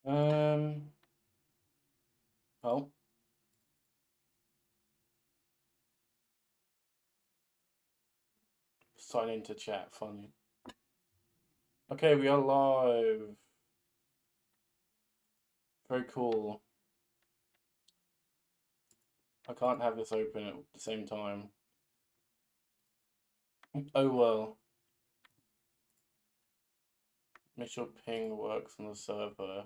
Um. Oh. Sign into chat. Funny. Okay, we are live. Very cool. I can't have this open at the same time. Oh well. Make sure ping works on the server.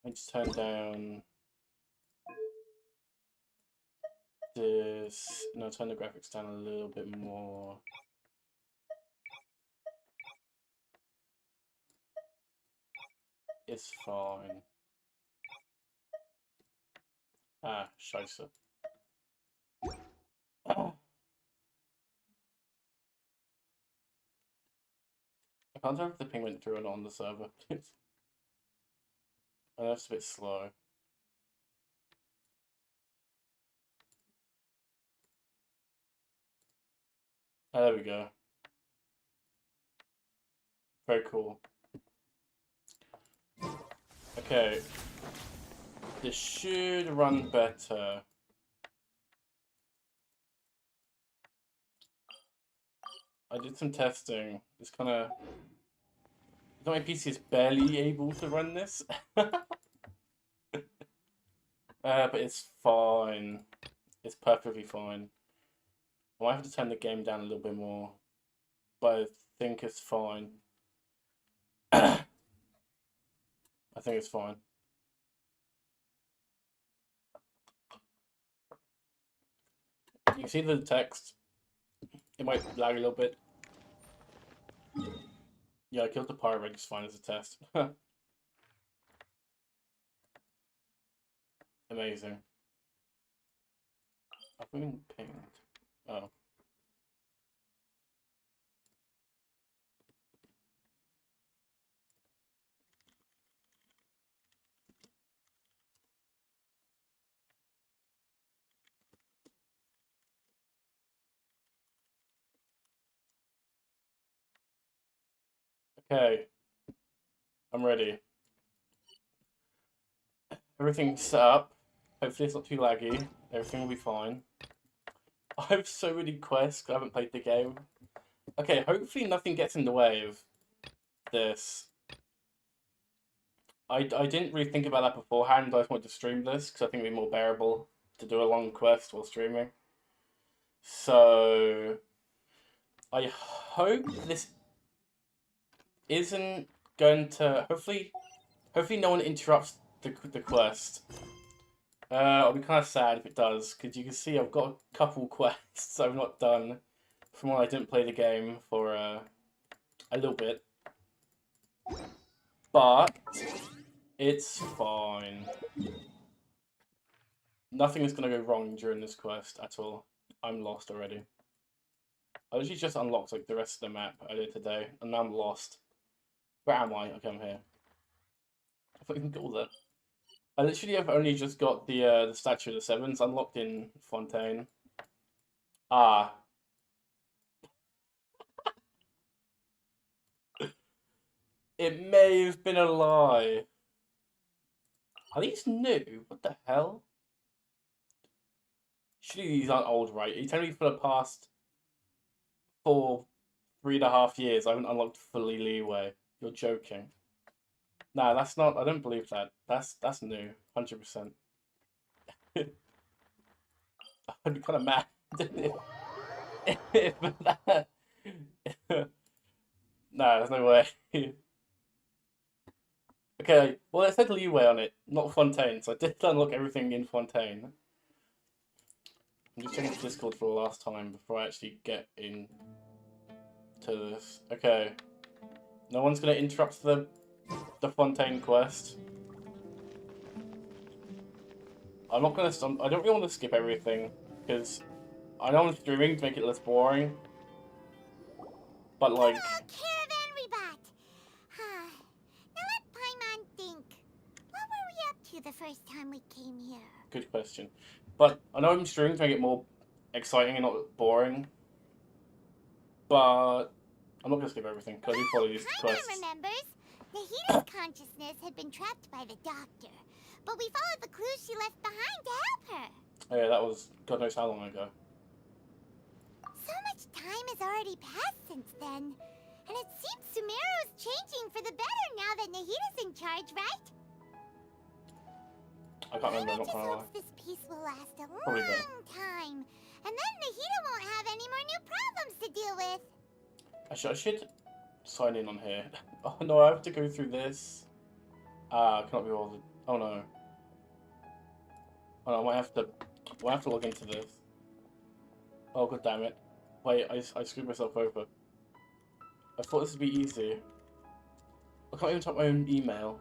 I just turn down this. No, turn the graphics down a little bit more. It's fine. Ah, scheiße. I can't tell if the ping went through or not on the server. I know it's a bit slow. Oh, there we go. Very cool. Okay. This should run better. I did some testing. It's kind of... My PC is barely able to run this. But it's fine. It's perfectly fine. I might have to turn the game down a little bit more. But I think it's fine. I think it's fine. You can see the text. It might lag a little bit. Yeah, I killed the pirate just fine as a test. Amazing. I've been pinged. Oh. Okay. I'm ready. Everything's set up. Hopefully it's not too laggy. Everything will be fine. I have so many quests. I haven't played the game. Okay, hopefully nothing gets in the way of this. I didn't really think about that beforehand. I just wanted to stream this because I think it'd be more bearable to do a long quest while streaming. So I hope this isn't going to. Hopefully no one interrupts the quest. I'll be kind of sad if it does, because you can see I've got a couple quests I've not done from when I didn't play the game for a little bit. But it's fine. Nothing is going to go wrong during this quest at all. I'm lost already. I literally just unlocked like the rest of the map earlier today, and now I'm lost. Where am I? Okay, I'm here. I thought you can go there. I literally have only just got the Statue of the Sevens unlocked in Fontaine. Ah. It may have been a lie. Are these new? What the hell? Surely these aren't old, right? You tell me for the past 3.5 years I haven't unlocked fully leeway. You're joking. Nah, that's not. I don't believe that. That's new, 100%. I'd be kind of mad if that. Nah, there's no way. Okay, well, it said leeway on it, not Fontaine, so I did unlock everything in Fontaine. I'm just checking Discord for the last time before I actually get into this. Okay. No one's gonna interrupt the Fontaine quest. I'm not gonna. I don't really want to skip everything because I know I'm streaming to make it less boring. But like. Hello, caravan rebut. Now let Paimon think. What were we up to the first time we came here? Good question. But I know I'm streaming to make it more exciting and not boring. But I'm not gonna skip everything because I do follow these quests. Paimon remembers. Nahita's consciousness had been trapped by the doctor, but we followed the clues she left behind to help her. Oh yeah, that was God knows how long ago. So much time has already passed since then, and it seems Sumeru's changing for the better now that Nahita's in charge, right? I can't remember, Paimon not just gonna lie. hopes this peace will last a Probably long will. time, and then Nahita won't have any more new problems to deal with. I should sign in on here. Oh no, I have to go through this. I cannot be bothered. Oh no. Oh no, I might have to log into this. Oh god damn it. Wait, I screwed myself over. I thought this would be easy. I can't even type my own email.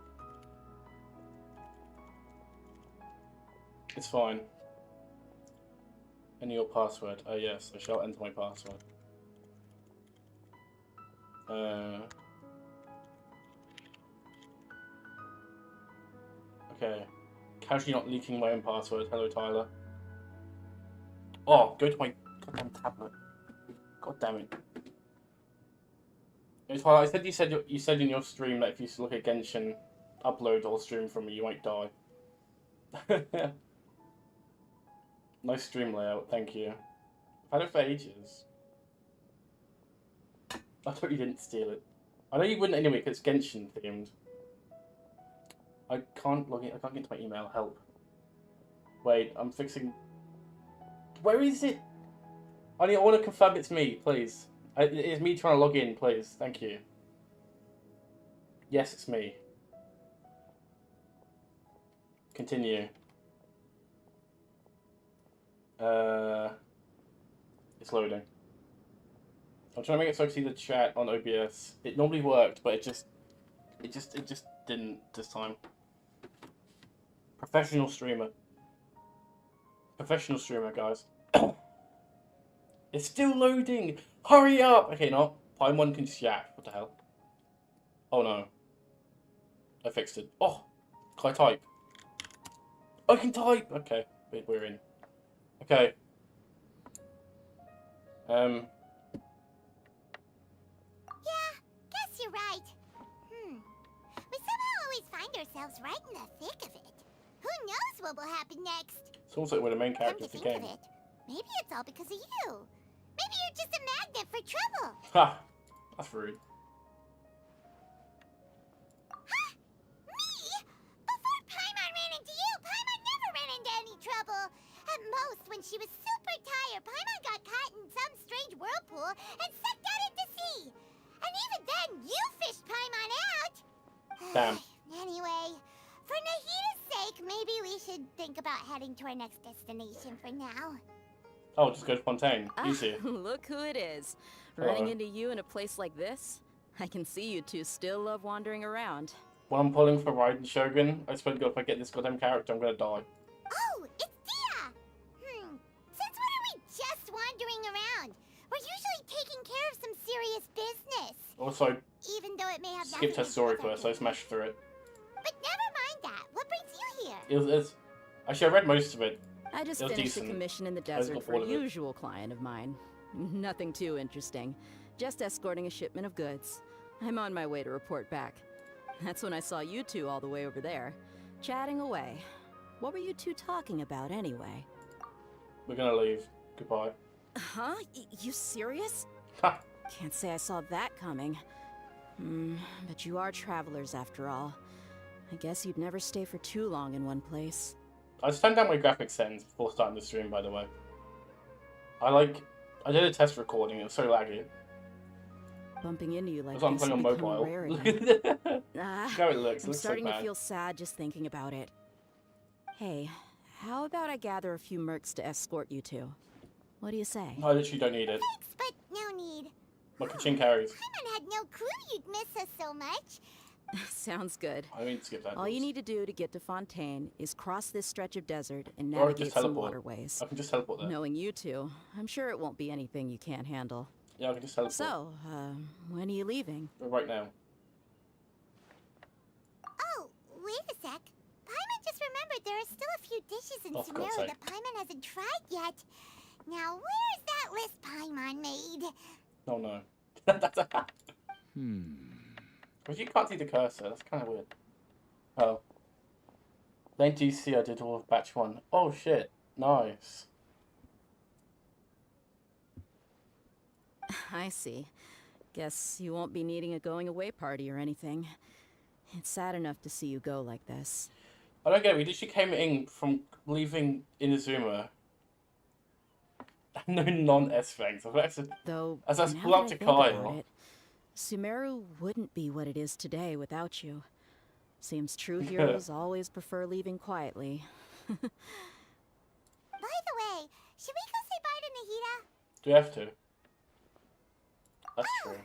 It's fine. Enter your password. Oh yes, I shall enter my password. Okay. Casually not leaking my own password. Hello, Tyler. Oh, go to my goddamn tablet. God damn it. Hey, Tyler, you said in your stream that if you look at Genshin upload or stream from me, you won't die. Nice stream layout, thank you. I've had it for ages. I thought you didn't steal it. I know you wouldn't anyway, because it's Genshin themed. I can't log in. I can't get into my email. Help. Wait, I'm fixing. Where is it? I want to confirm it's me, please. It is me trying to log in, please. Thank you. Yes, it's me. Continue. It's loading. I'm trying to make it so I can see the chat on OBS. It normally worked, but it just didn't this time. Professional streamer. Professional streamer, guys. It's still loading! Hurry up! Okay, no. Paimon can chat. What the hell? Oh no. I fixed it. Oh! Can I type? I can type! Okay, we're in. Okay. Yeah, guess you're right. We somehow always find ourselves right in the thick of it. Who knows what will happen next? It's almost like we're the main Come character to of the think game. of it, maybe it's all because of you. Maybe you're just a magnet for trouble. Ha! That's rude. Huh? Me? Before Paimon ran into you, Paimon never ran into any trouble. At most, when she was super tired, Paimon got caught in some strange whirlpool and sucked out into sea. And even then, you fished Paimon out. Damn. Anyway, for Nahita's sake, maybe we should think about heading to our next destination for now. Oh, just go to Fontaine. Easy. Look who it is. Hello. Running into you in a place like this? I can see you two still love wandering around. When I'm pulling for Raiden Shogun, I swear to God, if I get this goddamn character, I'm gonna die. Oh, it's Dia! Since when are we just wandering around? We're usually taking care of some serious business. Also, Even though it may have skipped her nothing to do story with our first, so I business. smashed through it. But never mind that. What brings you here? It's actually, I read most of it. I just It was finished a decent. commission in the I just desert got for bored a of it. usual client of mine. Nothing too interesting. Just escorting a shipment of goods. I'm on my way to report back. That's when I saw you two all the way over there, chatting away. What were you two talking about anyway? We're gonna leave. Goodbye. Huh? You serious? Ha! Can't say I saw that coming. But you are travelers after all. I guess you'd never stay for too long in one place. I just turned down my graphics settings before starting the stream, by the way. I did a test recording, it was so laggy. Bumping into you like That's why I'm this playing will on become mobile. rare Look again. at how it looks. It I'm looks so starting to bad. feel sad just thinking about it. Hey, how about I gather a few mercs to escort you two? What do you say? I literally don't need it. Thanks, but no need. My kitchen carries. Paimon had no clue you'd miss us so much. Sounds good. I mean, skip that. All you need to do to get to Fontaine is cross this stretch of desert and Or I can navigate just some teleport. waterways. I can just teleport there. Knowing you two, I'm sure it won't be anything you can't handle. Yeah, I can just teleport. So, when are you leaving? Right now. Oh, wait a sec. Paimon just remembered there are still a few dishes in Oh, for God's Sumeru sake. that Paimon hasn't tried yet. Now, where's that list Paimon made? Oh no. Because you can't see the cursor, that's kind of weird. Oh. Then GC I did all of batch 1. Oh shit, nice. I see. Guess you won't be needing a going away party or anything. It's sad enough to see you go like this. I don't get it, we literally came in from leaving Inazuma. No non-S-Fangs. Though, As I now pull that up I to think about Kyle. it, Sumeru wouldn't be what it is today without you. Seems true heroes always prefer leaving quietly. By the way, should we go say bye to Nahida? Do you have to? That's true.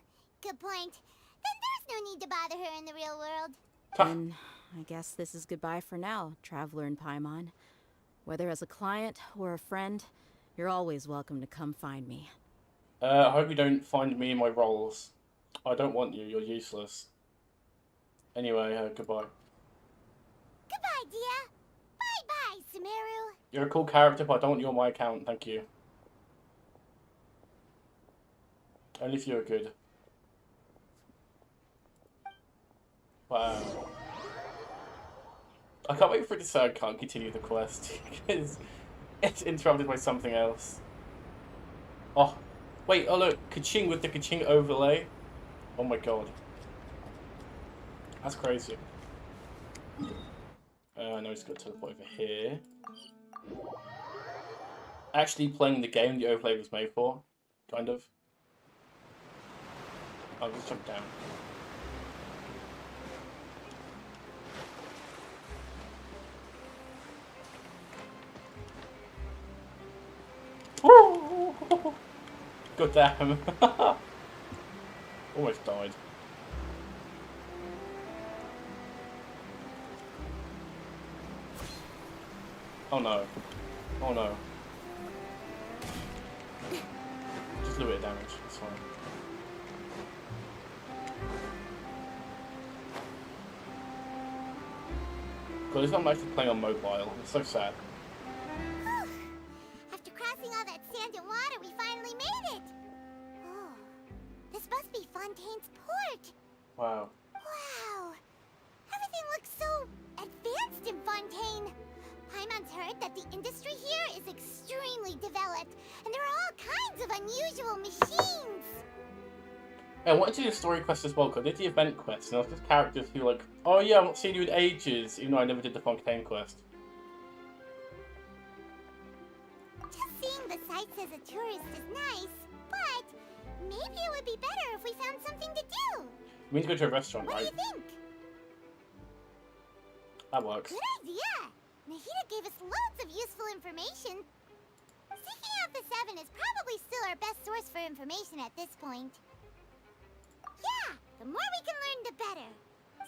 Good point. Then there's no need to bother her in the real world. Then I guess this is goodbye for now, Traveler in Paimon. Whether as a client or a friend, you're always welcome to come find me. I hope you don't find me in my roles. I don't want you, you're useless. Anyway, goodbye. Goodbye, dear. Bye-bye, Sumeru. You're a cool character, but I don't want you on my account, thank you. Only if you're good. Wow. I can't wait for it to say I can't continue the quest, because it's interrupted by something else. Oh, wait, oh look, ka-ching with the ka-ching overlay. Oh my god. That's crazy. I know it's got to teleport over here. Actually playing the game the overlay was made for, kind of. I'll just jump down. God damn. Almost died. Oh no. Oh no. Just a little bit of damage, it's fine. God, this I'm actually playing on mobile. It's so sad. After crossing all that sand and water, we finally made it. Oh, this must be Fontaine's port. Wow. Wow. Everything looks so advanced in Fontaine. Paimon's heard that the industry here is extremely developed, and there are all kinds of unusual machines. I wanted to do the story quest as well, because I did the event quest, and there was just characters who were like, oh yeah, I've not seen you in ages, even though I never did the Fontaine quest. Just seeing the sights as a tourist is nice, but maybe it would be better if we found something to do. We need to go to a restaurant, What do right? you think? That works. Good idea! Nahida gave us loads of useful information. Seeking out the Seven is probably still our best source for information at this point. Yeah, the more we can learn, the better.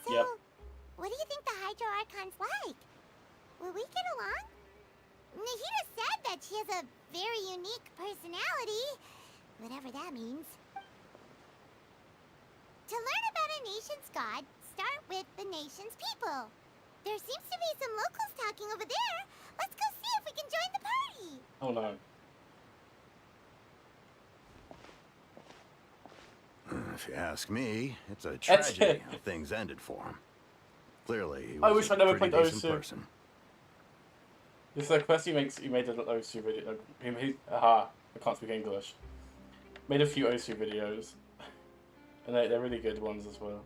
So, Yep. what do you think the Hydro Archon's like? Will we get along? Nahida said that she has a very unique personality, whatever that means. To learn about a nation's god, start with the nation's people. There seems to be some locals talking over there. Let's go see if we can join the party. Oh no. If you ask me, it's a That's tragedy it. how things ended for him. Clearly, he I was wish I a never pretty played decent Osu. person. This is the quest he made an Osu video. Aha, I can't speak English. Made a few Osu videos. And they're really good ones as well.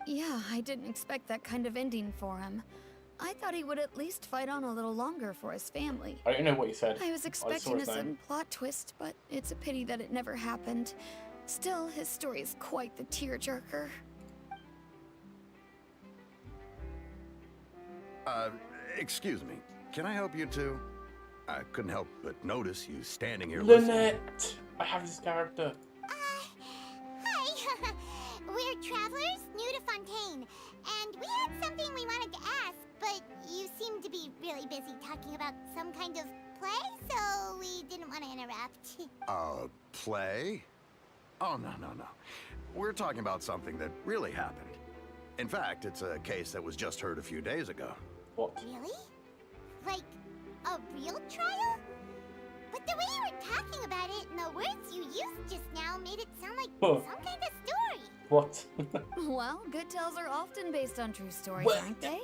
Yeah, I didn't expect that kind of ending for him. I thought he would at least fight on a little longer for his family. I don't know what you said. I was expecting his a name. sudden plot twist, but it's a pity that it never happened. Still, his story is quite the tearjerker. Excuse me. Can I help you two? I couldn't help but notice you standing here listening. Lynette! I have this character. Hi. We're travelers new to Fontaine, and we had something we wanted to ask, but you seem to be really busy talking about some kind of play, so we didn't want to interrupt. Play? Oh, no. We're talking about something that really happened. In fact, it's a case that was just heard a few days ago. What? Really? Like, a real trial? But the way you were talking about it and the words you used just now made it sound like Huh. some kind of story. What? Well, good tales are often based on true stories, What? aren't they?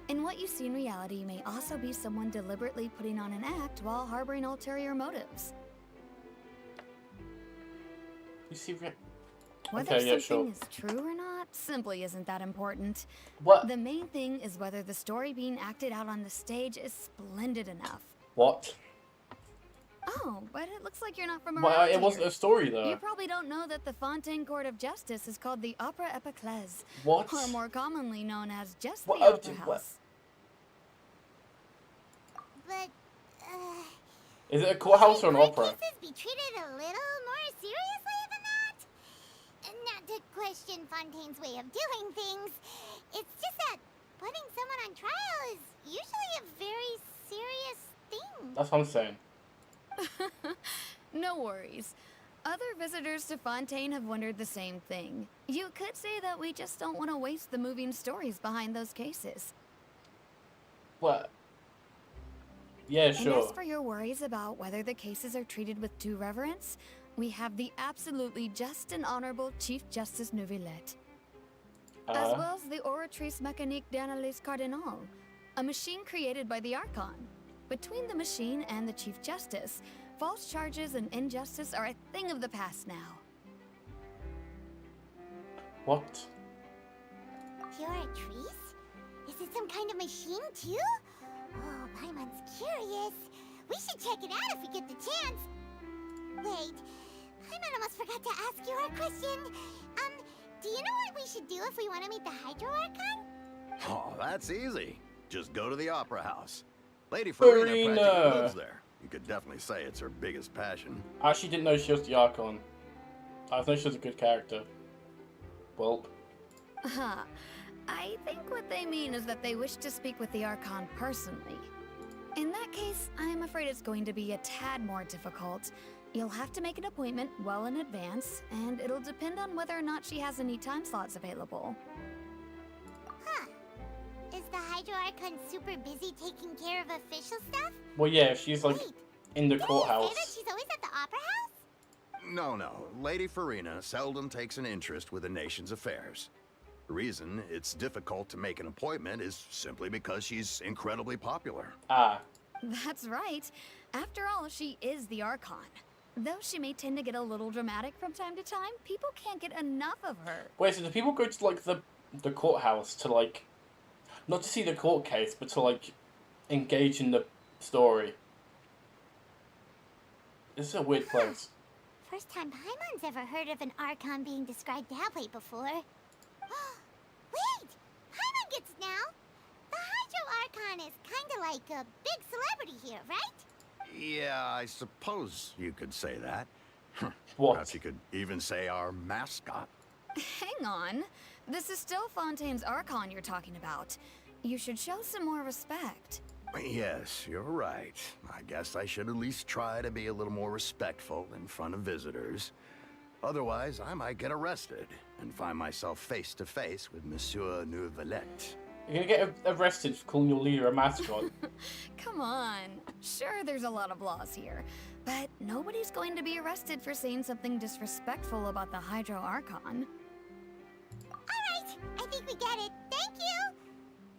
And what you see in reality may also be someone deliberately putting on an act while harboring ulterior motives. You see, Whether okay, yeah, something sure. is true or not simply isn't that important. What? The main thing is whether the story being acted out on the stage is splendid enough. What? Oh, but it looks like you're not from Well, around it wasn't here. a story You though. probably don't know that the Fontaine Court of Justice is called the Opera Epiclese, What? or more commonly known as just What? the Oh, Opera what? House. But, Is it a courthouse or an court opera? cases be treated a little more seriously than that? Not to question Fontaine's way of doing things. It's just that putting someone on trial is usually a very serious thing. That's what I'm saying. No worries. Other visitors to Fontaine have wondered the same thing. You could say that we just don't want to waste the moving stories behind those cases. What? Yeah, And sure. as for your worries about whether the cases are treated with due reverence, we have the absolutely just and honorable Chief Justice Neuvillette, as well as the Oratrice Mécanique d'Analyse Cardinal, a machine created by the Archon. Between the machine and the Chief Justice, false charges and injustice are a thing of the past now. What? You're a Treese? Is it some kind of machine too? Oh, Paimon's curious. We should check it out if we get the chance. Wait, Paimon almost forgot to ask you our question. Do you know what we should do if we want to meet the Hydro Archon? Oh, that's easy. Just go to the Opera House. Lady Farina Farina. practically lives there. You could definitely say it's her biggest passion. I actually didn't know she was the Archon. I thought she was a good character. Welp. Huh. I think what they mean is that they wish to speak with the Archon personally. In that case, I'm afraid it's going to be a tad more difficult. You'll have to make an appointment well in advance, and it'll depend on whether or not she has any time slots available. Huh. Is the Hydro Archon super busy taking care of official stuff? Well, yeah, she's like Wait, in the did you say that courthouse. she's always at the Opera House? No. Lady Farina seldom takes an interest with the nation's affairs. The reason it's difficult to make an appointment is simply because she's incredibly popular. Ah, That's right. After all, she is the Archon. Though she may tend to get a little dramatic from time to time, people can't get enough of her. wait. So do people go to like the courthouse to like, not to see the court case, but to like engage in the story? This is a weird place. First time Paimon's ever heard of an Archon being described that way before. Wait! Paimon gets it now! The Hydro Archon is kinda like a big celebrity here, right? Yeah, I suppose you could say that. What? Perhaps you could even say our mascot. Hang on. This is still Fontaine's Archon you're talking about. You should show some more respect. Yes, you're right. I guess I should at least try to be a little more respectful in front of visitors. Otherwise, I might get arrested and find myself face to face with Monsieur Neuvillette. You're gonna get arrested for calling your leader a mascot. Come on. Sure, there's a lot of laws here, but nobody's going to be arrested for saying something disrespectful about the Hydro Archon. Alright, I think we get it. Thank you!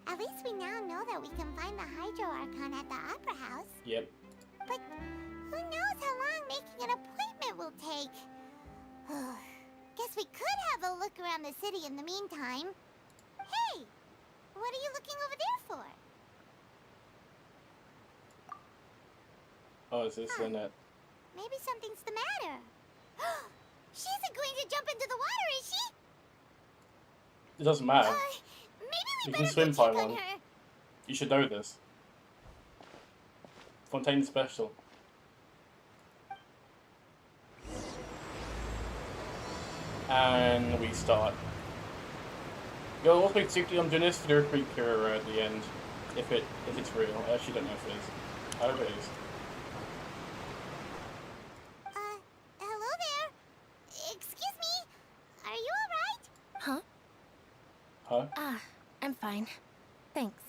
At least we now know that we can find the Hydro Archon at the Opera House. Yep. But who knows how long making an appointment will take? Guess we could have a look around the city in the meantime. Hey! What are you looking over there for? Oh, is this in it? Maybe something's the matter. She isn't going to jump into the water, is she? It doesn't matter. Maybe we You better can swim, go check Paimon. on her. You should know this. Fontaine special. And we start. Yo, also basically I'm doing this for the repeat cure at the end. If it's real. I actually don't know if it is. I hope it is. Hello there. Excuse me. Are you alright? Huh? Huh? Ah, I'm fine. Thanks.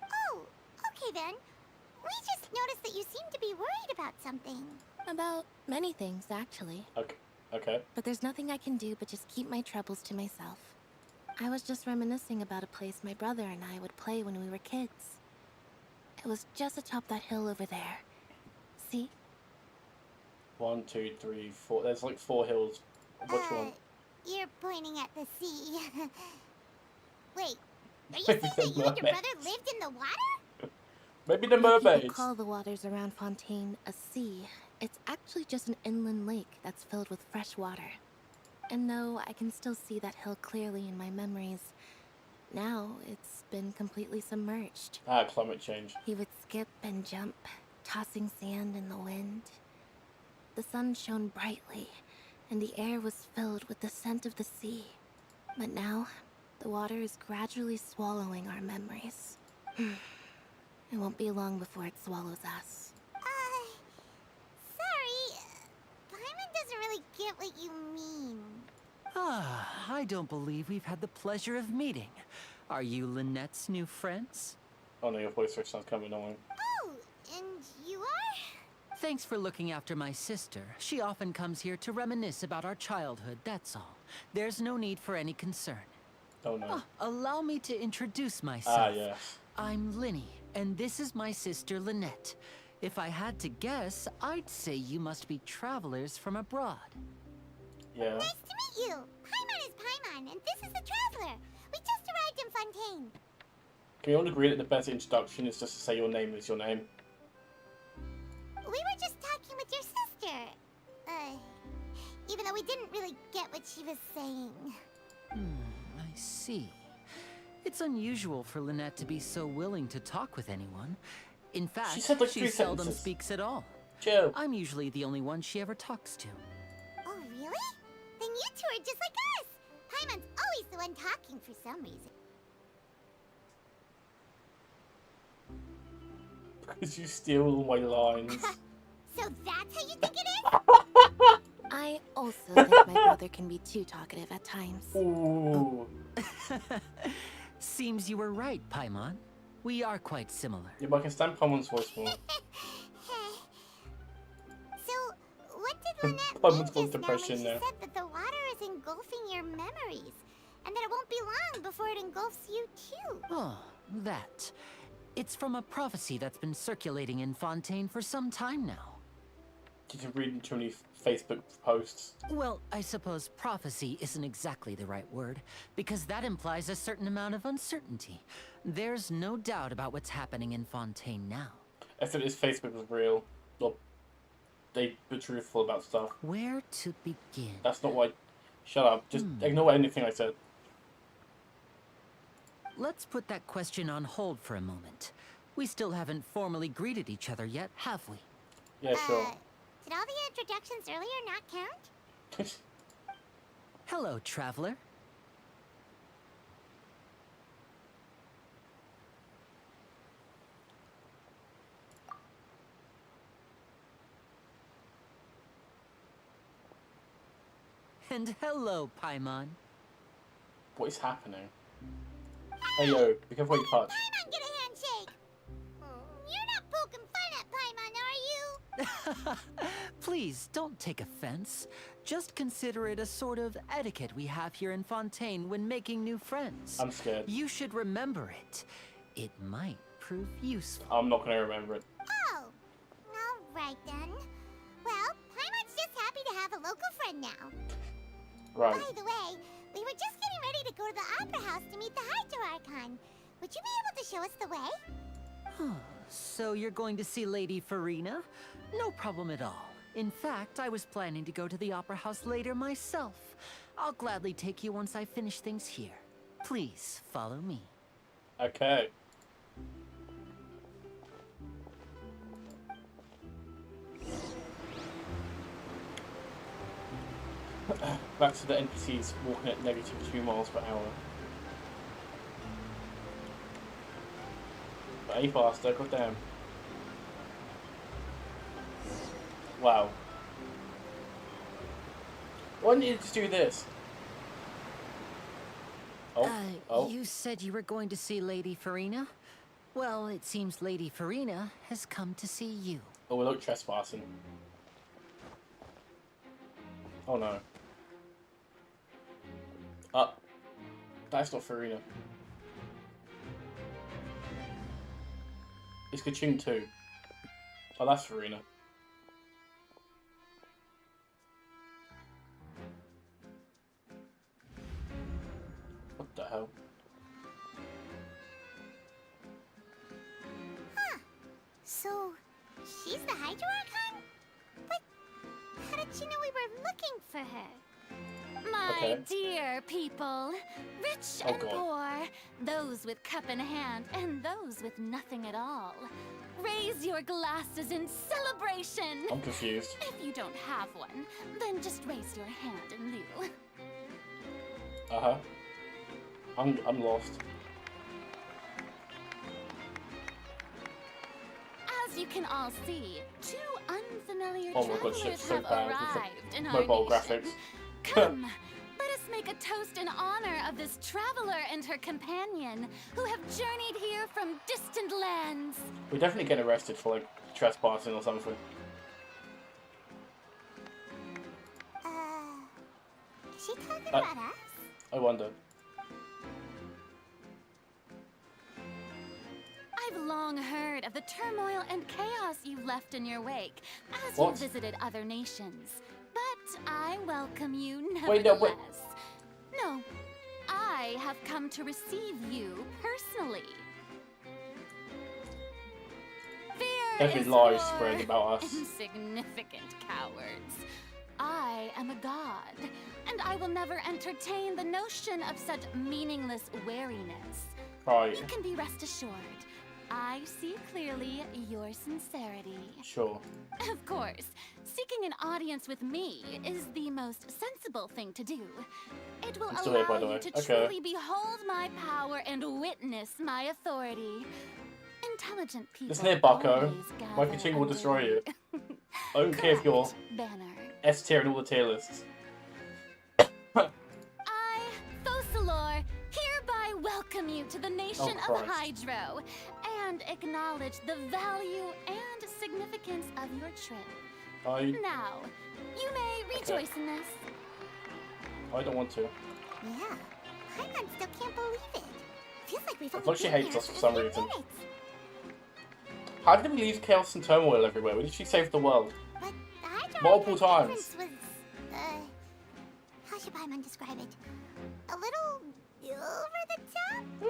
Oh, okay then. We just noticed that you seem to be worried about something. About many things, actually. Okay. Okay. but there's nothing I can do but just keep my troubles to myself. I was just reminiscing about a place my brother and I would play when we were kids. It was just atop that hill over there. See? 1, 2, 3, 4. There's like 4 hills. Which one? You're pointing at the sea. Wait, are you Maybe saying the that you and your mermaids. brother lived in the water? Maybe the When people mermaids. call the waters around Fontaine a sea, it's actually just an inland lake that's filled with fresh water. And though I can still see that hill clearly in my memories, now it's been completely submerged. Ah, climate change. He would skip and jump, tossing sand in the wind. The sun shone brightly, and the air was filled with the scent of the sea. But now, the water is gradually swallowing our memories. It won't be long before it swallows us. Sorry. Paimon doesn't really get what you mean. Ah, I don't believe we've had the pleasure of meeting. Are you Lynette's new friends? Oh no, your voice switch sounds kind of annoying. Oh, and you are? Thanks for looking after my sister. She often comes here to reminisce about our childhood, that's all. There's no need for any concern. Oh no. Ah, allow me to introduce myself. Ah, yes. I'm Linny, and this is my sister Lynette. If I had to guess, I'd say you must be travelers from abroad. Yeah. Nice to meet you. Paimon is Paimon, and this is the Traveler. We just arrived in Fontaine. Can we all agree that the best introduction is just to say your name is your name? We were just talking with your sister. Even though we didn't really get what she was saying. I see. It's unusual for Lynette to be so willing to talk with anyone. In fact, She said like she 3 seldom sentences. speaks at all. Chill. I'm usually the only one she ever talks to. Oh, really? Then you two are just like us. Paimon's always the one talking for some reason. Because you steal all my lines. So that's how you think it is? I also think my brother can be too talkative at times. Ooh. Seems you were right, Paimon. We are quite similar. Yeah, but I can stand Paimon's voice more. So, what did Lynette Paimon's mean got just now when depression she now. said that the water is engulfing your memories? And that it won't be long before it engulfs you too? Oh, that. It's from a prophecy that's been circulating in Fontaine for some time now. Did you read too many Facebook posts? Well, I suppose prophecy isn't exactly the right word, because that implies a certain amount of uncertainty. There's no doubt about what's happening in Fontaine now. I said his Facebook was real. Or they were truthful about stuff. Where to begin? That's not why. Shut up. Just ignore anything I said. Let's put that question on hold for a moment. We still haven't formally greeted each other yet, have we? Yeah, sure. Did all the introductions earlier not count? Hello, traveler. And hello, Paimon. What is happening? Hey yo, be careful what you touch. Paimon, get a handshake! You're not poking fun at Paimon, are you? Please, don't take offense. Just consider it a sort of etiquette we have here in Fontaine when making new friends. I'm scared. You should remember it. It might prove useful. I'm not gonna remember it. Oh, alright then. Well, Paimon's just happy to have a local friend now. Right. By the way, we were just getting ready to go to the Opera House to meet the Hydro Archon. Would you be able to show us the way? So you're going to see Lady Farina? No problem at all. In fact, I was planning to go to the Opera House later myself. I'll gladly take you once I finish things here. Please, follow me. Okay. Back to the NPCs walking at negative 2 miles per hour. Way faster, goddamn. Wow. Why didn't you just do this? Oh. You said you were going to see Lady Farina? Well, it seems Lady Farina has come to see you. Oh, we're not trespassing. Oh no. That's not Farina. It's Kachung too. Oh, that's Farina. What the hell? Huh. So, she's the Hydro Archon? But how did she know we were looking for her? My Okay. dear people, rich Oh, and God. poor, those with cup in hand and those with nothing at all. Raise your glasses in celebration. I'm confused. If you don't have one, then just raise your hand in lieu. Uh-huh. I'm lost. As you can all see, two unfamiliar Oh my God, travelers shit's so have bad. It's like arrived in our mobile nation. graphics. Come, let us make a toast in honor of this traveler and her companion who have journeyed here from distant lands. We're definitely getting arrested for like trespassing or something. Is she talking about us? I wonder. I've long heard of the turmoil and chaos you've left in your wake as What? you visited other nations. But I welcome you Wait, no, nevertheless. wait. No, I have come to receive you personally. Fear There's been is lies for spread about us. insignificant cowards. I am a god, and I will never entertain the notion of such meaningless wariness. Right. You can be rest assured. I see clearly your sincerity. Sure. Of course, seeking an audience with me is the most sensible thing to do. It will I'm still here, by allow the you way. to Okay. truly behold my power and witness my authority. Intelligent people Listen here, bucko. always My gather Kachung will under destroy you. the I don't care if you're correct banner. S tier in all the tier lists. I, Fosalor, hereby welcome you to the nation of Christ. Hydro and acknowledge the value and significance of your trip. Now, you may rejoice in this. I don't want to. Yeah. Paimon still can't believe it. Feels like we've I only thought she been hates here us for some 15 reason. minutes. How did we leave chaos and turmoil everywhere? When did she save the world? But the Hydro Multiple Archon's times. entrance was, how should Paimon describe it? A little over the top?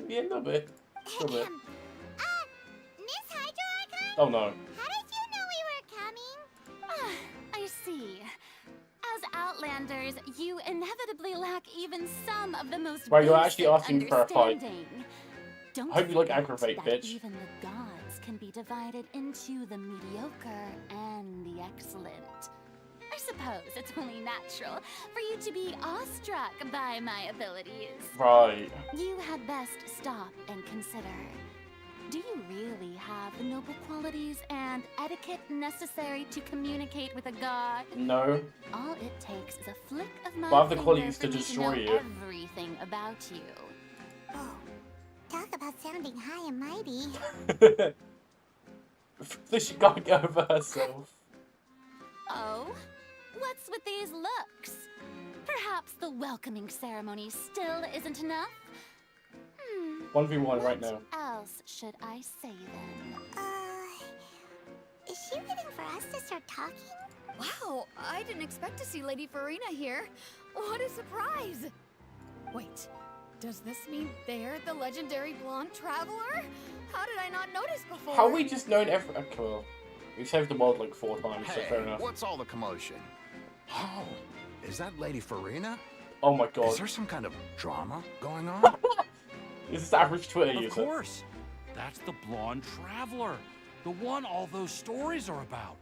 Yeah, a little bit. A little bit. Miss Hydro Archon? Oh no. How did you know we were coming? Ah, I see. As Outlanders, you inevitably lack even some of the most Right, you're actually basic asking for a fight. understanding. Don't Hope you like forget aggravate, that bitch. even the gods can be divided into the mediocre and the excellent. I suppose it's only natural for you to be awestruck by my abilities. Right. You had best stop and consider. Do you really have the noble qualities and etiquette necessary to communicate with a god? No. All it takes is a flick of my But I have the finger qualities for to me destroy know you. everything about you. Oh, talk about sounding high and mighty. She can't get over herself. Oh? What's with these looks? Perhaps the welcoming ceremony still isn't enough? 1v1 right now. What else should I say then? Is she waiting for us to start talking? Wow, I didn't expect to see Lady Farina here. What a surprise! Wait, does this mean they're the legendary blonde traveler? How did I not notice before? How we just known every... Okay, well, we saved the world like 4 times, so fair Hey, enough. what's all the commotion? Oh, is that Lady Farina? Oh my god. Is there some kind of drama going on? This is the average Twitter Of user. course. That's the blonde traveler. The one all those stories are about.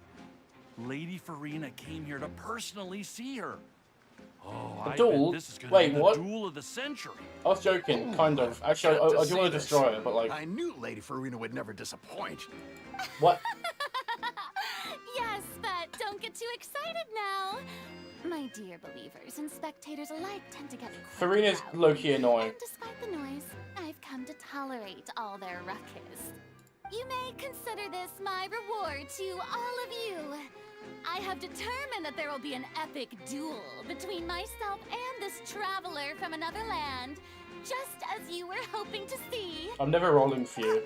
Lady Farina came here to personally see her. Oh, A I duel? bet this is gonna Wait, be the what? duel of the century. I was joking, kind of. Actually, I do want to destroy it, but like... I knew Lady Farina would never disappoint. What? Yes, but don't get too excited now. My dear believers and spectators alike tend to get quite Farina's rowdy. low-key annoying. And despite the noise, I've come to tolerate all their ruckus. You may consider this my reward to all of you. I have have determined that there will be an epic duel between myself and this traveler from another land, just as you were hoping to see. I'm never rolling for you.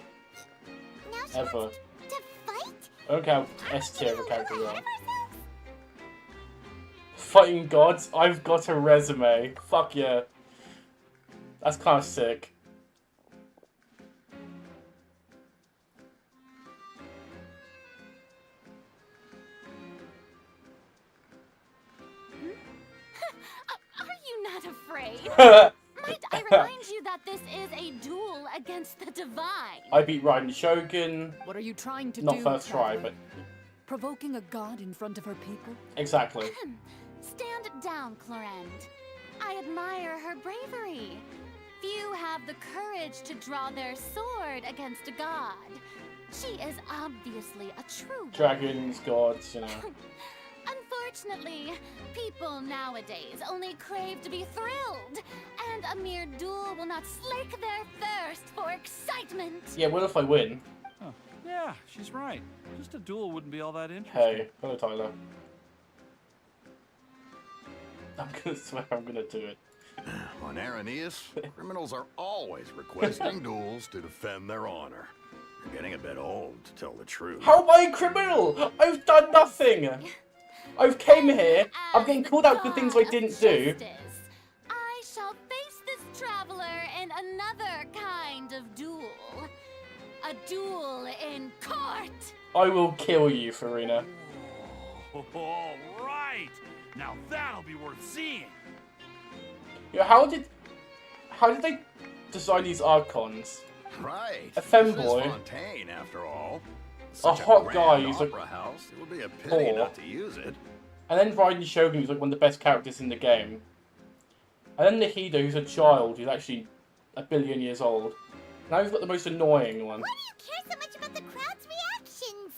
Now she Ever. wants to fight? I don't care how Aren't S tier of we a getting character a you little are. ahead of ourselves? Fighting gods? I've got a resume. Fuck yeah. That's kind of sick. Are you not afraid? Might I remind you that this is a duel against the divine? I beat Raiden Shogun. What are you trying to Not do, first try, traveler? but Provoking a god in front of her people? exactly. Stand down, Clorend. I admire her bravery. Few have the courage to draw their sword against a god. She is obviously a true one. Dragons, gods, you know. Unfortunately, people nowadays only crave to be thrilled, and a mere duel will not slake their thirst for excitement. Yeah, what if I win? Huh. Yeah, she's right. Just a duel wouldn't be all that interesting. Hey, hello Tyler. I'm gonna swear I'm gonna do it. On Araneus, criminals are always requesting duels to defend their honor. You're getting a bit old, to tell the truth. How am I a criminal? I've done nothing! I've came here, I'm getting called out for things I didn't do. I shall face this traveler in another kind of duel. A duel in court! I will kill you, Farina. All right. Now that'll be worth seeing. Yeah, how did they design these archons? Right. A This is femboy. Fontaine, after all. A Such hot grand guy who's like opera house. It would be a pity poor. not to use it. And then Raiden Shogun, who's like one of the best characters in the game. And then Nahida, who's a child, who's actually a billion years old. Now we've got the most annoying one. Why do you care so much about the crowd's reactions?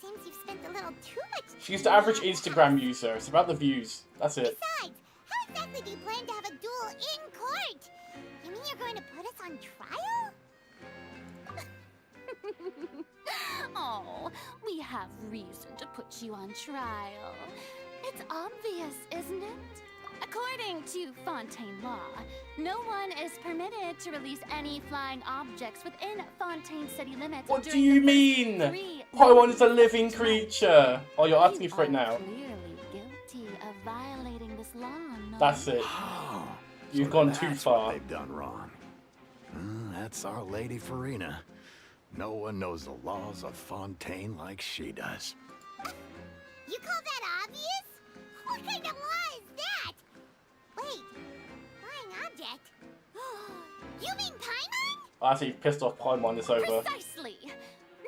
Seems you've spent a little too much time She's the average in that Instagram house. user. It's about the views. That's it. Besides, how exactly do you plan to have a duel in court? You mean you're going to put us on trial? Oh, we have reason to put you on trial. It's obvious, isn't it? According to Fontaine law, no one is permitted to release any flying objects within Fontaine city limits. What do during you the mean? first 3 Paimon is a months living of creature. Oh, you're asking You for it are now. clearly guilty of violating this law. No? That's it. Oh, You've so gone too that's far. What they've done wrong. That's our Lady Farina. No one knows the laws of Fontaine like she does. You call that obvious? What kind of law is that? Wait, flying object? You mean Paimon? I actually pissed off Paimon. It's over. Precisely.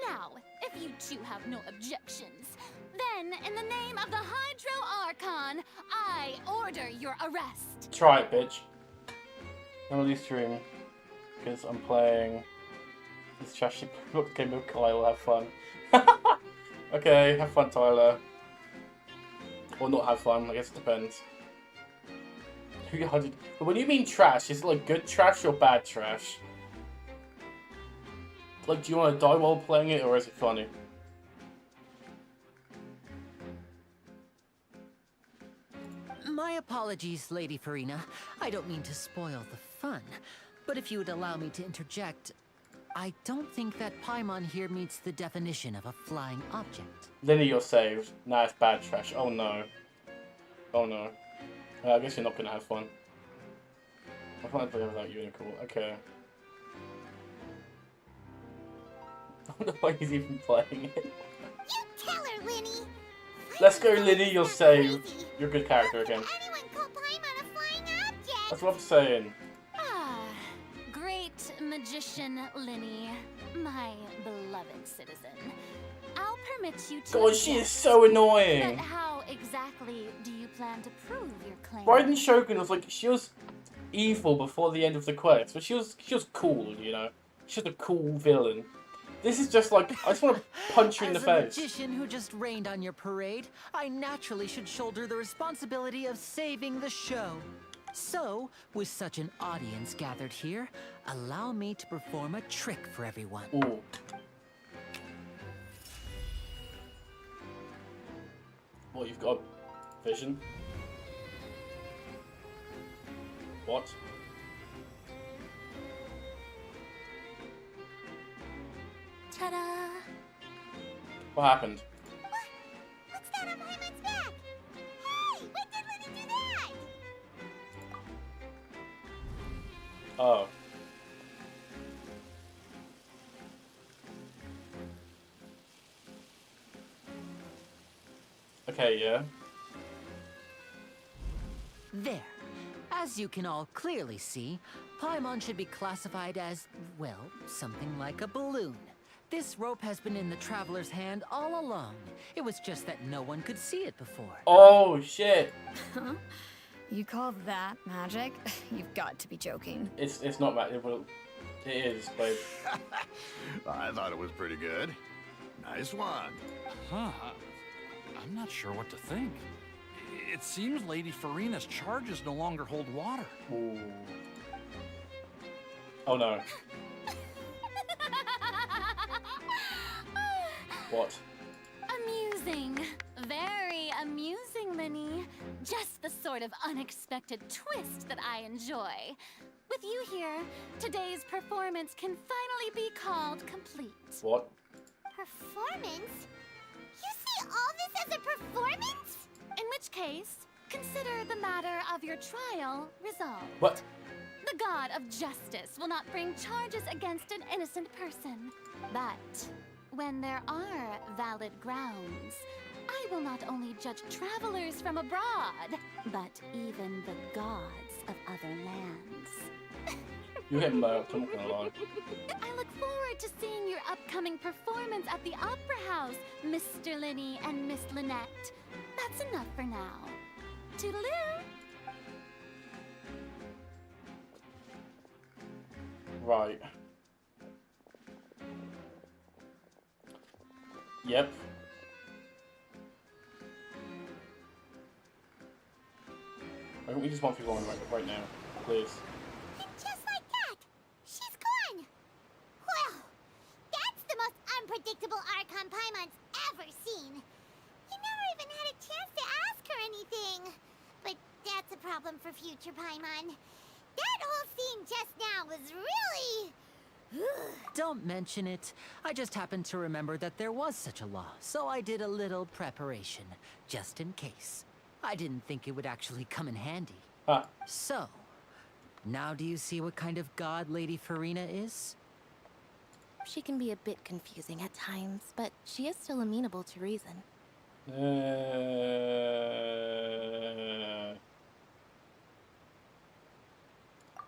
Now, if you two have no objections, then in the name of the Hydro Archon, I order your arrest. Try it, bitch. I'm only stream because I'm playing this trashy game of Kyle. Have fun. Okay, have fun, Tyler. Or not have fun. I guess it depends. But when you mean trash, is it like good trash or bad trash? Like, do you want to die while playing it, or is it funny? My apologies, Lady Farina. I don't mean to spoil the fun, but if you would allow me to interject, I don't think that Paimon here meets the definition of a flying object. Lily, you're saved. Nah, it's bad trash. Oh no. Oh no. I guess you're not gonna have fun. I can't play without you, cool. Okay. I don't know why he's even playing it. You tell her, Linny. Let's go, Linny, you're saved. Crazy. You're a good character How again. could anyone call Paimon a flying object? That's what I'm saying. Ah, great magician Linny, my beloved citizen. I'll permit you to. God, she is object. so But annoying. how exactly do you plan to prove your claim? Raiden Shogun was like, she was evil before the end of the quest, but she was cool, you know? She was a cool villain. This is just like, I just want to punch her in the As a face. magician who just rained on your parade, I naturally should shoulder the responsibility of saving the show. So, with such an audience gathered here, allow me to perform a trick for everyone. Ooh. What, you've got a vision? What? Ta-da! What happened? What's that on Paimon's back? Hey, when did Lenny do that? Oh. Okay, yeah. There. As you can all clearly see, Paimon should be classified as, well, something like a balloon. This rope has been in the Traveler's hand all along. It was just that no one could see it before. Oh, shit. Huh? You call that magic? You've got to be joking. It's not magic. Well, it is, but I thought it was pretty good. Nice one. Huh. I'm not sure what to think. It seems Lady Farina's charges no longer hold water. ooh. Oh no. What? Amusing. Very amusing, Linny. Just the sort of unexpected twist that I enjoy. With you here, today's performance can finally be called complete. What? Performance? You see all this as a performance? In which case, consider the matter of your trial resolved. What? The god of justice will not bring charges against an innocent person. But when there are valid grounds, I will not only judge travelers from abroad, but even the gods of other lands. You hit murked, I'm not gonna lie. I look forward to seeing your upcoming performance at the Opera House, Mr. Linny and Miss Lynette. That's enough for now. Toodaloo! Right. Yep. I think we just want people on right now, please. And just like that, she's gone. Well, that's the most unpredictable Archon Paimon's ever seen. You never even had a chance to ask her anything. But that's a problem for future Paimon. That whole scene just now was really... Don't mention it. I just happened to remember that there was such a law, so I did a little preparation, just in case. I didn't think it would actually come in handy. Ah. So, now do you see what kind of god Lady Farina is? She can be a bit confusing at times, but she is still amenable to reason.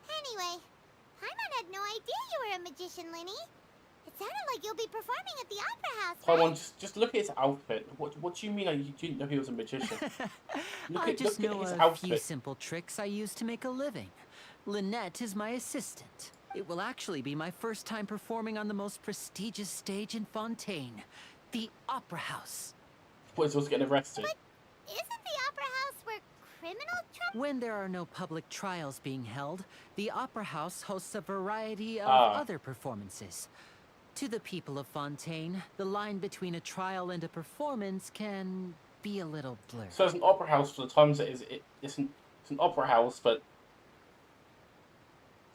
Anyway, Paimon had no idea you were a magician, Linny. It sounded like you'll be performing at the Opera House, right? Hold on, just look at his outfit. What do you mean you didn't know he was a magician? I just know his a few outfit. simple tricks I use to make a living. Lynette is my assistant. It will actually be my first time performing on the most prestigious stage in Fontaine, the Opera House. What, is he getting arrested? But isn't the Opera House where criminal trouble? When there are no public trials being held, the Opera House hosts a variety of Ah. other performances. To the people of Fontaine, the line between a trial and a performance can be a little blurred. So it's an opera house for the times it's an opera house, but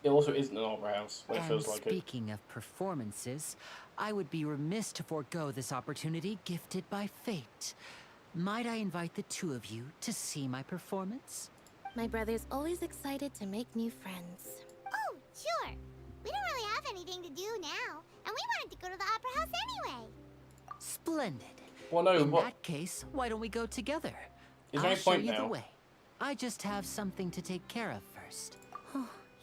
it also isn't an opera house when it And feels like it. speaking of performances, I would be remiss to forego this opportunity gifted by fate. Might I invite the two of you to see my performance? My brother's always excited to make new friends. Oh, sure. We don't really have anything to do now, and we wanted to go to the Opera House anyway. Splendid. Well, no, In what? that case, why don't we go together? Is there I'll any show point you now? the way. I just have something to take care of first.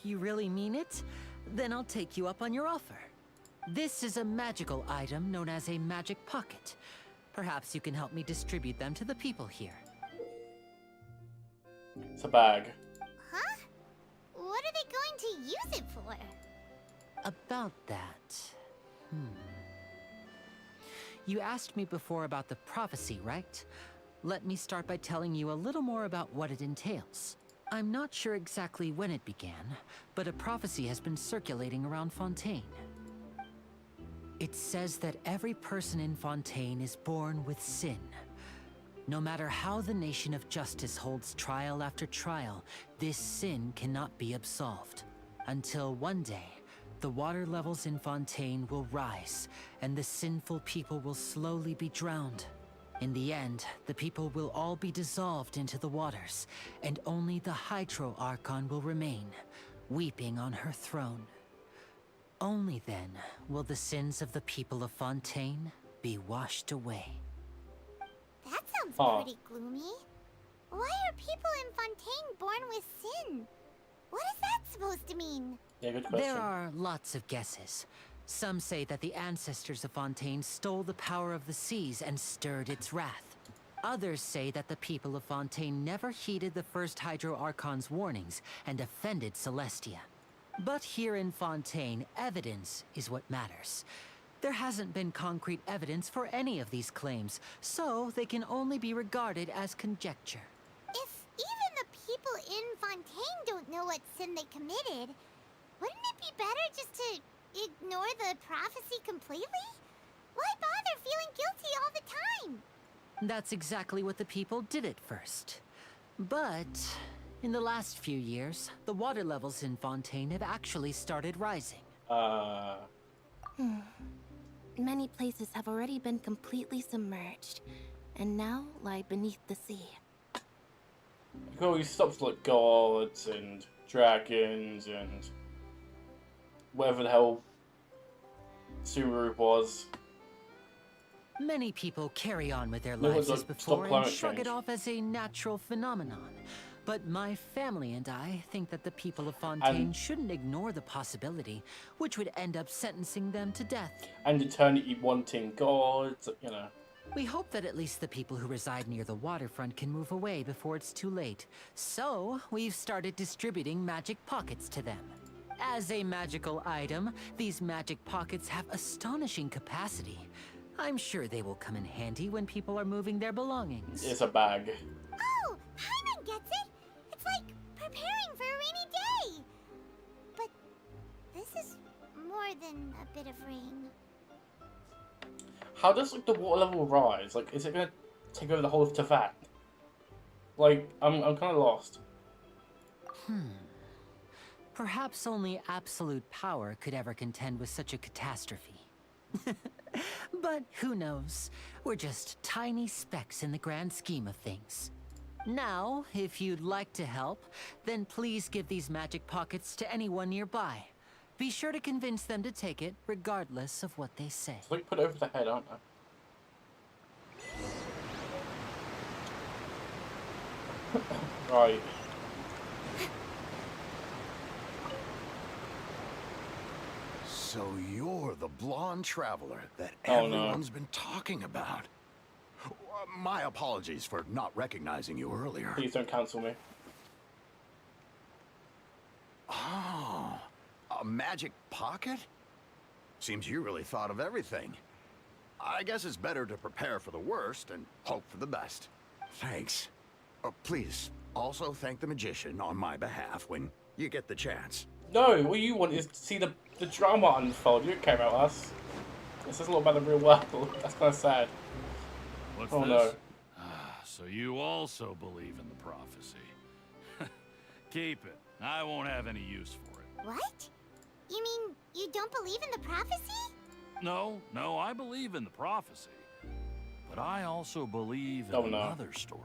You really mean it? Then I'll take you up on your offer. This is a magical item known as a magic pocket. Perhaps you can help me distribute them to the people here. It's a bag. Huh? What are they going to use it for? About that... You asked me before about the prophecy, right? Let me start by telling you a little more about what it entails. I'm not sure exactly when it began, but a prophecy has been circulating around Fontaine. It says that every person in Fontaine is born with sin. No matter how the nation of justice holds trial after trial, this sin cannot be absolved. Until one day, the water levels in Fontaine will rise, and the sinful people will slowly be drowned. In the end, the people will all be dissolved into the waters, and only the Hydro Archon will remain, weeping on her throne. Only then will the sins of the people of Fontaine be washed away. That sounds pretty gloomy. Why are people in Fontaine born with sin? What is that supposed to mean? Yeah, good question. There are lots of guesses. Some say that the ancestors of Fontaine stole the power of the seas and stirred its wrath. Others say that the people of Fontaine never heeded the first Hydro Archon's warnings and offended Celestia. But here in Fontaine, evidence is what matters. There hasn't been concrete evidence for any of these claims, so they can only be regarded as conjecture. If even the people in Fontaine don't know what sin they committed, wouldn't it be better just to ignore the prophecy completely? Why bother feeling guilty all the time? That's exactly what the people did at first. But in the last few years, the water levels in Fontaine have actually started rising. Many places have already been completely submerged, and now lie beneath the sea. You can always stop like gods and dragons and whatever the hell Subaru was. Many people carry on with their No lives one's as like, before "Stop and climate shrug change." it off as a natural phenomenon. But my family and I think that the people of Fontaine shouldn't ignore the possibility, which would end up sentencing them to death. And eternity wanting gods, you know. We hope that at least the people who reside near the waterfront can move away before it's too late. So, we've started distributing magic pockets to them. As a magical item, these magic pockets have astonishing capacity. I'm sure they will come in handy when people are moving their belongings. It's a bag. Oh, Paimon gets it! It's like preparing for a rainy day! But this is more than a bit of rain. How does like the water level rise? Like, is it gonna take over the whole of Teyvat? Like, I'm kind of lost. Perhaps only absolute power could ever contend with such a catastrophe. But who knows? We're just tiny specks in the grand scheme of things. Now, if you'd like to help, then please give these magic pockets to anyone nearby. Be sure to convince them to take it, regardless of what they say. It's like put over the head, aren't they? Right. So you're the blonde traveler that Oh, no. everyone's been talking about. My apologies for not recognizing you earlier. Please don't cancel me. Oh, a magic pocket? Seems you really thought of everything. I guess it's better to prepare for the worst and hope for the best. Thanks. Please, also thank the magician on my behalf when you get the chance. No, what you want is to see the drama unfold. You don't care about us. This is a lot about the real world. That's kind of sad. What's Oh, this? no. So you also believe in the prophecy. Keep it. I won't have any use for it. What? You mean you don't believe in the prophecy? No, I believe in the prophecy. But I also believe in Oh, no. another story.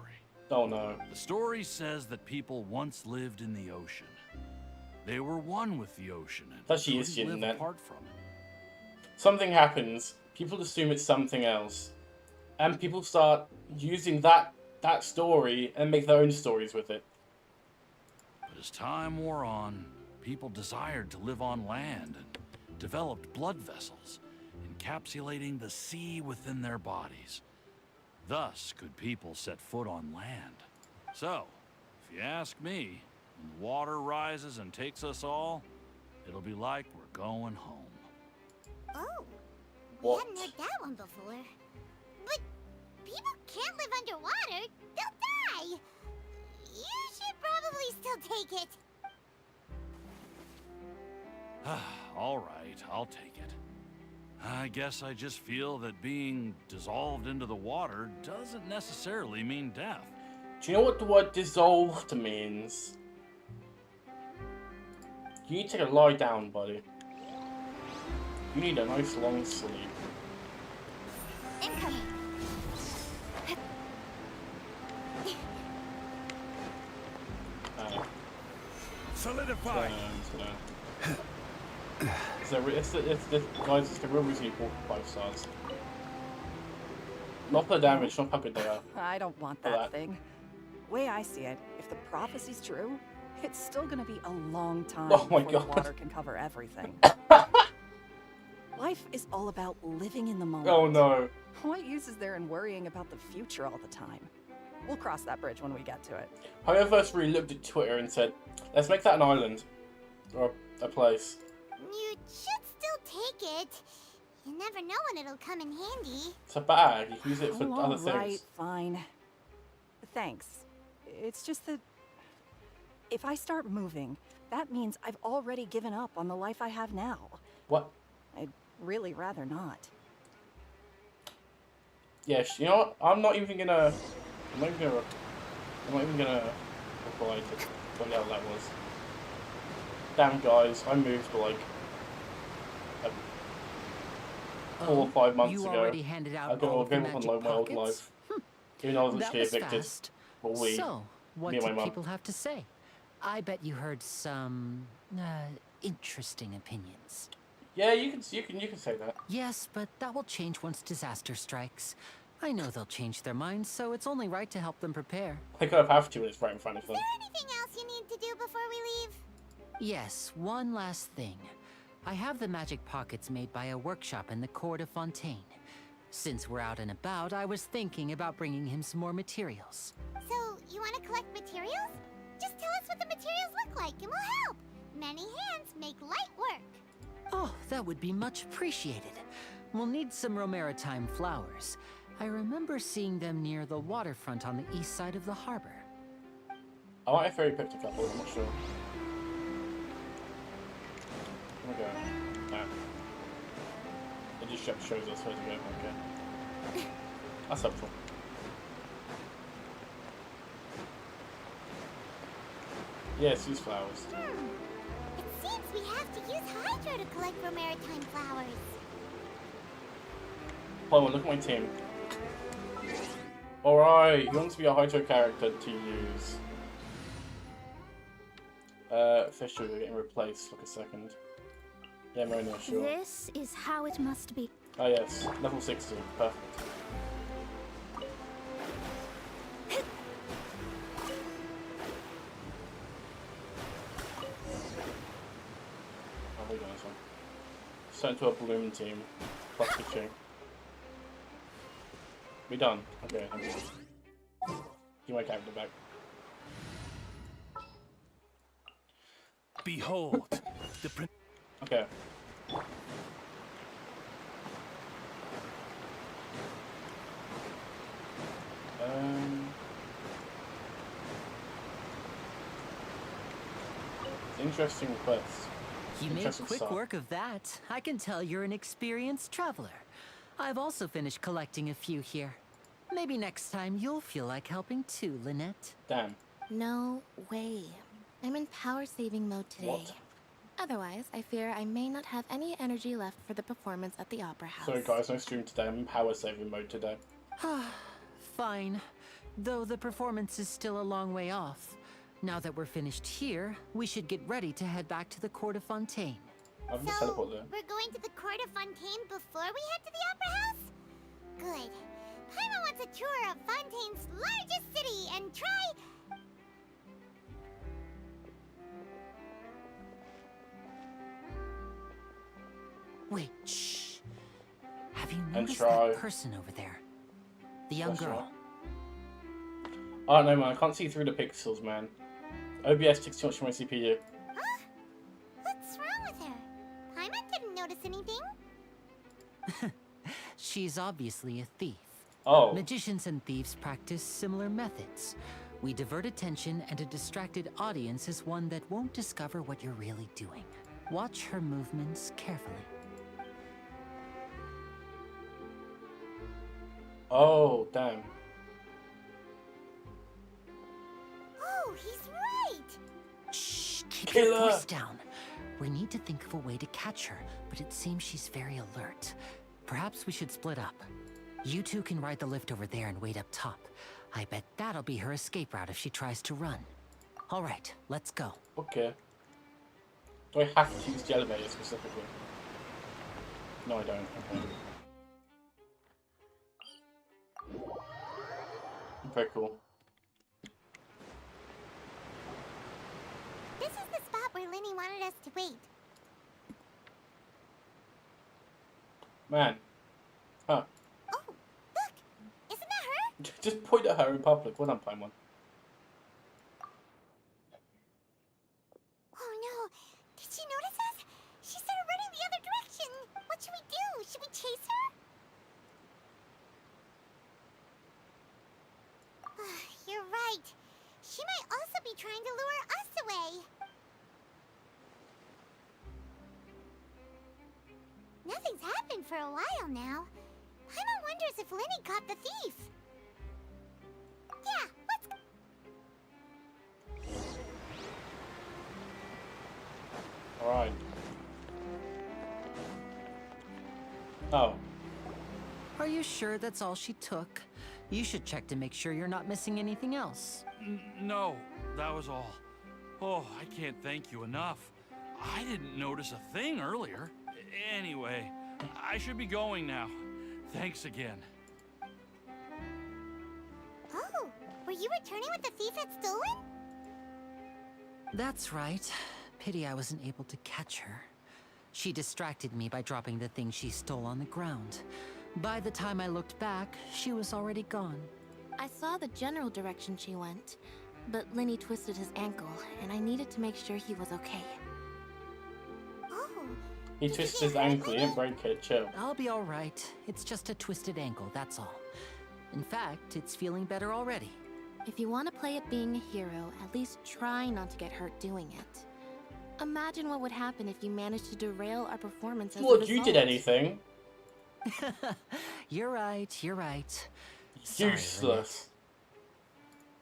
Oh no. The story says that people once lived in the ocean. They were one with the ocean and That she is couldn't Jin, live then. apart from it. Something happens. People assume it's something else, and people start using that story and make their own stories with it. But as time wore on, people desired to live on land and developed blood vessels, encapsulating the sea within their bodies. Thus could people set foot on land. So, if you ask me, when the water rises and takes us all, it'll be like we're going home. Oh, What? we hadn't heard that one before. But people can't live underwater. They'll die. You should probably still take it. All right, I'll take it. I guess I just feel that being dissolved into the water doesn't necessarily mean death. Do you know what the word dissolved means? You need to take a lie down, buddy. You need a nice long sleep. Incoming. Solidify! Guys, it's the real reason you bought 5 stars. Not the damage, not how good they are. I don't want For that that. thing. Way I see it, if the prophecy's true, it's still gonna be a long time Oh my before God. the water can cover everything. Life is all about living in the moment. Oh no. What use is there in worrying about the future all the time? We'll cross that bridge when we get to it. However, really looked at Twitter and said, let's make that an island. Or a place. You should still take it. You never know when it'll come in handy. It's a bag, you can use it for Oh, other all right, things. fine. Thanks. It's just that if I start moving, that means I've already given up on the life I have now. What? I'd really rather not. Yes, you know what? I'm not even gonna reply to what the hell that was. Damn guys, I moved like 4 or 5 months you ago. already handed out I got all all of the gave up on magic my old pockets? life. Even though I was That literally was evicted. fast. Well, we, So, what me and my did mum. people have to say? I bet you heard some interesting opinions. Yeah, you can say that. Yes, but that will change once disaster strikes. I know they'll change their minds, so it's only right to help them prepare. I kind of have to when it's right in front of Is them. there anything else you need to do before we leave? Yes, one last thing. I have the magic pockets made by a workshop in the court of Fontaine. Since we're out and about, I was thinking about bringing him some more materials. So, you want to collect materials? Just tell us what the materials look like and we'll help. Many hands make light work. Oh, that would be much appreciated. We'll need some romaritime flowers. I remember seeing them near the waterfront on the east side of the harbor. I might have already picked a couple, I'm not sure. There we go. Nah. It just shows us where to go, okay. That's helpful. Yes, use flowers. It seems we have to use Hydro to collect romaritime flowers. Hold on, look at my team. Alright, he wants to be a Hydro character to use. Fisher, we're getting replaced. Look a second. Yeah, Marina, sure. This is how it must be. Oh yes, level 60. Perfect. Oh, we got this one. Sent to a balloon team. Plus pitching. We done. Okay, thank you. Give my character back. Behold, the Okay. Interesting request. You made Interesting quick stuff. work of that. I can tell you're an experienced traveler. I've also finished collecting a few here. Maybe next time you'll feel like helping too, Lynette. Damn. No way. I'm in power-saving mode today. What? Otherwise, I fear I may not have any energy left for the performance at the Opera House. Sorry guys, no stream today. I'm in power saving mode today. Fine. Though the performance is still a long way off. Now that we're finished here, we should get ready to head back to the Court of Fontaine. I can just So, teleport there. we're going to the Court of Fontaine before we head to the Opera House? Good. Paimon wants a tour of Fontaine's largest city and try... Wait, shh. Have you And noticed try. that person over there? The young What's girl. wrong? Oh no man, I can't see through the pixels, man. OBS takes too much from my CPU. Huh? What's wrong with her? Paimon didn't notice anything. She's obviously a thief. Oh. Magicians and thieves practice similar methods. We divert attention, and a distracted audience is one that won't discover what you're really doing. Watch her movements carefully. Oh, damn. Oh, he's right. Shh, keep Kill your her. voice down. We need to think of a way to catch her, but it seems she's very alert. Perhaps we should split up. You two can ride the lift over there and wait up top. I bet that'll be her escape route if she tries to run. All right, let's go. Okay. Do I have to use the elevator specifically? No, I don't. Okay. Very cool. This is the spot where Linny wanted us to wait. Man. Huh. Oh, look! Isn't that her? Just point at her in public. Well done, Paimon. Oh no! Did she notice us? She started running the other direction! What should we do? Should we chase her? You're right. She might also be trying to lure us away. Nothing's happened for a while now. Paimon wonders if Linny caught the thief. Yeah, let's... Alright. Oh. Are you sure that's all she took? You should check to make sure you're not missing anything else. No, that was all. Oh, I can't thank you enough. I didn't notice a thing earlier. Anyway, I should be going now. Thanks again. Oh, were you returning what the thief had stolen? That's right. Pity I wasn't able to catch her. She distracted me by dropping the thing she stole on the ground. By the time I looked back, she was already gone. I saw the general direction she went, but Linny twisted his ankle, and I needed to make sure he was okay. Oh. He twisted his ankle. He didn't break it. Chill. I'll be all right. It's just a twisted ankle, that's all. In fact, it's feeling better already. If you want to play at being a hero, at least try not to get hurt doing it. Imagine what would happen if you managed to derail our performance as a What, you did result. anything? You're right, you're right. Sorry, Useless.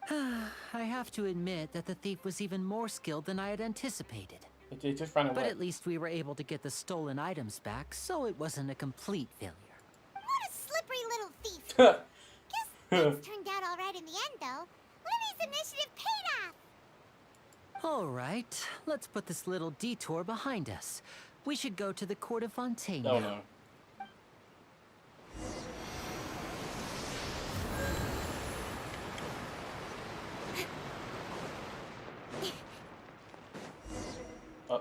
I have to admit that the thief was even more skilled than I had anticipated. It just ran away. But at least we were able to get the stolen items back, so it wasn't a complete failure. What a slippery little thief. Guess things turned out all right in the end, though. Linny's initiative paid off. All right, let's put this little detour behind us. We should go to the court of Fontaine Oh now. no. Oh.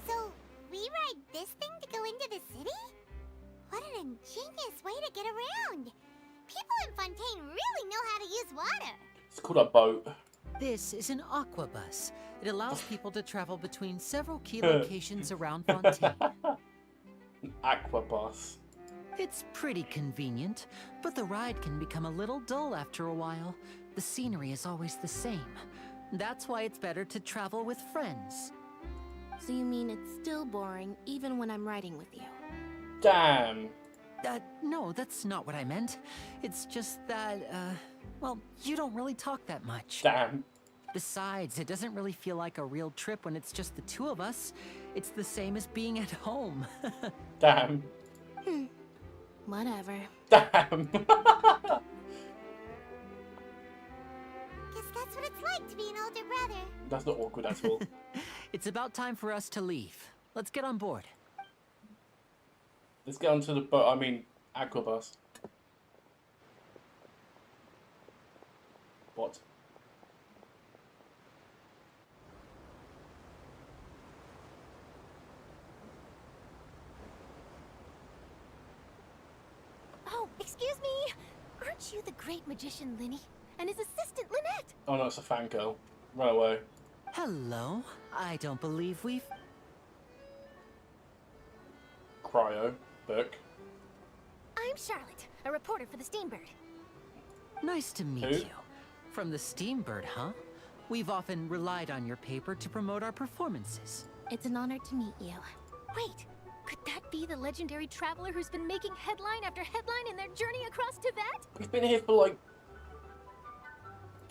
So, we ride this thing to go into the city? What an ingenious way to get around. People in Fontaine really know how to use water. It's called a boat. This is an aqua bus. It allows people to travel between several key locations around Fontaine. An aqua bus. It's pretty convenient, but the ride can become a little dull after a while. The scenery is always the same. That's why it's better to travel with friends. So you mean it's still boring even when I'm riding with you? Damn. No, that's not what I meant. It's just that, well, you don't really talk that much. Damn. Besides, it doesn't really feel like a real trip when it's just the two of us. It's the same as being at home. Damn. Whatever. Damn. Guess that's what it's like to be an older brother. That's not awkward at all. It's about time for us to leave. Let's get on board. Let's get onto the boat. I mean, aqua bus. What? Oh, excuse me. Aren't you the great magician Linny? And his assistant Lynette? Oh no, it's a fangirl. Run away. Hello. I don't believe we've... Cryo. Book. I'm Charlotte, a reporter for the Steambird. Nice to meet Who? you. From the Steambird, huh? We've often relied on your paper to promote our performances. It's an honor to meet you. Wait, could that be the legendary traveler who's been making headline after headline in their journey across Tibet? He's been here for like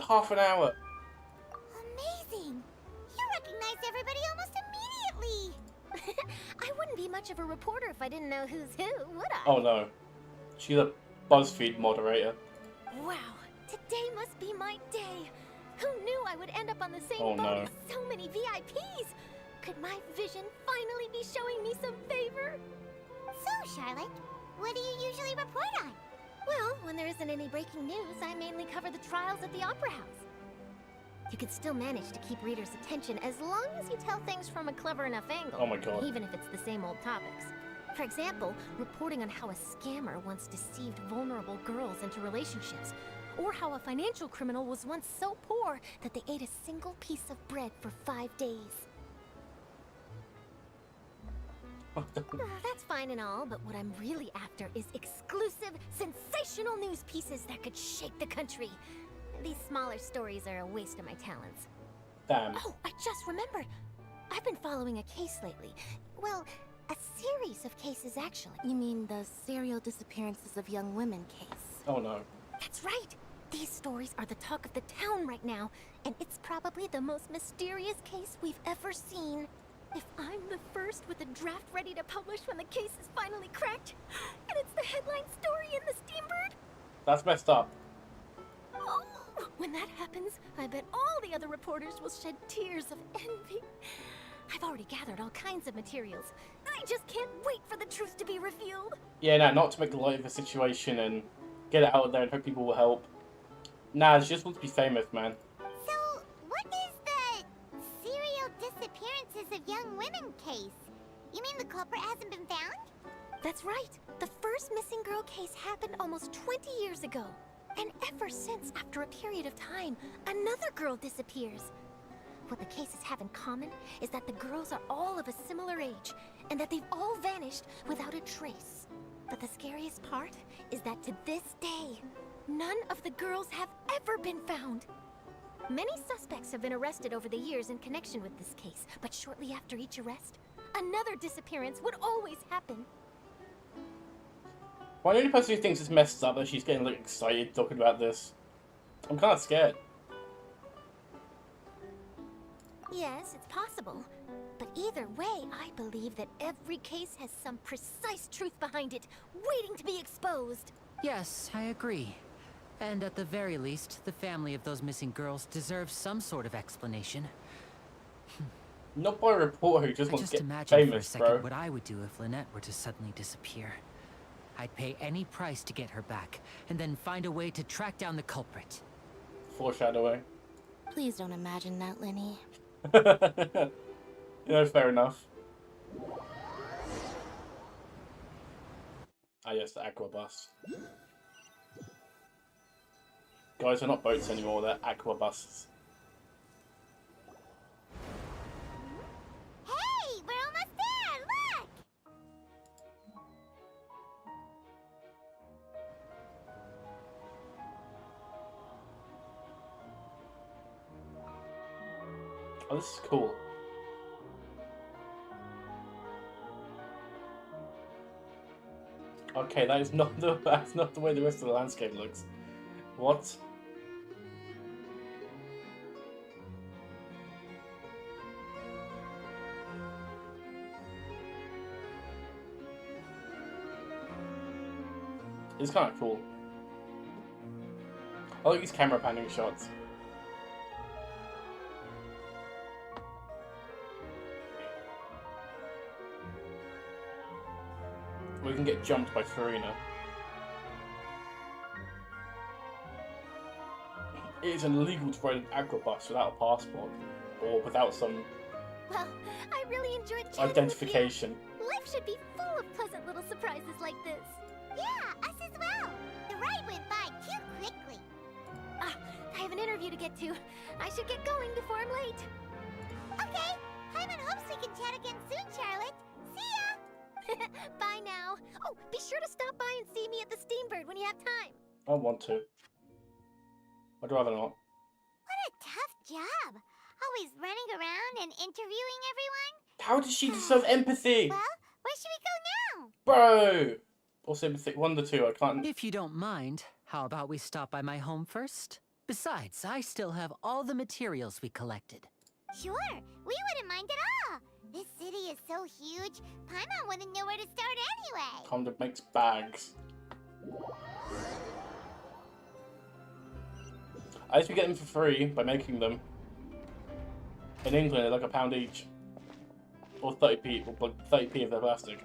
half an hour. Amazing! You recognized everybody almost immediately! I wouldn't be much of a reporter if I didn't know who's who, would I? Oh no. She's a BuzzFeed moderator. Wow, today must be my day. Who knew I would end up on the same Oh, boat no. as so many VIPs? Could my vision finally be showing me some favor? So, Charlotte, what do you usually report on? Well, when there isn't any breaking news, I mainly cover the trials at the Opera House. You can still manage to keep readers' attention as long as you tell things from a clever enough angle. Oh my God. Even if it's the same old topics. For example, reporting on how a scammer once deceived vulnerable girls into relationships. Or how a financial criminal was once so poor that they ate a single piece of bread for 5 days. That's fine and all, but what I'm really after is exclusive, sensational news pieces that could shake the country. These smaller stories are a waste of my talents. Damn. Oh, I just remembered. I've been following a case lately. Well, a series of cases, actually. You mean the serial disappearances of young women case? Oh no. That's right. These stories are the talk of the town right now, and it's probably the most mysterious case we've ever seen. If I'm the first with a draft ready to publish when the case is finally cracked, and it's the headline story in the Steambird, That's messed up. oh, when that happens, I bet all the other reporters will shed tears of envy. I've already gathered all kinds of materials. I just can't wait for the truth to be revealed. Yeah, no, not to make light of the situation and get it out there and hope people will help. Nah, she just wants to be famous, man. So, what is the serial disappearances of young women case? You mean the culprit hasn't been found? That's right. The first missing girl case happened almost 20 years ago. And ever since, after a period of time, another girl disappears. What the cases have in common is that the girls are all of a similar age, and that they've all vanished without a trace. But the scariest part is that to this day, none of the girls have ever been found. Many suspects have been arrested over the years in connection with this case, but shortly after each arrest, another disappearance would always happen. Well, the only person who thinks it's messed up that she's getting like excited talking about this. I'm kind of scared. Yes, it's possible. But either way, I believe that every case has some precise truth behind it, waiting to be exposed. Yes, I agree. And at the very least, the family of those missing girls deserves some sort of explanation. Not by a reporter who just I wants just to get imagine for a famous, second bro. what I would do if Lynette were to suddenly disappear. I'd pay any price to get her back, and then find a way to track down the culprit. Foreshadowing. Please don't imagine that, Lenny. You know, fair enough. Ah, yes, the aqua bus. Guys, they're not boats anymore, they're aqua buses. Hey, we're almost there, look! Oh, this is cool. Okay, that's not the way the rest of the landscape looks. What? It's kind of cool. I like these camera panning shots. We can get jumped by Farina. It is illegal to ride an aquabus without a passport, or without some Well, I really enjoyed chatting identification. with you. Life should be full of pleasant little surprises like this. Yeah, us as well. The ride went by too quickly. Ah, I have an interview to get to. I should get going before I'm late. Okay, Hyman hopes we can chat again soon, Charlotte. See ya! Bye now. Oh, be sure to stop by and see me at the Steambird when you have time. I want to. I'd rather not. What a tough job. Always running around and interviewing everyone. How does she deserve empathy? Well, where should we go now? Bro! Or sympathy. One of the two, I can't. If you don't mind, how about we stop by my home first? Besides, I still have all the materials we collected. Sure, we wouldn't mind at all. This city is so huge, Paimon wouldn't know where to start anyway. Conda makes bags. I used to get them for free by making them. In England, they're like £1 each. Or 30p, or 30p if they're plastic.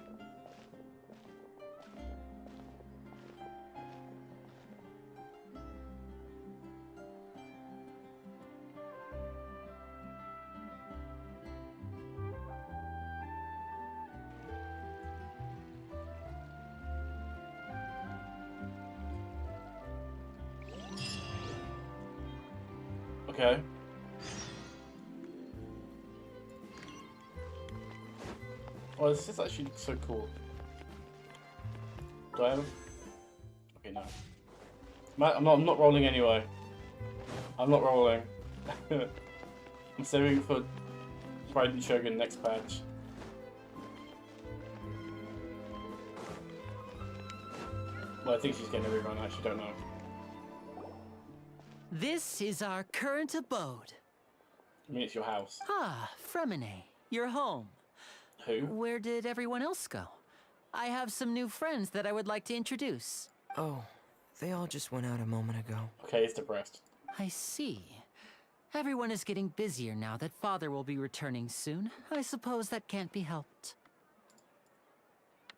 Okay. Oh, this is actually so cool. Do I have... Okay, no. I'm not rolling anyway. I'm not rolling. I'm saving for Pride and Shogun next patch. Well, I think she's getting a rerun, I actually don't know. This is our current abode. I mean, it's your house. Ah, Fremine, your home. Who? Where did everyone else go? I have some new friends that I would like to introduce. Oh, they all just went out a moment ago. Okay, he's depressed. I see. Everyone is getting busier now that Father will be returning soon. I suppose that can't be helped.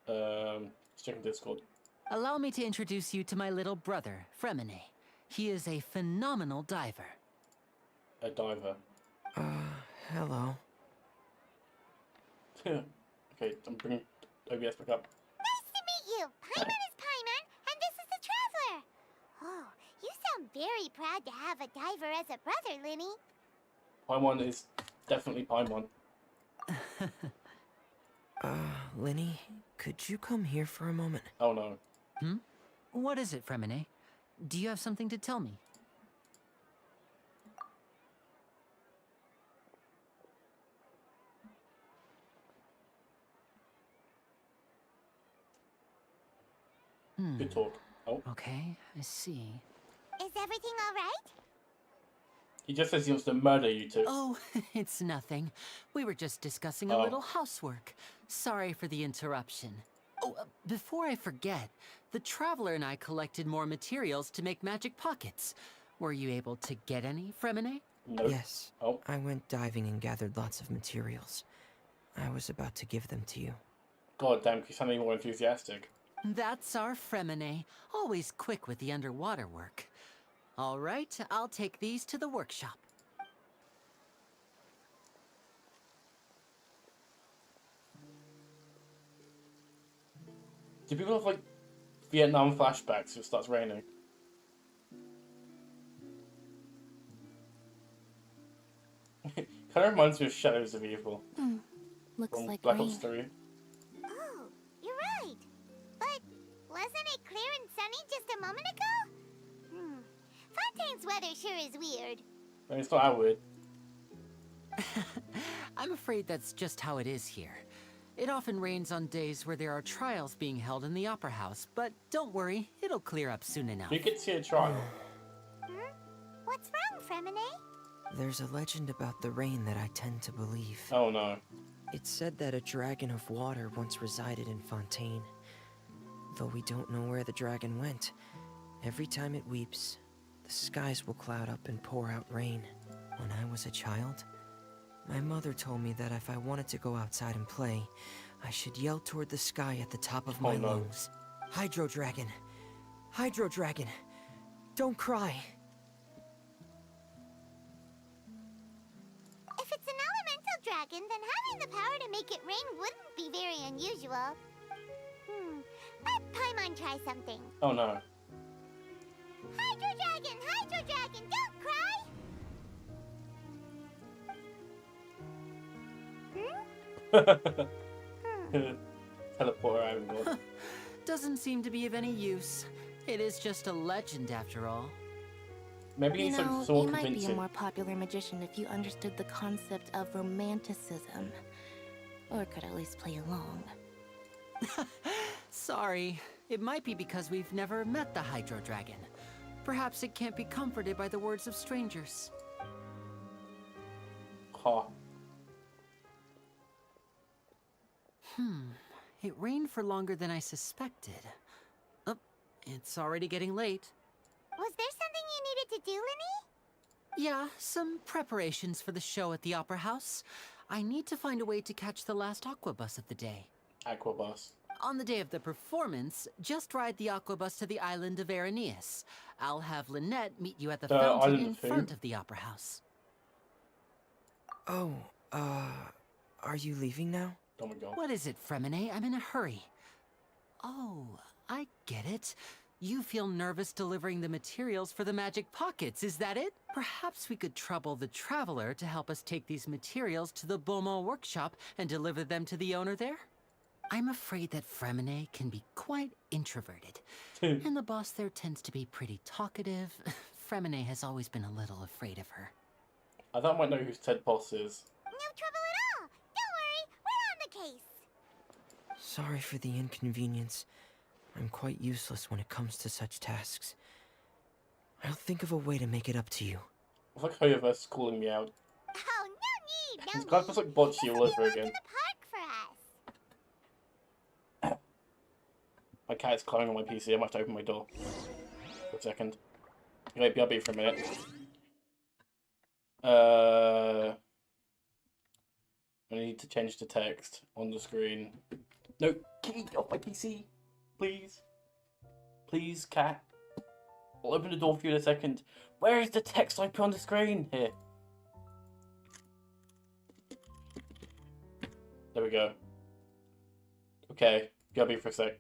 Let's check in Discord. Allow me to introduce you to my little brother, Fremine. He is a phenomenal diver. A diver. Hello. Okay, I'm bringing OBS back up. Nice to meet you. Paimon is Paimon, and this is the Traveler. Oh, you sound very proud to have a diver as a brother, Linny. Paimon is definitely Paimon. Linny, could you come here for a moment? Oh no. Hmm? What is it, Fremine? Do you have something to tell me? Good talk. Oh. Okay, I see. Is everything all right? He just says he wants to murder you two. Oh, it's nothing. We were just discussing a little housework. Sorry for the interruption. Oh, before I forget, the Traveler and I collected more materials to make magic pockets. Were you able to get any, Fremine? Nope. Yes. Oh. I went diving and gathered lots of materials. I was about to give them to you. God damn, he's sounding more enthusiastic. That's our Fremine, always quick with the underwater work. All right, I'll take these to the workshop. Do people have, like, Vietnam flashbacks if it starts raining? Kind of reminds me of Shadows of Evil. Looks from like Black rain. Ops 3. Oh, you're right. But wasn't it clear and sunny just a moment ago? Fontaine's weather sure is weird. I mean, it's not that weird. I'm afraid that's just how it is here. It often rains on days where there are trials being held in the Opera House, but don't worry, it'll clear up soon enough. You could see a trial. What's wrong, Fremine? There's a legend about the rain that I tend to believe. Oh no. It's said that a dragon of water once resided in Fontaine. Though we don't know where the dragon went, every time it weeps, the skies will cloud up and pour out rain. When I was a child, my mother told me that if I wanted to go outside and play, I should yell toward the sky at the top of my lungs. Hydro Dragon! Hydro Dragon! Don't cry! If it's an elemental dragon, then having the power to make it rain wouldn't be very unusual. Let Paimon try something. Oh no. Hydro Dragon, don't cry! Teleport out of God. Doesn't seem to be of any use. It is just a legend after all. Maybe You he's know, so you might be a convincing. more popular magician if you understood the concept of romanticism. Or could at least play along. Sorry. It might be because we've never met the Hydro Dragon. Perhaps it can't be comforted by the words of strangers. Ha. It rained for longer than I suspected. Oh, it's already getting late. Was there something you needed to do, Linny? Yeah, some preparations for the show at the Opera House. I need to find a way to catch the last aqua bus of the day. Aqua bus. On the day of the performance, just ride the aqua bus to the island of Aeneas. I'll have Lynette meet you at the fountain island in of who? front of the Opera House. Oh, are you leaving now? Oh my god. What is it, Fremine? I'm in a hurry. Oh, I get it. You feel nervous delivering the materials for the magic pockets, is that it? Perhaps we could trouble the Traveler to help us take these materials to the Beaumont workshop and deliver them to the owner there? I'm afraid that Fremine can be quite introverted, and the boss there tends to be pretty talkative. Fremine has always been a little afraid of her. I don't might know who Ted Boss is. No trouble at all. Don't worry, we're on the case. Sorry for the inconvenience. I'm quite useless when it comes to such tasks. I'll think of a way to make it up to you. It's like Hoyoverse calling me out. Oh, no need, no This need. guy feels like Bocce This all will be over a walk again. in the park for us. My cat is climbing on my PC. I might have to open my door for a second. Okay, BRB for a minute. I need to change the text on the screen. No, kitty, get off my PC, please. Please, cat. I'll open the door for you in a second. Where is the text I put on the screen? Here. There we go. Okay, BRB for a sec.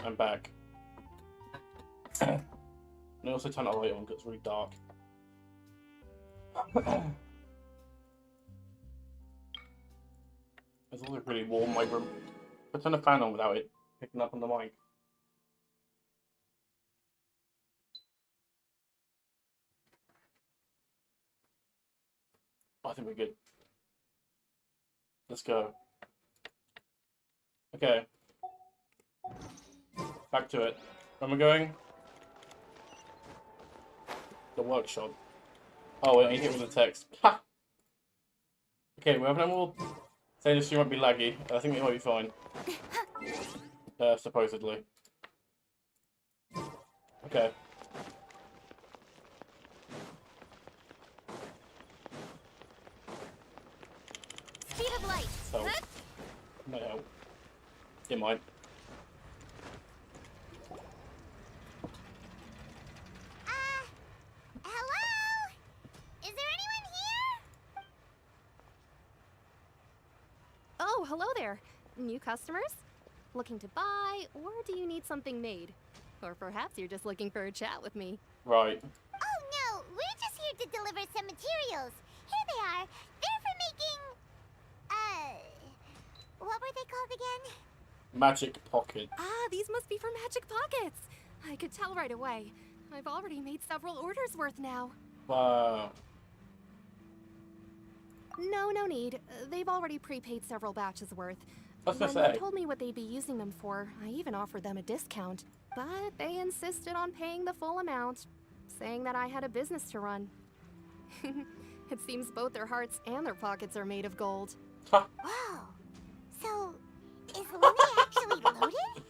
I'm back. And I also turn the light on because it's really dark. It's also really warm in my room. I turn the fan on without it picking up on the mic. I think we're good. Let's go. Okay. Back to it. Where am I going? The workshop. Oh, wait, I need to hit with the text. Ha! Okay, we have no more saying this stream might be laggy. I think it might be fine. Supposedly. Okay. Speed of light. So, might help. It might. Hello? Is there anyone here? Oh, hello there. New customers? Looking to buy, or do you need something made? Or perhaps you're just looking for a chat with me. Right. Oh no, we're just here to deliver some materials. Here they are. They're for making... what were they called again? Magic pocket. Ah, these must be for magic pockets. I could tell right away. I've already made several orders worth now. Wow. No need. They've already prepaid several batches worth. I was gonna When they say. told me what they'd be using them for, I even offered them a discount. But they insisted on paying the full amount. saying that I had a business to run. It seems both their hearts and their pockets are made of gold. Whoa. So, is Lily actually loaded?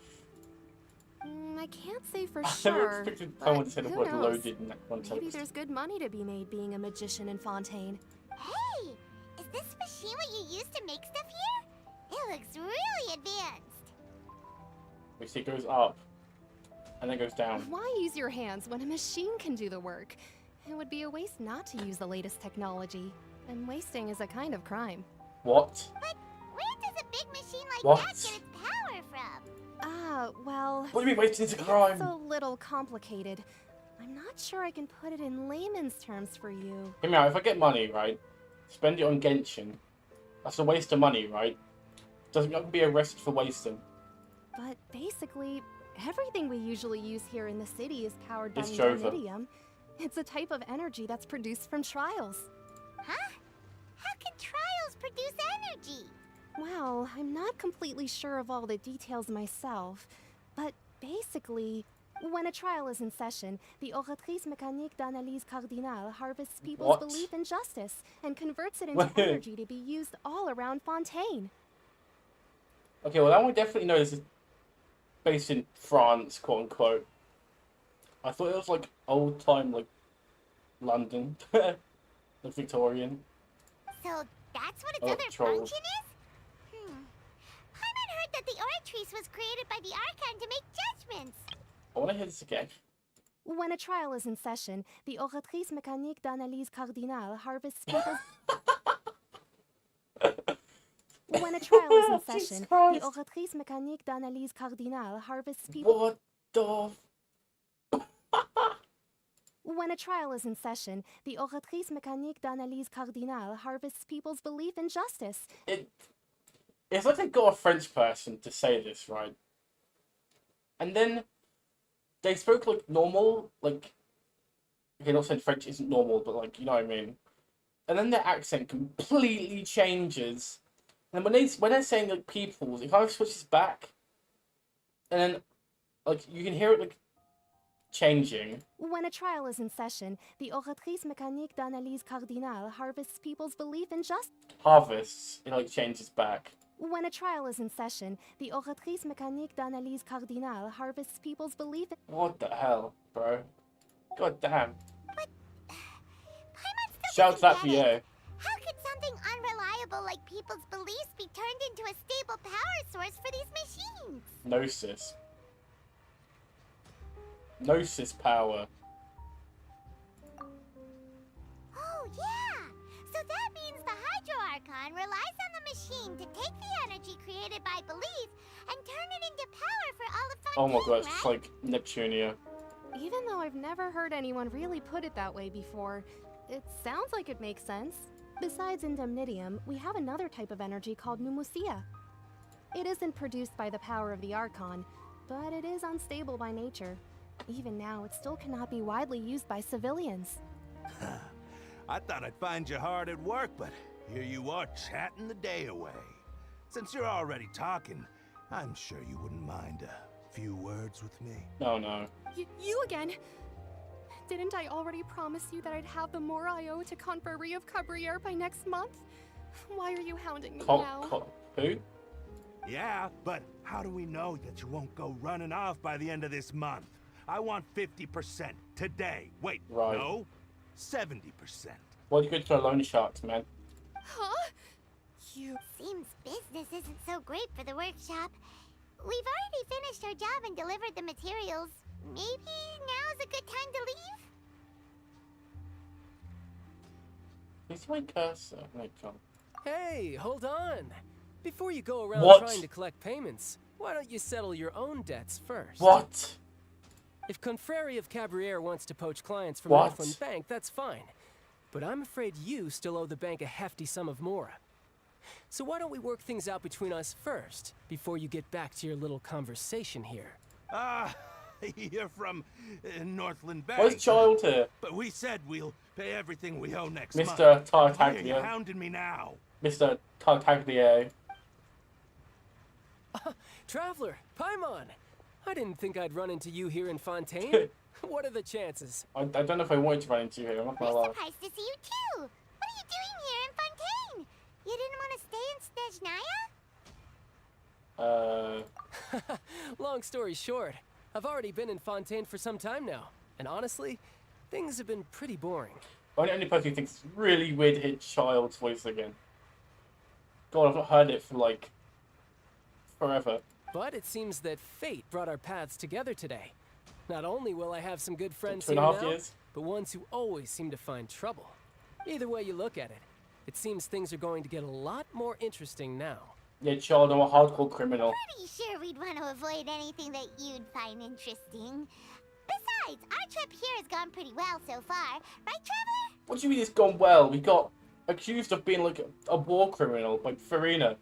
I can't say for I never sure. expected but someone to say the who word knows? loaded in that context. Maybe there's good money to be made being a magician in Fontaine. Hey, is this machine what you use to make stuff here? It looks really advanced. We see it goes up, and then goes down. Why use your hands when a machine can do the work? It would be a waste not to use the latest technology. And wasting is a kind of crime. What? But where does a big machine like What? that get its power from? Well... What do you mean wasting is a crime? It's a little complicated. I'm not sure I can put it in layman's terms for you. Hear me out, if I get money, right, spend it on Genshin, that's a waste of money, right? Doesn't mean I can be arrested for wasting. But basically, everything we usually use here in the city is powered by It's Jova. medium. It's a type of energy that's produced from trials. Huh? How can trials produce energy? Well, I'm not completely sure of all the details myself, but basically, when a trial is in session, the Oratrice Mécanique d'Analyse Cardinale harvests people's What? belief in justice and converts it into Wait. energy to be used all around Fontaine. Okay, well that one definitely know this is based in France, quote unquote. I thought it was like old time, like London, like Victorian. So that's what its Oh, other troll. function is? Paimon heard that the Oratrice was created by the Archon to make judgments. I want to hear this again. When a trial is in session, the Oratrice Mécanique d'Analyse Cardinale harvests people's... When a trial is in Jesus session, the Christ. Oratrice Mécanique d'Analyse Cardinale harvests people... What the? When a trial is in session, the Oratrice Mécanique d'Analyse Cardinale harvests people's belief in justice. It's like they got a French person to say this, right? And then they spoke like normal, like, okay, not saying French isn't normal, but like, you know what I mean? And then their accent completely changes. And when they're saying like peoples, it kind of switches back. And then, like, you can hear it like changing. When a trial is in session, the Oratrice Mécanique d'Analyse Cardinale harvests people's belief in justice. Harvests, it like changes back. When a trial is in session, the Oratrice Mécanique d'Analyse Cardinale harvests people's belief in... What the hell, bro? God damn. But Paimon still Shout to that doesn't for get you. it. How could something unreliable like people's beliefs be turned into a stable power source for these machines? Gnosis. Gnosis power. Oh, yeah! So that means the Hydro Archon relies on the machine to take the energy created by belief and turn it into power for all of Fontaine, Oh my god, it's right? just like Neptunia. Even though I've never heard anyone really put it that way before, it sounds like it makes sense. Besides indemnitium, we have another type of energy called pneumosia. It isn't produced by the power of the Archon, but it is unstable by nature. Even now, it still cannot be widely used by civilians. I thought I'd find you hard at work, but here you are chatting the day away. Since you're already talking, I'm sure you wouldn't mind a few words with me. Oh no. You again? Didn't I already promise you that I'd have the more I owe to Confrérie of Cabriere by next month? Why are you hounding me now? Who? Yeah, but how do we know that you won't go running off by the end of this month? I want 50% today. Wait, Right. no? 70%. Why do you go to the loan sharks, man? Huh? You... Seems business isn't so great for the workshop. We've already finished our job and delivered the materials. Maybe now's a good time to leave? Is my cursor? No, John. Hey, hold on. Before you go around What? trying to collect payments, why don't you settle your own debts first? What? If Confrérie of Cabriere wants to poach clients from What? Northland Bank, that's fine. But I'm afraid you still owe the bank a hefty sum of mora. So why don't we work things out between us first, before you get back to your little conversation here? Ah, you're from Northland Bank. Where's Child here? But we said we'll pay everything we owe next month. Mr. Why are you Tartaglia. hounding me now? Mr. Tartaglia. Traveler, Paimon! I didn't think I'd run into you here in Fontaine. What are the chances? I don't know if I wanted to run into you here, I'm not gonna We're lie. surprised to see you too. What are you doing here in Fontaine? You didn't want to stay in Snezhnaya? Long story short, I've already been in Fontaine for some time now, and honestly, things have been pretty boring. I'm the only person who thinks it's really weird to hear Child's voice again. God, I've not heard it for like forever. But it seems that fate brought our paths together today. Not only will I have some good friends 2.5 here now, years? but ones who always seem to find trouble. Either way you look at it, it seems things are going to get a lot more interesting now. Yeah, Child, I'm a hardcore criminal. Pretty sure we'd want to avoid anything that you'd find interesting. Besides, our trip here has gone pretty well so far. Right, Traveler? What do you mean it's gone well? We got accused of being like a war criminal by Farina.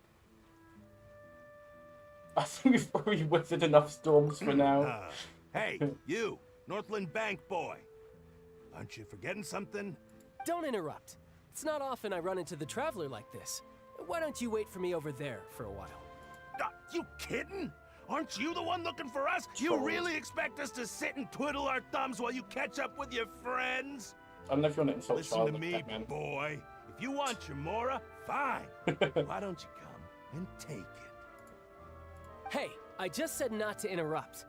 I think we've already weathered enough storms for now. Hey, you, Northland Bank boy. Aren't you forgetting something? Don't interrupt. It's not often I run into the Traveler like this. Why don't you wait for me over there for a while? You kidding? Aren't you the one looking for us? You really expect us to sit and twiddle our thumbs while you catch up with your friends? I don't know if you want to insult Listen Child to like me, that, man. boy. If you want your Mora, fine. Why don't you come and take it? Hey, I just said not to interrupt.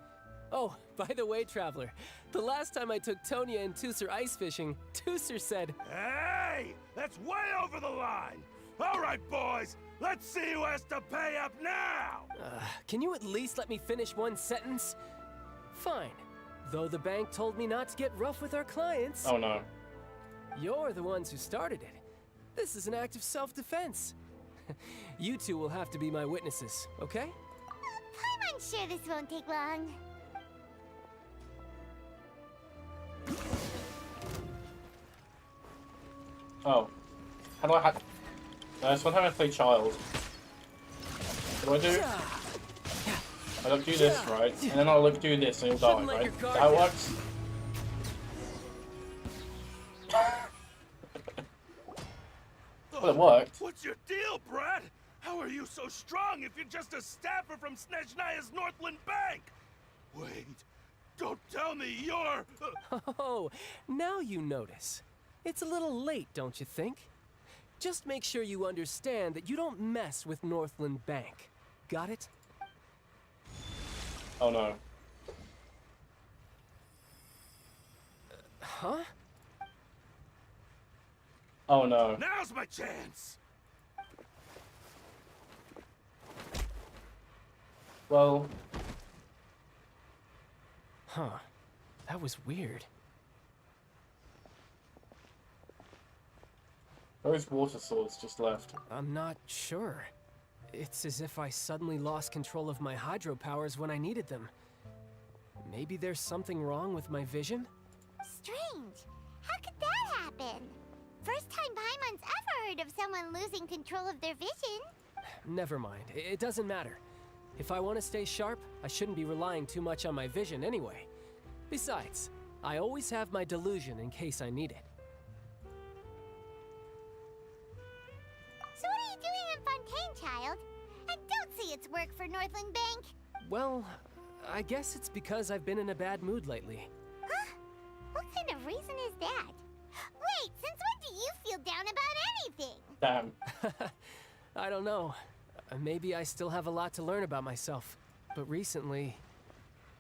Oh, by the way, Traveler, the last time I took Tonya and Tusser ice fishing, Tusser said, Hey! That's way over the line! All right, boys, let's see who has to pay up now! Can you at least let me finish one sentence? Fine. Though the bank told me not to get rough with our clients. Oh no. You're the ones who started it. This is an act of self-defense. You two will have to be my witnesses, okay? I'm sure this won't take long. Oh. How do I hack? Sometimes I play Child. What do I do? I like do this, right? And then I'll like do this and he'll die, right? Is that how it works? Well, it worked. What's your deal, Brad? How are you so strong if you're just a staffer from Snezhnaya's Northland Bank? Wait, don't tell me you're... Oh, now you notice. It's a little late, don't you think? Just make sure you understand that you don't mess with Northland Bank. Got it? Oh no. Huh? Oh no. Now's my chance! Well... Huh. That was weird. Those water swords just left. I'm not sure. It's as if I suddenly lost control of my hydro powers when I needed them. Maybe there's something wrong with my vision? Strange. How could that happen? First time Paimon's ever heard of someone losing control of their vision. Never mind. It doesn't matter. If I want to stay sharp, I shouldn't be relying too much on my vision anyway. Besides, I always have my delusion in case I need it. So what are you doing in Fontaine, child? I don't see it's work for Northland Bank. Well, I guess it's because I've been in a bad mood lately. Huh? What kind of reason is that? Wait, since when do you feel down about anything? Damn. I don't know. Maybe I still have a lot to learn about myself. But recently,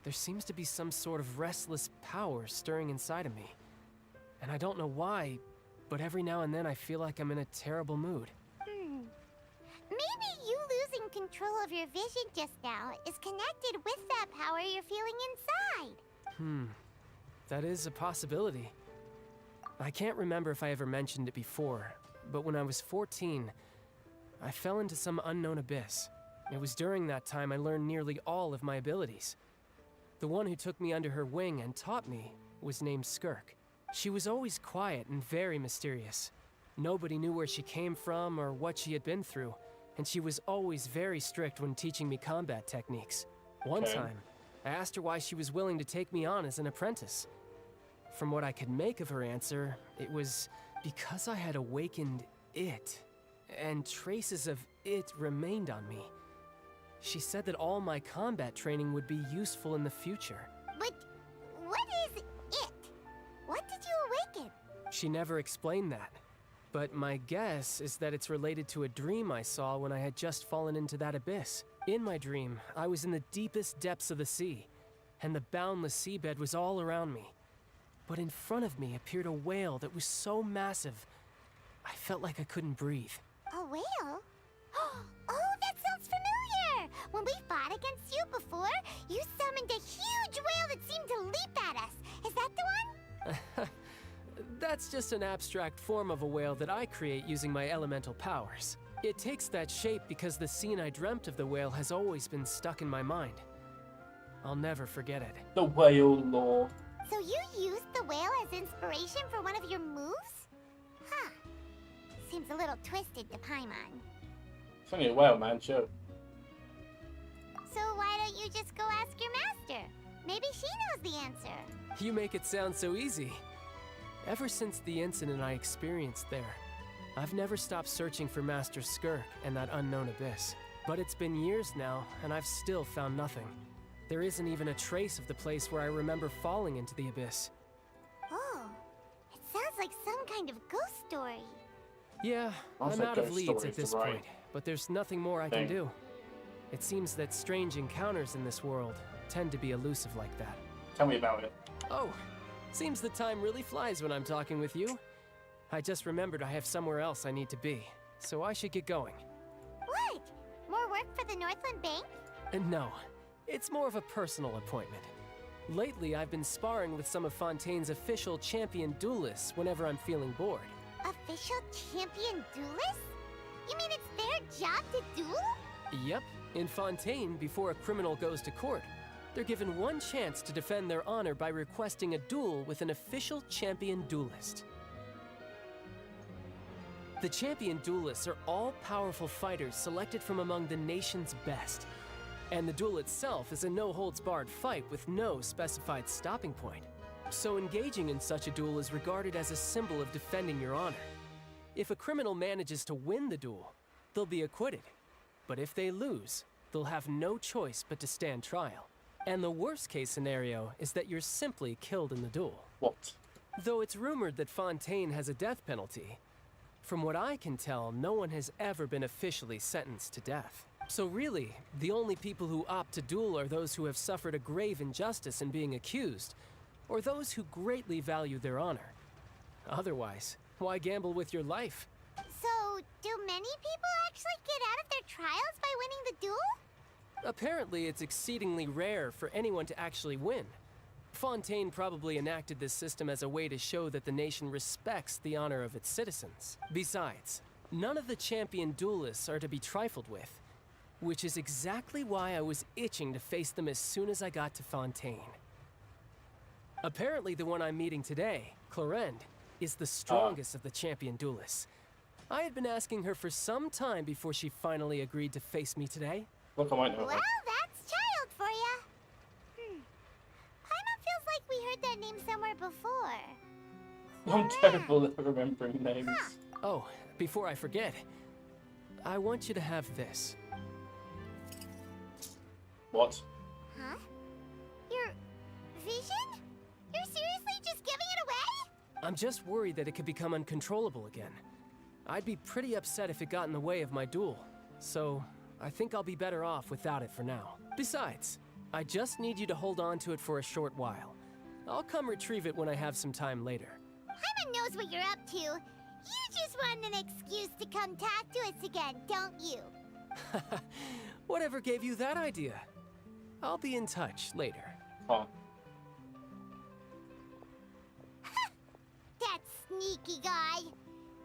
there seems to be some sort of restless power stirring inside of me. And I don't know why, but every now and then I feel like I'm in a terrible mood. Maybe you losing control of your vision just now is connected with that power you're feeling inside. That is a possibility. I can't remember if I ever mentioned it before, but when I was 14, I fell into some unknown abyss. It was during that time I learned nearly all of my abilities. The one who took me under her wing and taught me was named Skirk. She was always quiet and very mysterious. Nobody knew where she came from or what she had been through, and she was always very strict when teaching me combat techniques. One time, I asked her why she was willing to take me on as an apprentice. From what I could make of her answer, it was because I had awakened it, and traces of it remained on me. She said that all my combat training would be useful in the future. But what is She never explained that. But my guess is that it's related to a dream I saw when I had just fallen into that abyss. In my dream, I was in the deepest depths of the sea, and the boundless seabed was all around me. But in front of me appeared a whale that was so massive, I felt like I couldn't breathe. A whale? Oh, that sounds familiar! When we fought against you before, you summoned a huge whale that seemed to leap at us. Is that the one? That's just an abstract form of a whale that I create using my elemental powers. It takes that shape because the scene I dreamt of the whale has always been stuck in my mind. I'll never forget it. The whale lore. So you used the whale as inspiration for one of your moves? Huh. Seems a little twisted to Paimon. It's only a whale, man, chill. So why don't you just go ask your master? Maybe she knows the answer. You make it sound so easy. Ever since the incident I experienced there, I've never stopped searching for Master Skirk and that unknown abyss. But it's been years now, and I've still found nothing. There isn't even a trace of the place where I remember falling into the abyss. Oh, it sounds like some kind of ghost story. Yeah, I'm out of leads at this point, but there's nothing more I can do. It seems that strange encounters in this world tend to be elusive like that. Tell me about it. Oh, seems the time really flies when I'm talking with you. I just remembered I have somewhere else I need to be, so I should get going. What? More work for the Northland Bank? No, it's more of a personal appointment. Lately, I've been sparring with some of Fontaine's official champion duelists whenever I'm feeling bored. Official champion duelists? You mean it's their job to duel? Yep. In Fontaine, before a criminal goes to court, they're given one chance to defend their honor by requesting a duel with an official champion duelist. The champion duelists are all-powerful fighters selected from among the nation's best. And the duel itself is a no-holds-barred fight with no specified stopping point. So engaging in such a duel is regarded as a symbol of defending your honor. If a criminal manages to win the duel, they'll be acquitted. But if they lose, they'll have no choice but to stand trial. And the worst-case scenario is that you're simply killed in the duel. What? Though it's rumored that Fontaine has a death penalty, from what I can tell, no one has ever been officially sentenced to death. So really, the only people who opt to duel are those who have suffered a grave injustice in being accused, or those who greatly value their honor. Otherwise, why gamble with your life? So, do many people actually get out of their trials by winning the duel? Apparently, it's exceedingly rare for anyone to actually win. Fontaine probably enacted this system as a way to show that the nation respects the honor of its citizens. Besides, none of the champion duelists are to be trifled with, which is exactly why I was itching to face them as soon as I got to Fontaine. Apparently, the one I'm meeting today, Clorend, is the strongest of the champion duelists. I had been asking her for some time before she finally agreed to face me today. Look, I might know. Well, that's child for ya. Paimon feels like we heard that name somewhere before. I'm terrible at remembering names. Oh, before I forget, I want you to have this. What? Huh? Your vision? You're seriously just giving it away? I'm just worried that it could become uncontrollable again. I'd be pretty upset if it got in the way of my duel, so I think I'll be better off without it for now. Besides, I just need you to hold on to it for a short while. I'll come retrieve it when I have some time later. Paimon knows what you're up to. You just want an excuse to come talk to us again, don't you? Whatever gave you that idea? I'll be in touch later. Huh. That sneaky guy.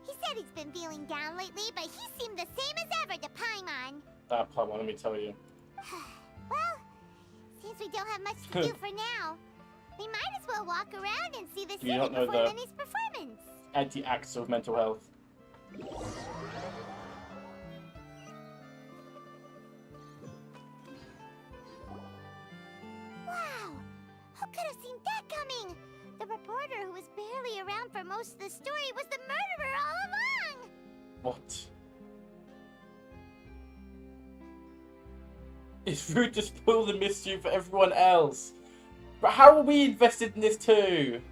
He said he's been feeling down lately, but he seemed the same as ever to Paimon. Paimon, let me tell you. Well, seems we don't have much to do for now. We might as well walk around and see the city before Minnie's performance. Anti-acts of mental health. Wow! Who could have seen that coming? The reporter who was barely around for most of the story was the murderer all along! What? It's rude to spoil the mystery for everyone else. But how are we invested in this too?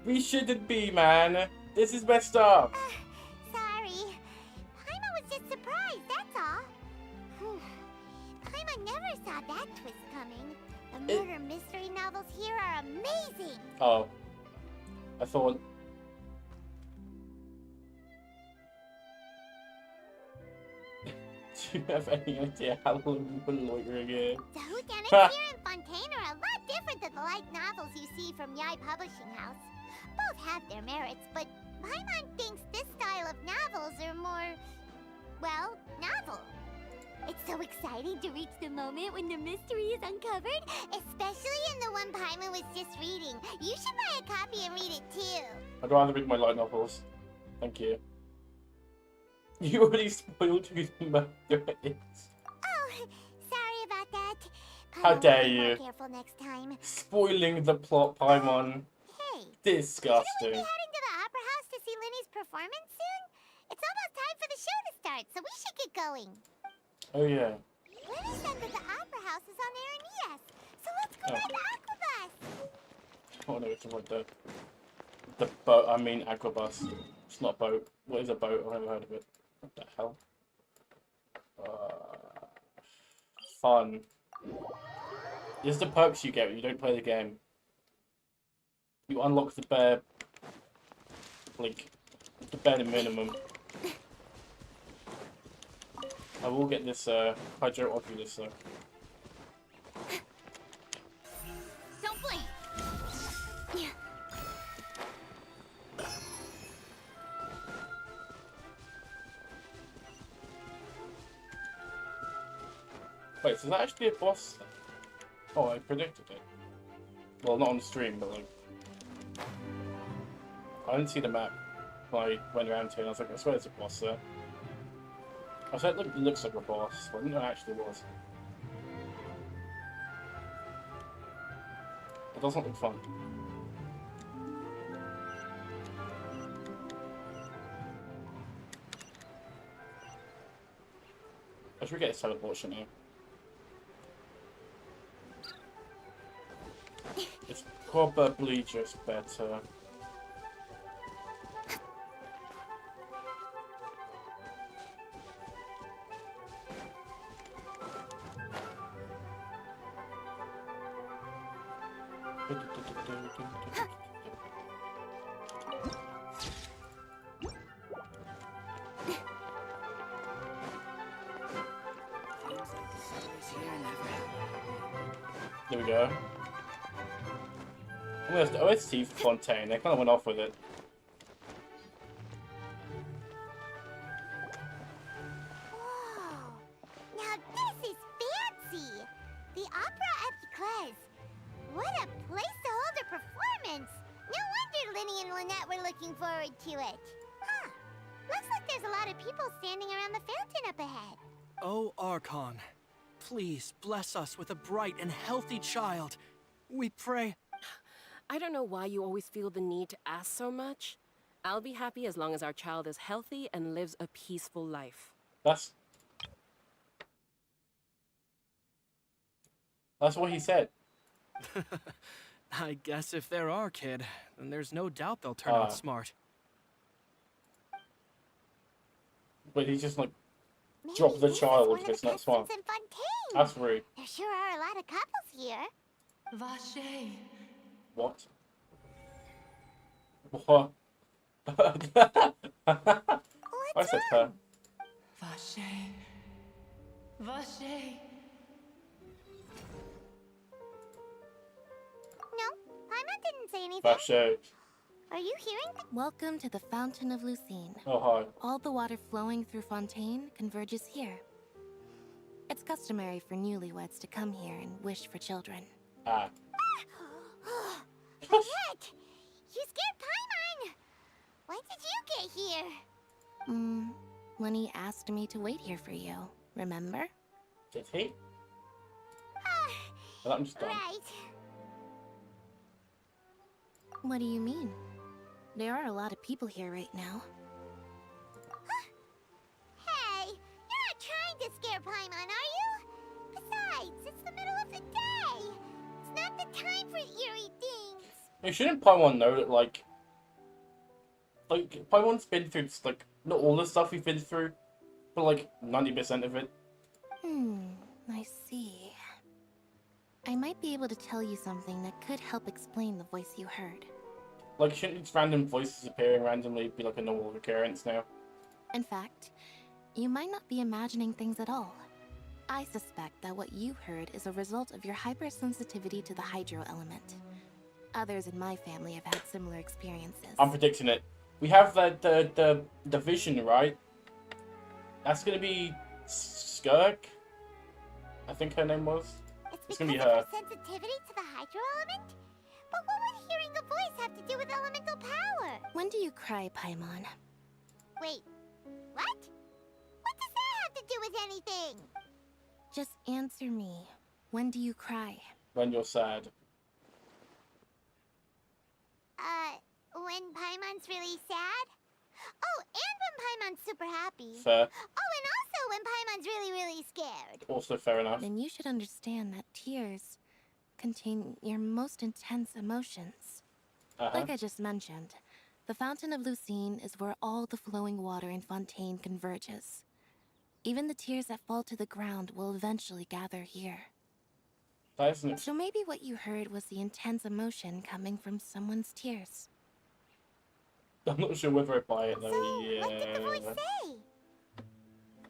We shouldn't be, man. This is messed up. Sorry. Paimon was just surprised, that's all. Paimon never saw that twist coming. The murder mystery novels here are amazing. Oh. I thought... Do you have any idea how long we've been loitering here? The whodunits here in Fontaine are a lot different than the light novels you see from Yai Publishing House. Both have their merits, but Paimon thinks this style of novels are more, well, novel. It's so exciting to reach the moment when the mystery is uncovered, especially in the one Paimon was just reading. You should buy a copy and read it too. I'd rather read my light novels. Thank you. You already spoiled who the murderer is. Oh, sorry about that. How dare you? Be more careful next time. Spoiling the plot, Paimon. Hey. Disgusting. Shouldn't we be heading to the opera house to see Linny's performance soon? It's almost time for the show to start, so we should get going. Oh yeah. Linny said that the opera house is on Aranias, so let's go ride the aquabus. Oh no, it's right there. The boat, I mean aquabus. It's not a boat. What is a boat? I've never heard of it. What the hell? Fun. This is the perks you get when you don't play the game. You unlock the bare, like, the bare minimum. I will get this Hydro Oculus though. Don't blink. Wait, so is that actually a boss? Oh, I predicted it. Well, not on the stream, but like... I didn't see the map when I went around here and I was like, I swear there's a boss there. I said it looks like a boss, but I didn't know it actually was. It doesn't look fun. I should get a teleportation now. It's probably just better. There we go. Almost OST for Fontaine. They kind of went off with it. Whoa! Now this is fancy! The Opera Epiclese. What a place to hold a performance! No wonder Linny and Lynette were looking forward to it. Huh. Looks like there's a lot of people standing around the fountain up ahead. Oh, Archon, please bless us with a bright and healthy child. We pray. I don't know why you always feel the need to ask so much. I'll be happy as long as our child is healthy and lives a peaceful life. That's what he said. I guess if they're our kid, then there's no doubt they'll turn out smart. But he just like dropped the child because it's not smart. That's rude. There sure are a lot of couples here. Vache. What? What? I said her. Vache. Vache. No, Paimon didn't say anything. Vache. Are you hearing? Welcome to the Fountain of Lucine. Oh, hi. All the water flowing through Fontaine converges here. It's customary for newlyweds to come here and wish for children. Ah. Lynette! You scared Paimon! When did you get here? Lenny asked me to wait here for you, remember? Did he? Well, I'm just done. Right. What do you mean? There are a lot of people here right now. Hey, you're not trying to scare Paimon, are you? Besides, it's the middle of the day. It's not the time for eerie things. You shouldn't Paimon know that, like, like Paimon's been through like not all the stuff we've been through, but like 90% of it. I see. I might be able to tell you something that could help explain the voice you heard. Like, shouldn't these random voices appearing randomly be like a normal occurrence now? In fact, you might not be imagining things at all. I suspect that what you heard is a result of your hypersensitivity to the hydro element. Others in my family have had similar experiences. I'm predicting it. We have the vision, right? That's gonna be Skirk. I think her name was. It's gonna be her. Her sensitivity to the hydro element? But what would hearing a voice have to do with elemental power? When do you cry, Paimon? Wait, what? What does that have to do with anything? Just answer me. When do you cry? When you're sad. When Paimon's really sad? Oh, and when Paimon's super happy. Fair. Oh, and also when Paimon's really, really scared. Also fair enough. Then you should understand that tears contain your most intense emotions. Like I just mentioned, the Fountain of Lucine is where all the flowing water in Fontaine converges. Even the tears that fall to the ground will eventually gather here. So maybe what you heard was the intense emotion coming from someone's tears. I'm not sure whether I buy it though. So, what did the voice say?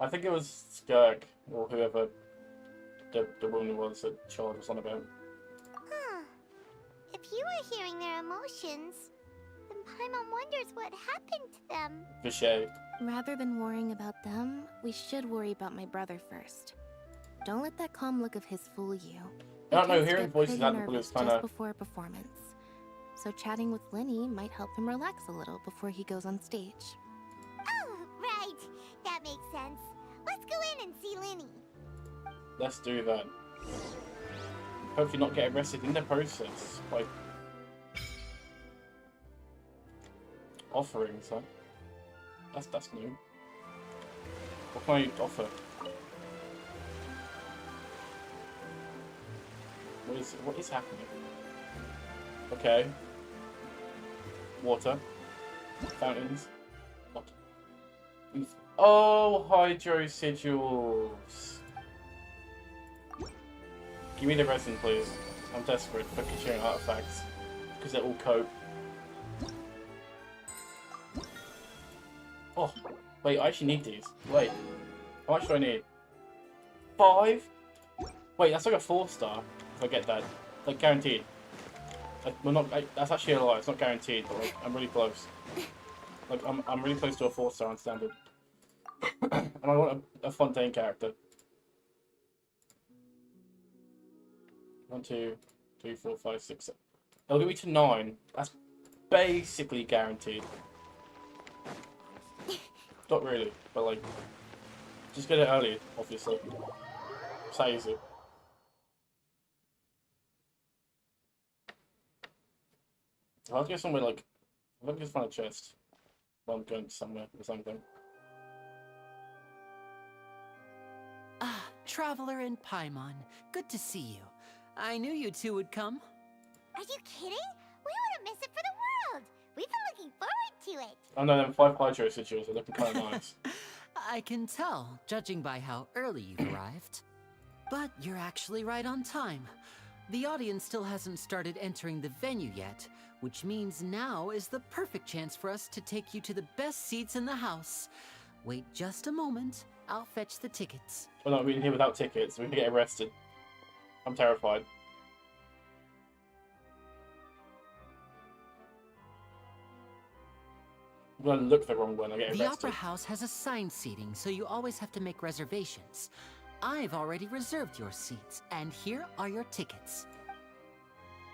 I think it was Skirk or whoever the woman was that Charles was on about. Huh. If you were hearing their emotions, then Paimon wonders what happened to them. Vichet. Rather than worrying about them, we should worry about my brother first. Don't let that calm look of his fool you. I don't know, hearing voices out of the blue is kind just of... before a performance. So chatting with Linny might help him relax a little before he goes on stage. Oh, right. That makes sense. Let's go in and see Linny. Let's do that. Hopefully not get arrested in the process. Like... offerings, huh? That's new. What can I offer? What is happening? Okay. Water. Fountains. What? Oh, hydro sigils. Give me the resin, please. I'm desperate for sharing artifacts. Because they're all cope. Oh, wait, I actually need these. Wait. How much do I need? 5? Wait, that's like a 4-star. If I get that. Like, guaranteed. Like, well, not. That's actually a lie. It's not guaranteed, but like, I'm really close. Like, I'm really close to a 4-star on standard. And I want a Fontaine character. 1, 2, 3, 4, 5, 6, 7. It'll get me to 9. That's basically guaranteed. Not really, but like, just get it early, obviously. It's that easy. I'll get somewhere like, I'll just find a chest while I'm going somewhere or something. Ah, Traveler and Paimon. Good to see you. I knew you two would come. Are you kidding? We wouldn't miss it for the world. We've been looking forward to it. I know them 5 hydro sigils are looking kind of nice. I can tell, judging by how early you've arrived. But you're actually right on time. The audience still hasn't started entering the venue yet, which means now is the perfect chance for us to take you to the best seats in the house. Wait just a moment, I'll fetch the tickets. We're not being here without tickets, we can get arrested. I'm terrified. I'm gonna look the wrong way and I get arrested. The Opera House has assigned seating, so you always have to make reservations. I've already reserved your seats, and here are your tickets.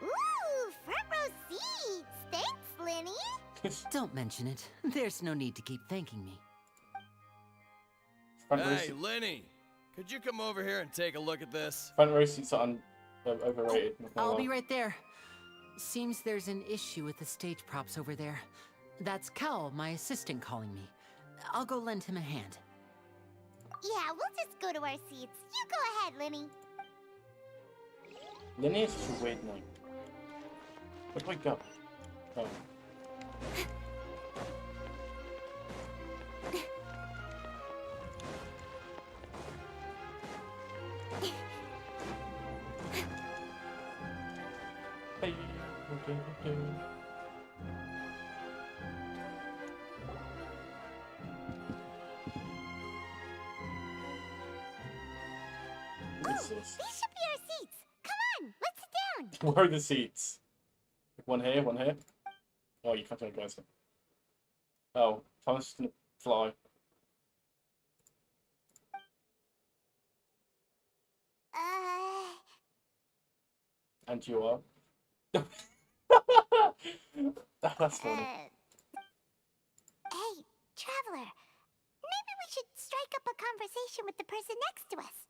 Ooh, front row seats! Thanks, Linny! Don't mention it. There's no need to keep thanking me. Hey, Linny! Could you come over here and take a look at this? Front row seats are overrated. I'll be right there. Seems there's an issue with the stage props over there. That's Cal, my assistant, calling me. I'll go lend him a hand. Yeah, we'll just go to our seats. You go ahead, Linny. Linny is such a weird name. Where do I go? Oh. What's this? These should be our seats. Come on, let's sit down. Where are the seats? One here, one here. Oh, you can't take guys. Oh, I'm just gonna fly. And you are. That's funny. Hey, traveler. Maybe we should strike up a conversation with the person next to us.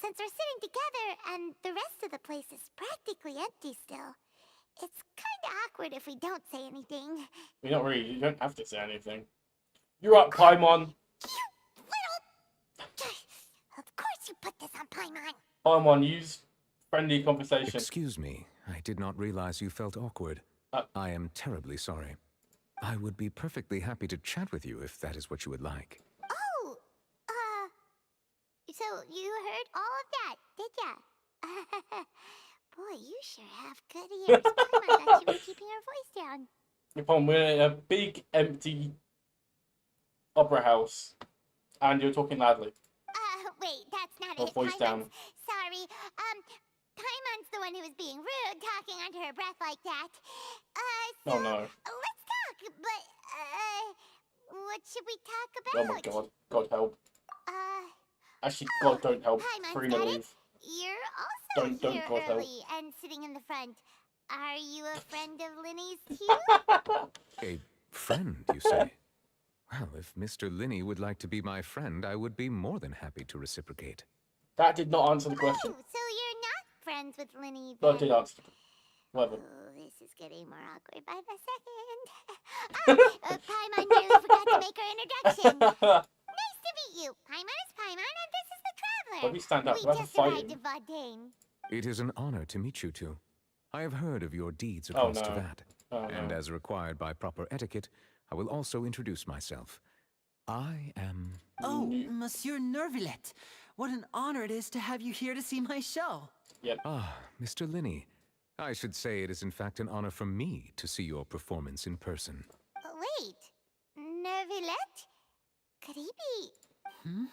Since we're sitting together and the rest of the place is practically empty still, it's kind of awkward if we don't say anything. You don't really. You don't have to say anything. You're up, Paimon. Of course you put this on Paimon. Paimon, use friendly conversation. Excuse me. I did not realize you felt awkward. I am terribly sorry. I would be perfectly happy to chat with you if that is what you would like. Oh, so you heard all of that, did ya? Boy, you sure have good ears. Paimon thought she was keeping her voice down. Paimon, we're in a big, empty opera house, and you're talking loudly. Wait, that's not Or it. voice down. Sorry. Paimon's the one who was being rude, talking under her breath like that. Oh no. Let's talk, but, what should we talk Oh about? my god. God help. Actually, God don't help. Paimon's Farina, got it. leave. You're also Don't here God help. early and sitting in the front. Are you a friend of Linny's too? A friend, you say? Well, if Mr. Linney would like to be my friend, I would be more than happy to reciprocate. That did not answer the question. Oh, so you're not friends with Linny then? God did answer. Whatever. Oh, this is getting more awkward by the second. Paimon nearly forgot to make her introduction. Nice to meet you. Paimon is Paimon, and this is the Traveler. Why don't we stand up? We We're having just arrived fighting. in Fontaine. It is an honor to meet you two. I have heard of your deeds Oh, across to no. that. Oh, And no. as required by proper etiquette, I will also introduce myself. I am... Oh, Monsieur Nervillet. What an honor it is to have you here to see my show. Yep. Ah, Mr. Linney. I should say it is in fact an honor for me to see your performance in person. Wait, Nervillet? Could he be...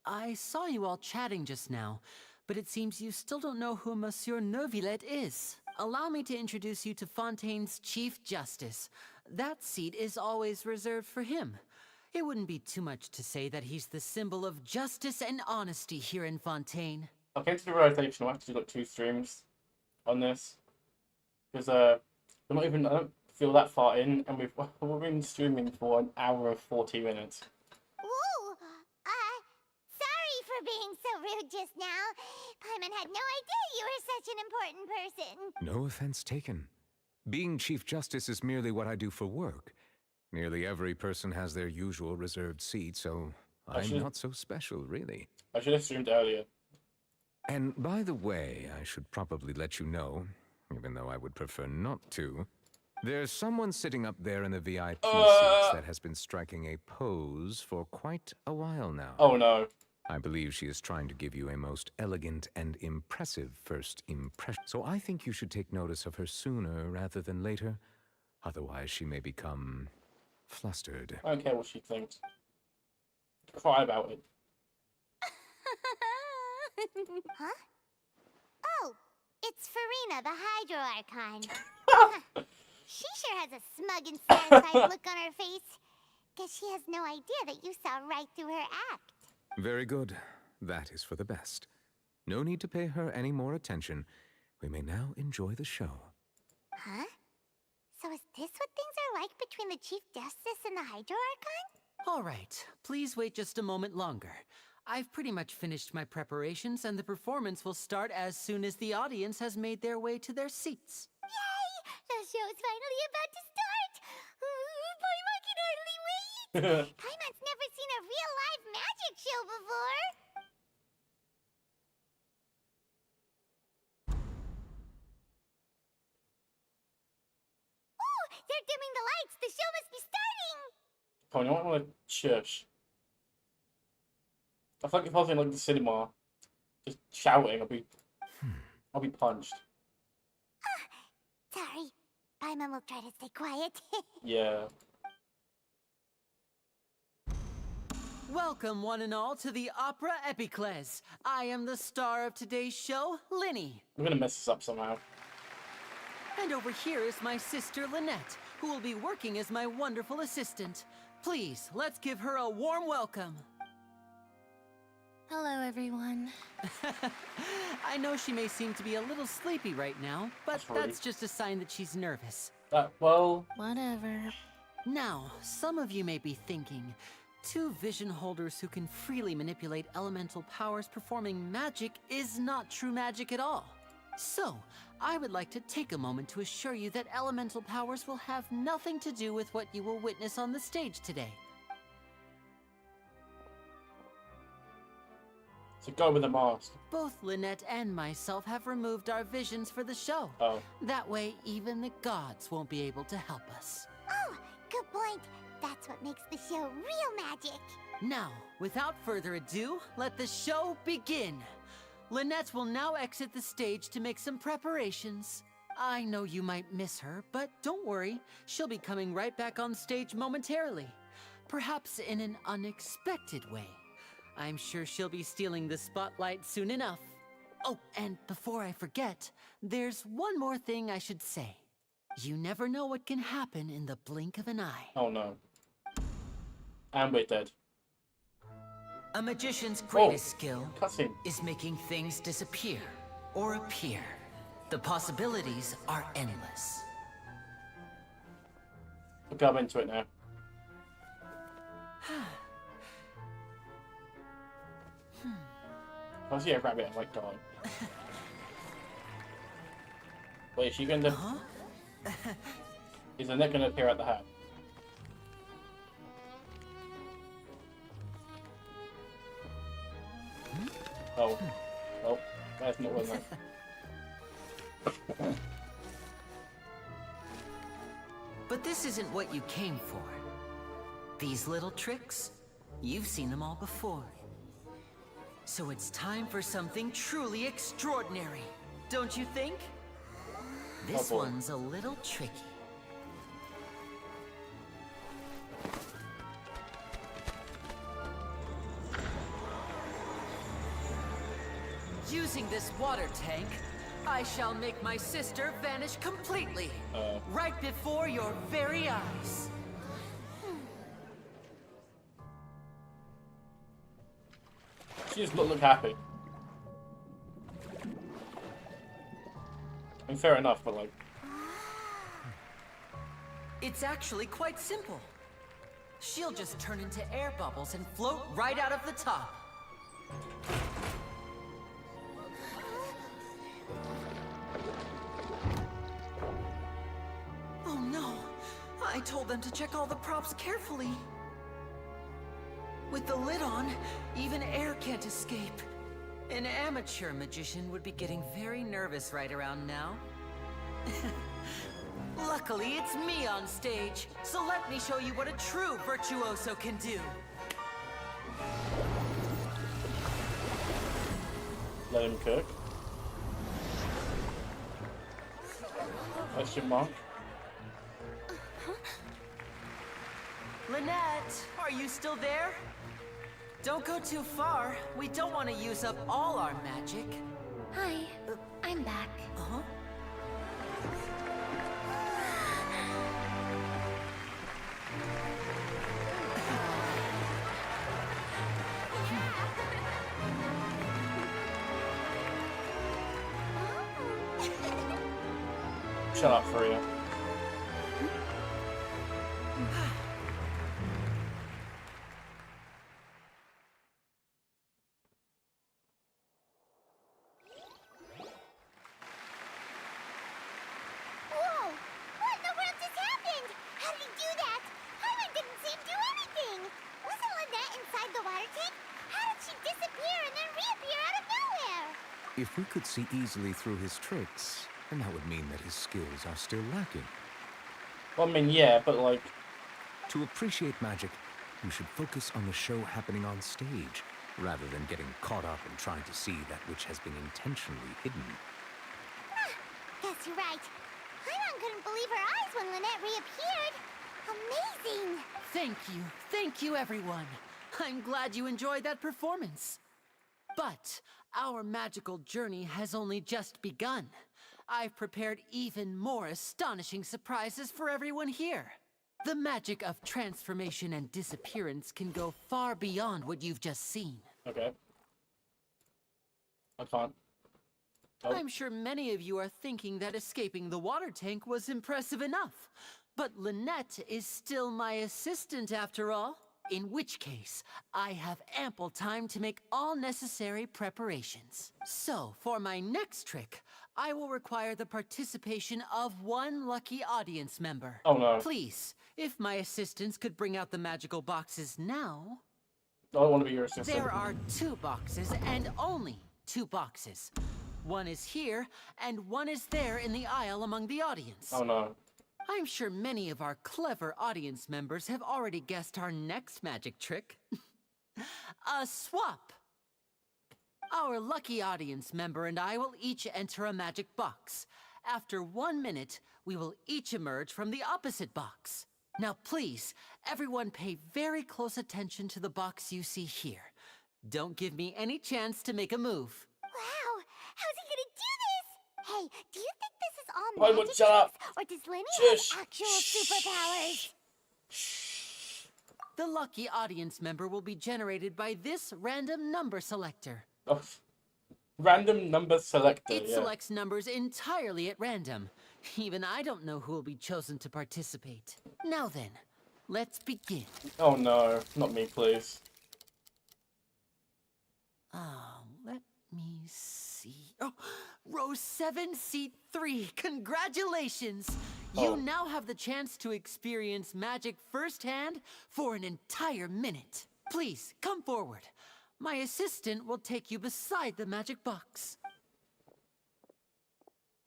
I saw you all chatting just now, but it seems you still don't know who Monsieur Nervillet is. Allow me to introduce you to Fontaine's Chief Justice. That seat is always reserved for him. It wouldn't be too much to say that he's the symbol of justice and honesty here in Fontaine. I came to the realization I have to do like 2 streams on this. Because we're not even, I don't feel that far in, and we've been streaming for an hour and 40 minutes. Ooh, sorry for being so rude just now. Paimon had no idea you were such an important person. No offense taken. Being Chief Justice is merely what I do for work. Nearly every person has their usual reserved seat, so I'm not so special, really. I should have streamed earlier. And by the way, I should probably let you know, even though I would prefer not to, there's someone sitting up there in the VIP seats that has been striking a pose for quite a while now. Oh no. I believe she is trying to give you a most elegant and impressive first impression. So I think you should take notice of her sooner rather than later. Otherwise, she may become flustered. I don't care what she thinks. Cry about it. Huh? Oh, it's Farina, the Hydro Archon. She sure has a smug and satisfied look on her face. Guess she has no idea that you saw right through her act. Very good. That is for the best. No need to pay her any more attention. We may now enjoy the show. Huh? So is this what things are like between the Chief Justice and the Hydro Archon? All right, please wait just a moment longer. I've pretty much finished my preparations, and the performance will start as soon as the audience has made their way to their seats. Yay! The show is finally about to start! Paimon can hardly wait! Paimon's never seen a real live magic show before! Ooh! They're dimming the lights! The show must be starting! Come on, you might want to shush. I feel like if I was in like the cinema, just shouting, I'll be punched. Sorry. Paimon will try to stay quiet. Yeah. Welcome, one and all, to the Opera Epicles. I am the star of today's show, Linny. I'm gonna mess this up somehow. And over here is my sister, Lynette, who will be working as my wonderful assistant. Please, let's give her a warm welcome. Hello, everyone. I know she may seem to be a little sleepy right now, but that's just a sign that she's nervous. Well... Whatever. Now, some of you may be thinking, two vision holders who can freely manipulate elemental powers performing magic is not true magic at all. So, I would like to take a moment to assure you that elemental powers will have nothing to do with what you will witness on the stage today. So go with the mask. Both Lynette and myself have removed our visions for the show. Oh. That way, even the gods won't be able to help us. Oh, good point. That's what makes the show real magic. Now, without further ado, let the show begin. Lynette will now exit the stage to make some preparations. I know you might miss her, but don't worry. She'll be coming right back on stage momentarily. Perhaps in an unexpected way. I'm sure she'll be stealing the spotlight soon enough. Oh, and before I forget, there's one more thing I should say. You never know what can happen in the blink of an eye. Oh no. And we're dead. A magician's greatest skill is making things disappear or appear. The possibilities are endless. We'll go into it now. If I see a rabbit, I might die. Wait, is she going to... Is the neck going to appear at the hat? Oh. Oh. That's not well done. But this isn't what you came for. These little tricks, you've seen them all before. So it's time for something truly extraordinary, don't you think? This one's a little tricky. Using this water tank, I shall make my sister vanish completely, right before your very eyes. She just look happy. And fair enough, but like... It's actually quite simple. She'll just turn into air bubbles and float right out of the top. Oh no! I told them to check all the props carefully. With the lid on, even air can't escape. An amateur magician would be getting very nervous right around now. Luckily, it's me on stage, so let me show you what a true virtuoso can do. Let him cook. Question mark. Lynette, are you still there? Don't go too far. We don't want to use up all our magic. Hi, I'm back. Uh-huh. Shut up, Freya. If we could see easily through his tricks, then that would mean that his skills are still lacking. Well, I mean, yeah, but like... To appreciate magic, you should focus on the show happening on stage, rather than getting caught up in trying to see that which has been intentionally hidden. Guess you're right. Paimon Paimon couldn't believe her eyes when Lynette reappeared. Amazing! Thank you, everyone. I'm glad you enjoyed that performance. But our magical journey has only just begun. I've prepared even more astonishing surprises for everyone here. The magic of transformation and disappearance can go far beyond what you've just seen. Okay. I can't. Oh. I'm sure many of you are thinking that escaping the water tank was impressive enough. But Lynette is still my assistant after all. In which case, I have ample time to make all necessary preparations. So, for my next trick, I will require the participation of one lucky audience member. Oh no. Please, if my assistants could bring out the magical boxes now. I don't want to be your assistant. There are 2 boxes and only 2 boxes. One is here and one is there in the aisle among the audience. Oh no. I'm sure many of our clever audience members have already guessed our next magic trick. A swap. Our lucky audience member and I will each enter a magic box. After 1 minute, we will each emerge from the opposite box. Now please, everyone pay very close attention to the box you see here. Don't give me any chance to make a move. Wow! How's he gonna do this? Hey, do you think this is all Why magic would shut up? tricks, or does Lenny Shush. have actual superpowers? The lucky audience member will be generated by this random number selector. Oh. Random number selector. It yeah. selects numbers entirely at random. Even I don't know who will be chosen to participate. Now then, let's begin. Oh no, not me, please. Let me see. Oh, row 7, seat 3. Congratulations! You now have the chance to experience magic firsthand for an entire minute. Please, come forward. My assistant will take you beside the magic box.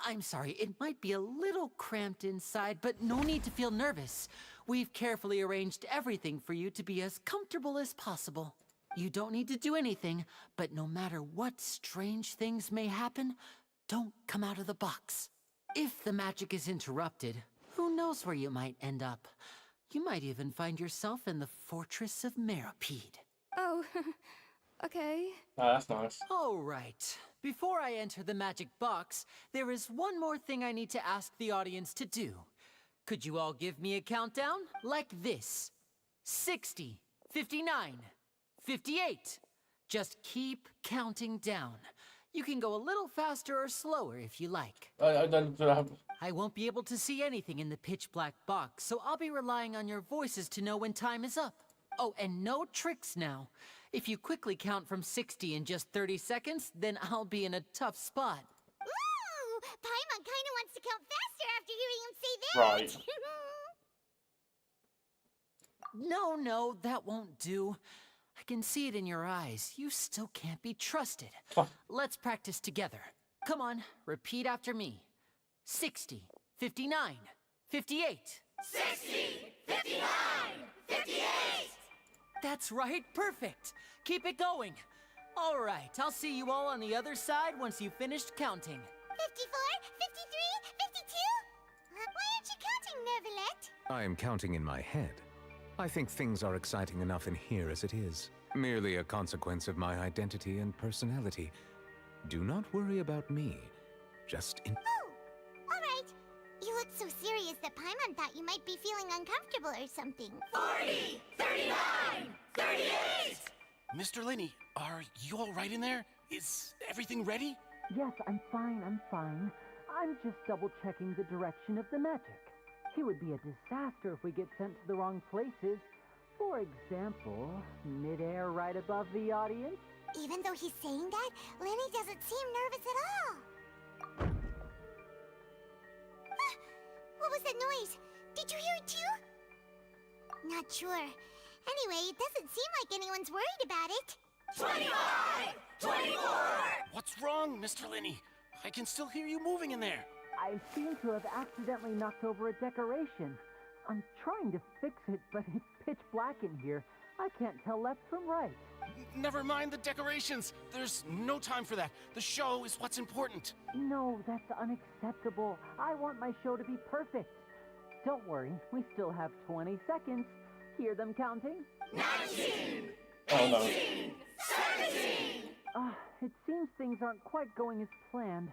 I'm sorry, it might be a little cramped inside, but no need to feel nervous. We've carefully arranged everything for you to be as comfortable as possible. You don't need to do anything, but no matter what strange things may happen, don't come out of the box. If the magic is interrupted, who knows where you might end up? You might even find yourself in the Fortress of Meropide. Oh, okay. Oh, that's nice. All right. Before I enter the magic box, there is one more thing I need to ask the audience to do. Could you all give me a countdown? Like this. 60, 59, 58. Just keep counting down. You can go a little faster or slower if you like. I don't have... I won't be able to see anything in the pitch black box, so I'll be relying on your voices to know when time is up. Oh, and no tricks now. If you quickly count from 60 in just 30 seconds, then I'll be in a tough spot. Ooh! Paimon kinda wants to count faster after hearing him say that! Right. No, that won't do. I can see it in your eyes. You still can't be trusted. Let's practice together. Come on, repeat after me. 60, 59, 58. 60, 59, 58! That's right, perfect. Keep it going. All right, I'll see you all on the other side once you've finished counting. 54, 53, 52? Why aren't you counting, Neuvillette? I am counting in my head. I think things are exciting enough in here as it is. Merely a consequence of my identity and personality. Do not worry about me. Just in... Oh, all right. You look so serious that Paimon thought you might be feeling uncomfortable or something. 40, 39, 38! Mr. Linney, are you all right in there? Is everything ready? Yes, I'm fine. I'm just double-checking the direction of the magic. It would be a disaster if we get sent to the wrong places. For example, mid-air right above the audience. Even though he's saying that, Lenny doesn't seem nervous at all. What was that noise? Did you hear it too? Not sure. Anyway, it doesn't seem like anyone's worried about it. 25! 24! What's wrong, Mr. Linney? I can still hear you moving in there. I seem to have accidentally knocked over a decoration. I'm trying to fix it, but it's pitch black in here. I can't tell left from right. Never mind the decorations. There's no time for that. The show is what's important. No, that's unacceptable. I want my show to be perfect. Don't worry, we still have 20 seconds. Hear them counting? 19! Oh no. 17! It seems things aren't quite going as planned.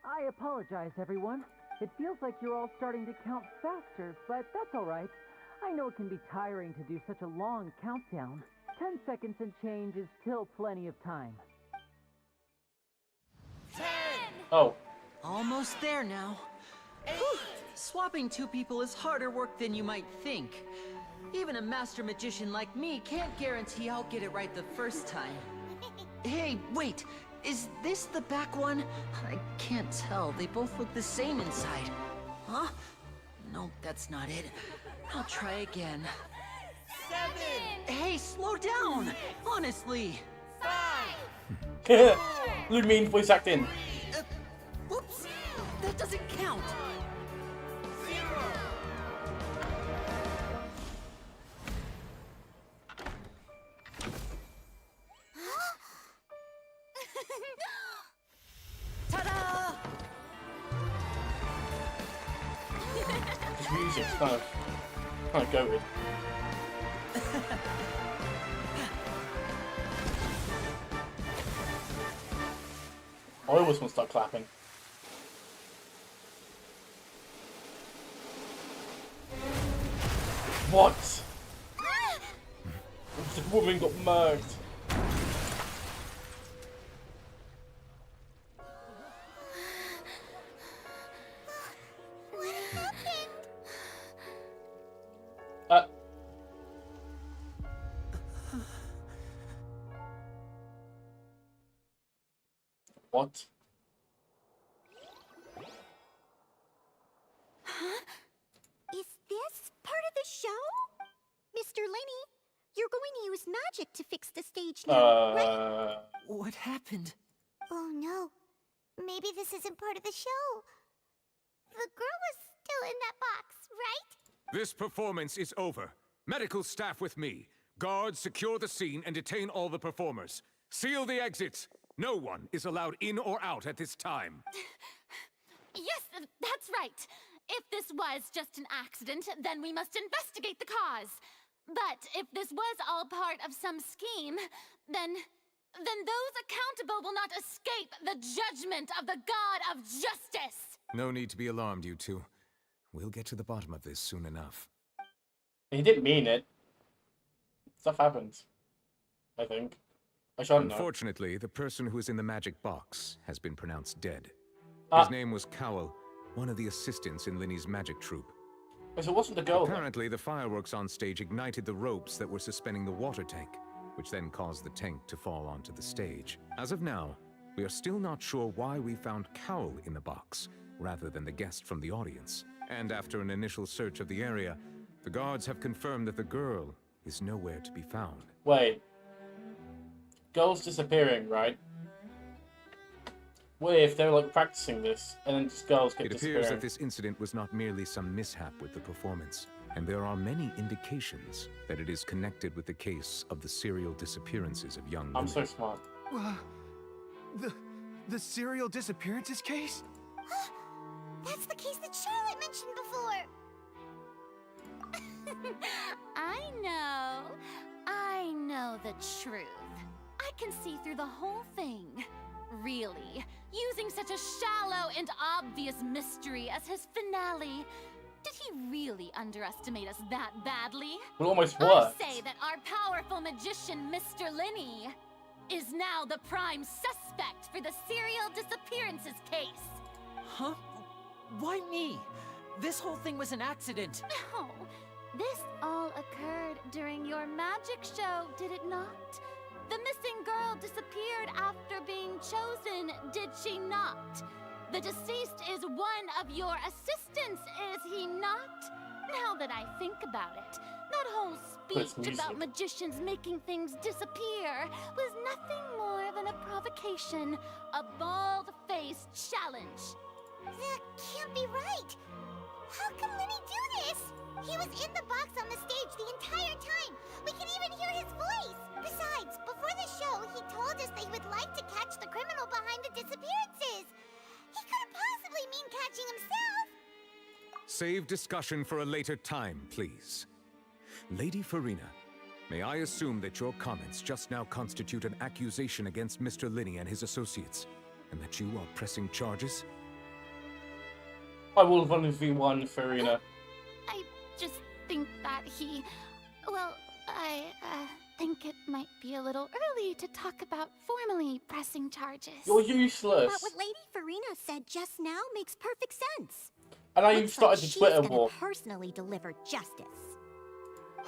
I apologize, everyone. It feels like you're all starting to count faster, but that's all right. I know it can be tiring to do such a long countdown. 10 seconds and change is still plenty of time. 10! Oh. Almost there now. 8! Swapping two people is harder work than you might think. Even a master magician like me can't guarantee I'll get it right the first time. Hey, wait! Is this the back one? I can't tell. They both look the same inside. Huh? No, that's not it. I'll try again. 7! Hey, slow down! Honestly! 5! Lu mean voice acting. Whoops! That doesn't count! 0! Ta-da! This music's kind of goated. I always want to start clapping. What? The woman got murked. What happened? What? Huh? Is this part of the show? Mr. Lenny, you're going to use magic to fix the stage now, right? What happened? Oh no. Maybe this isn't part of the show. The girl was still in that box, right? This performance is over. Medical staff with me. Guards, secure the scene and detain all the performers. Seal the exits. No one is allowed in or out at this time. Yes, that's right. If this was just an accident, then we must investigate the cause. But if this was all part of some scheme, then those accountable will not escape the judgment of the God of Justice. No need to be alarmed, you two. We'll get to the bottom of this soon enough. He didn't mean it. Stuff happens. I think. I shouldn't know. Unfortunately, the person who is in the magic box has been pronounced dead. Ah. His name was Cowell, one of the assistants in Linny's magic troupe. So it wasn't the girl. Apparently, the fireworks on stage ignited the ropes that were suspending the water tank, which then caused the tank to fall onto the stage. As of now, we are still not sure why we found Cowell in the box, rather than the guest from the audience. And after an initial search of the area, the guards have confirmed that the girl is nowhere to be found. Wait. Girl's disappearing, right? What if they were like practicing this and then just girls get disappearing? It appears that this incident was not merely some mishap with the performance, and there are many indications that it is connected with the case of the serial disappearances of young women. I'm so smart. The serial disappearances case? That's the case that Charlotte mentioned before. I know the truth. I can see through the whole thing. Really, using such a shallow and obvious mystery as his finale. Did he really underestimate us that badly? Well, almost what? I say that our powerful magician, Mr. Linney, is now the prime suspect for the serial disappearances case. Huh? Why me? This whole thing was an accident. No, this all occurred during your magic show, did it not? The missing girl disappeared after being chosen, did she not? The deceased is one of your assistants, is he not? Now that I think about it, that whole speech about magicians making things disappear was nothing more than a provocation, a bald-faced challenge. That can't be right. How can Linny do this? He was in the box on the stage the entire time. We can even hear his voice. Besides, before the save discussion for a later time, please. Lady Farina, may I assume that your comments just now constitute an accusation against Mr. Linney and his associates, and that you are pressing charges? I will 1v1 Farina. I just think that he... Well, I think it might be a little early to talk about formally pressing charges. You're useless. But what Lady Farina said just now makes perfect sense. And now you've Looks started like the Twitter she's gonna war. personally deliver justice.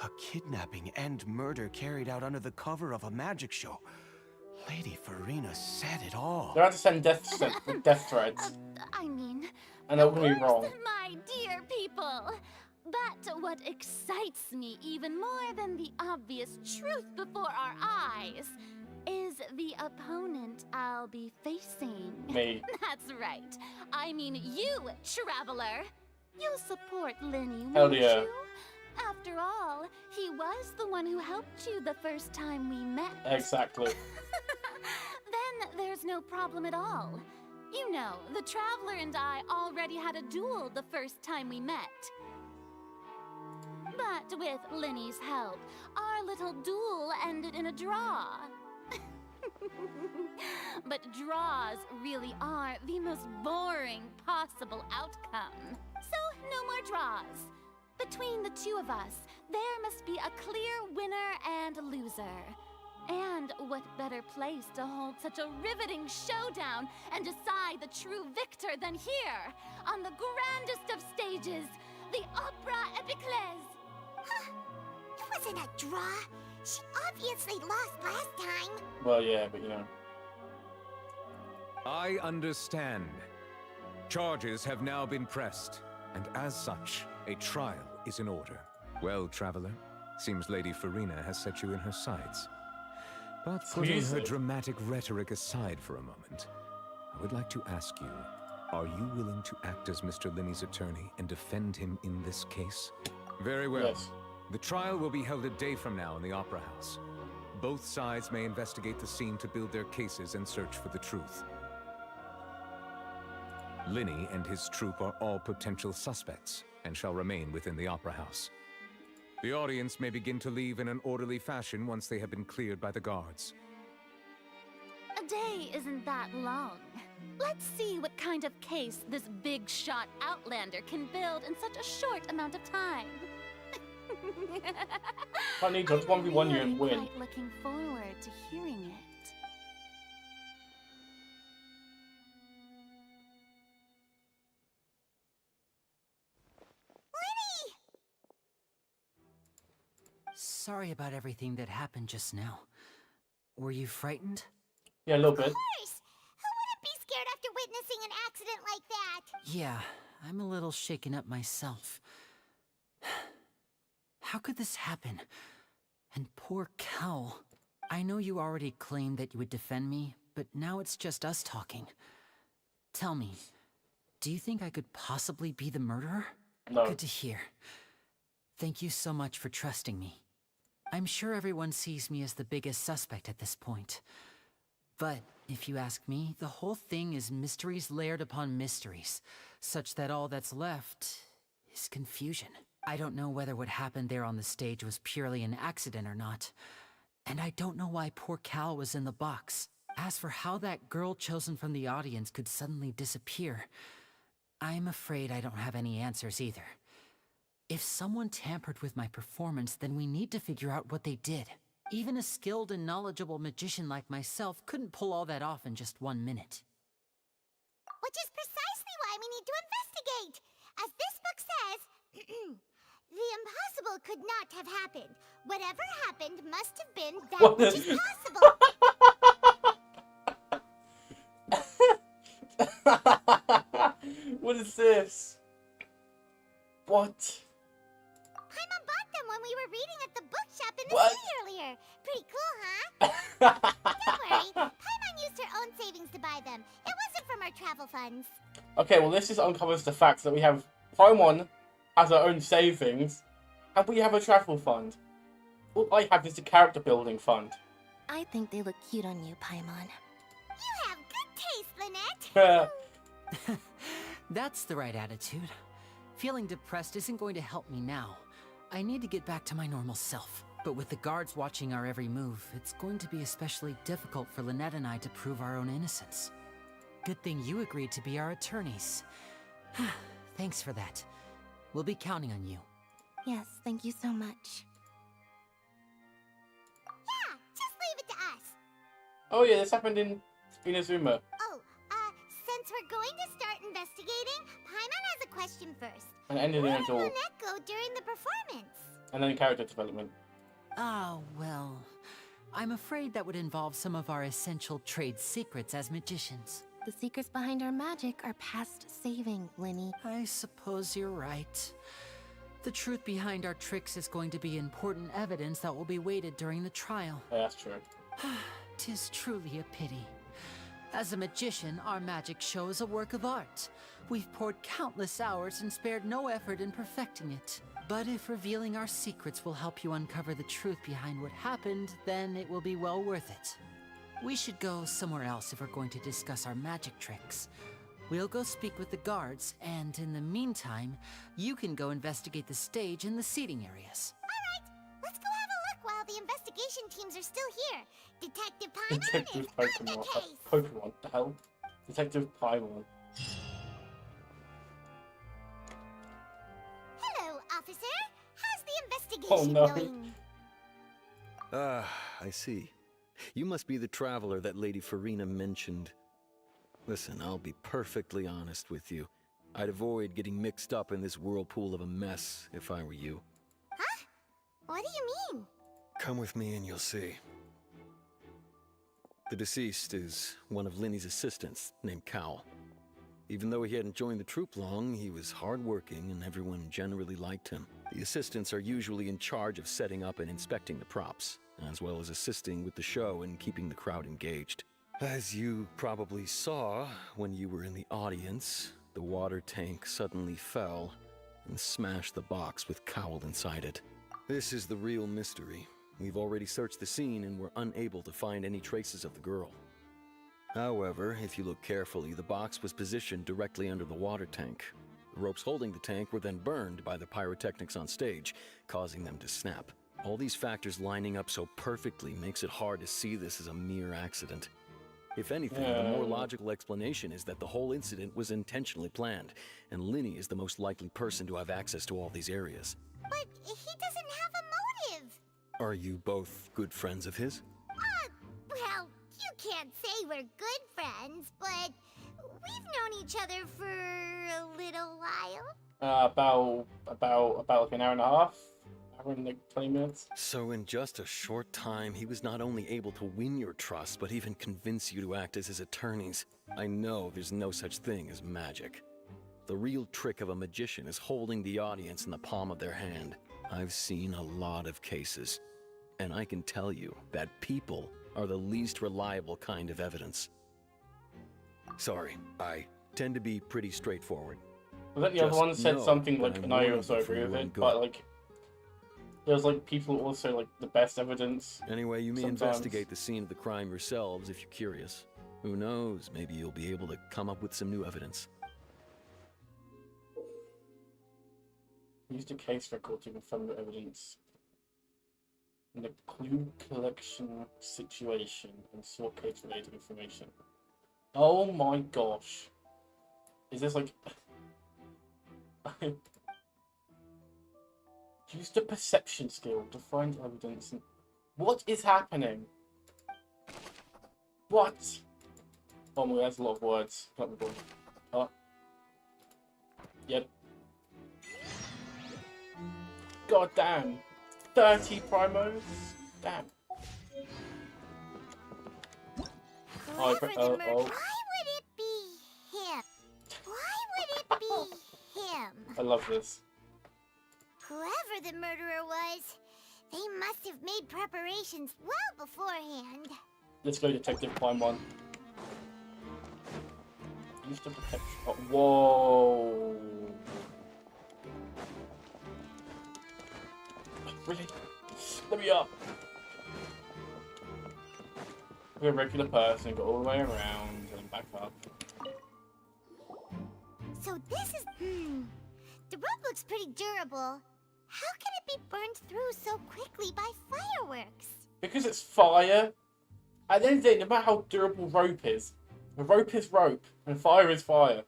A kidnapping and murder carried out under the cover of a magic show. Lady Farina said it all. They're about to send death threats. I mean... And they're gonna be wrong. My dear people! But what excites me even more than the obvious truth before our eyes is the opponent I'll be facing. Me. That's right. I mean you, Traveler. You'll support Linney, Hell won't yeah. you? After all, he was the one who helped you the first time we met. Exactly. Then there's no problem at all. You know, the Traveler and I already had a duel the first time we met. But with Linney's help, our little duel ended in a draw. But draws really are the most boring possible outcome. So, no more draws. Between the two of us, there must be a clear winner and loser. And what better place to hold such a riveting showdown and decide the true victor than here, on the grandest of stages, the Opera Epiclese. Huh? It wasn't a draw. She obviously lost last time. Well, yeah, but you know. I understand. Charges have now been pressed, and as such, a trial is in order. Well, Traveler, seems Lady Farina has set you in her sights. But putting her dramatic rhetoric aside for a moment, I would like to ask you, are you willing to act as Mr. Linney's attorney and defend him in this case? Very well. Yes. The trial will be held a day from now in the Opera House. Both sides may investigate the scene to build their cases and search for the truth. Linney and his troupe are all potential suspects and shall remain within the Opera House. The audience may begin to leave in an orderly fashion once they have been cleared by the guards. A day isn't that long. Let's see what kind of case this big shot Outlander can build in such a short amount of time. I need to 1v1 you and I'm win. quite looking forward to hearing it. Sorry about everything that happened just now. Were you frightened? Yeah, a little bit. Of course! Who wouldn't be scared after witnessing an accident like that? Yeah, I'm a little shaken up myself. How could this happen? And poor Cal. I know you already claimed that you would defend me, but now it's just us talking. Tell me, do you think I could possibly be the murderer? No. Good to hear. Thank you so much for trusting me. I'm sure everyone sees me as the biggest suspect at this point. But if you ask me, the whole thing is mysteries layered upon mysteries, such that all that's left is confusion. I don't know whether what happened there on the stage was purely an accident or not. And I don't know why poor Cal was in the box. As for how that girl chosen from the audience could suddenly disappear, I'm afraid I don't have any answers either. If someone tampered with my performance, then we need to figure out what they did. Even a skilled and knowledgeable magician like myself couldn't pull all that off in just 1 minute. Which is precisely why we need to investigate. As this book says, the impossible could not have happened. Whatever happened must have been that which is possible. What is this? What? Paimon bought them when we were reading at the bookshop in the city earlier. Pretty cool, huh? Don't worry, Paimon used her own savings to buy them. It wasn't from our travel funds. Okay, well this just uncovers the fact that we have Paimon has her own savings, and we have a travel fund. All I have is a character building fund. I think they look cute on you, Paimon. You have good taste, Lynette. That's the right attitude. Feeling depressed isn't going to help me now. I need to get back to my normal self. But with the guards watching our every move, it's going to be especially difficult for Lynette and I to prove our own innocence. Good thing you agreed to be our attorneys. Thanks for that. We'll be counting on you. Yes, thank you so much. Yeah, just leave it to us. Oh yeah, this happened in Inazuma. Oh, since we're going to start investigating, Paimon has a question first. And ended in Where a did door. Lynette go during the performance? And then character development. Ah, well, I'm afraid that would involve some of our essential trade secrets as magicians. The secrets behind our magic are past saving, Linny. I suppose you're right. The truth behind our tricks is going to be important evidence that will be weighted during the trial. Yeah, that's true. 'Tis truly a pity. As a magician, our magic show is a work of art. We've poured countless hours and spared no effort in perfecting it. But if revealing our secrets will help you uncover the truth behind what happened, then it will be well worth it. We should go somewhere else if we're going to discuss our magic tricks. We'll go speak with the guards, and in the meantime, you can go investigate the stage and the seating areas. Alright, let's go have a look while the investigation teams are still here. Detective Paimon Detective is on the Pokemon. case. Pokemon, the hell? Detective Paimon. Hello, officer. How's the Oh investigation no. going? I see. You must be the traveler that Lady Farina mentioned. Listen, I'll be perfectly honest with you. I'd avoid getting mixed up in this whirlpool of a mess if I were you. Huh? What do you mean? Come with me and you'll see. The deceased is one of Linny's assistants, named Cowell. Even though he hadn't joined the troupe long, he was hardworking and everyone generally liked him. The assistants are usually in charge of setting up and inspecting the props, as well as assisting with the show and keeping the crowd engaged. As you probably saw when you were in the audience, the water tank suddenly fell and smashed the box with Cowell inside it. This is the real mystery. We've already searched the scene and were unable to find any traces of the girl. However, if you look carefully, the box was positioned directly under the water tank. The ropes holding the tank were then burned by the pyrotechnics on stage, causing them to snap. All these factors lining up so perfectly makes it hard to see this as a mere accident. If anything, the more logical explanation is that the whole incident was intentionally planned, and Linny is the most likely person to have access to all these areas. But he doesn't have a motive. Are you both good friends of his? Well, you can't say we're good friends, but we've known each other for a little while. About like an hour and a half? Hour and like 20 minutes? So in just a short time, he was not only able to win your trust, but even convince you to act as his attorneys. I know there's no such thing as magic. The real trick of a magician is holding the audience in the palm of their hand. I've seen a lot of cases, and I can tell you that people are the least reliable kind of evidence. Sorry, I tend to be pretty straightforward. I think the other one said something like, and I also agree with it, but like, there's like people also like the best evidence. Anyway, you may sometimes. investigate the scene of the crime yourselves if you're curious. Who knows, maybe you'll be able to come up with some new evidence. Used a case record to confirm the evidence in the clue collection situation and saw case-related information. Oh my gosh. Is this like... Used a perception skill to find evidence. What is happening? What? Oh my god, that's a lot of words. Not the board. Yep. God damn. 30 primos? Damn. Why would it be him? Why would it be him? I love this. Whoever the murderer was, they must have made preparations well beforehand. Let's go, Detective Paimon. Used to protect. Oh, whoa. Really? Let me up. We're a regular person, go all the way around and back up. So this is... The rope looks pretty durable. How can it be burned through so quickly by fireworks? Because it's fire. At the end of the day, no matter how durable rope is rope, and fire is fire.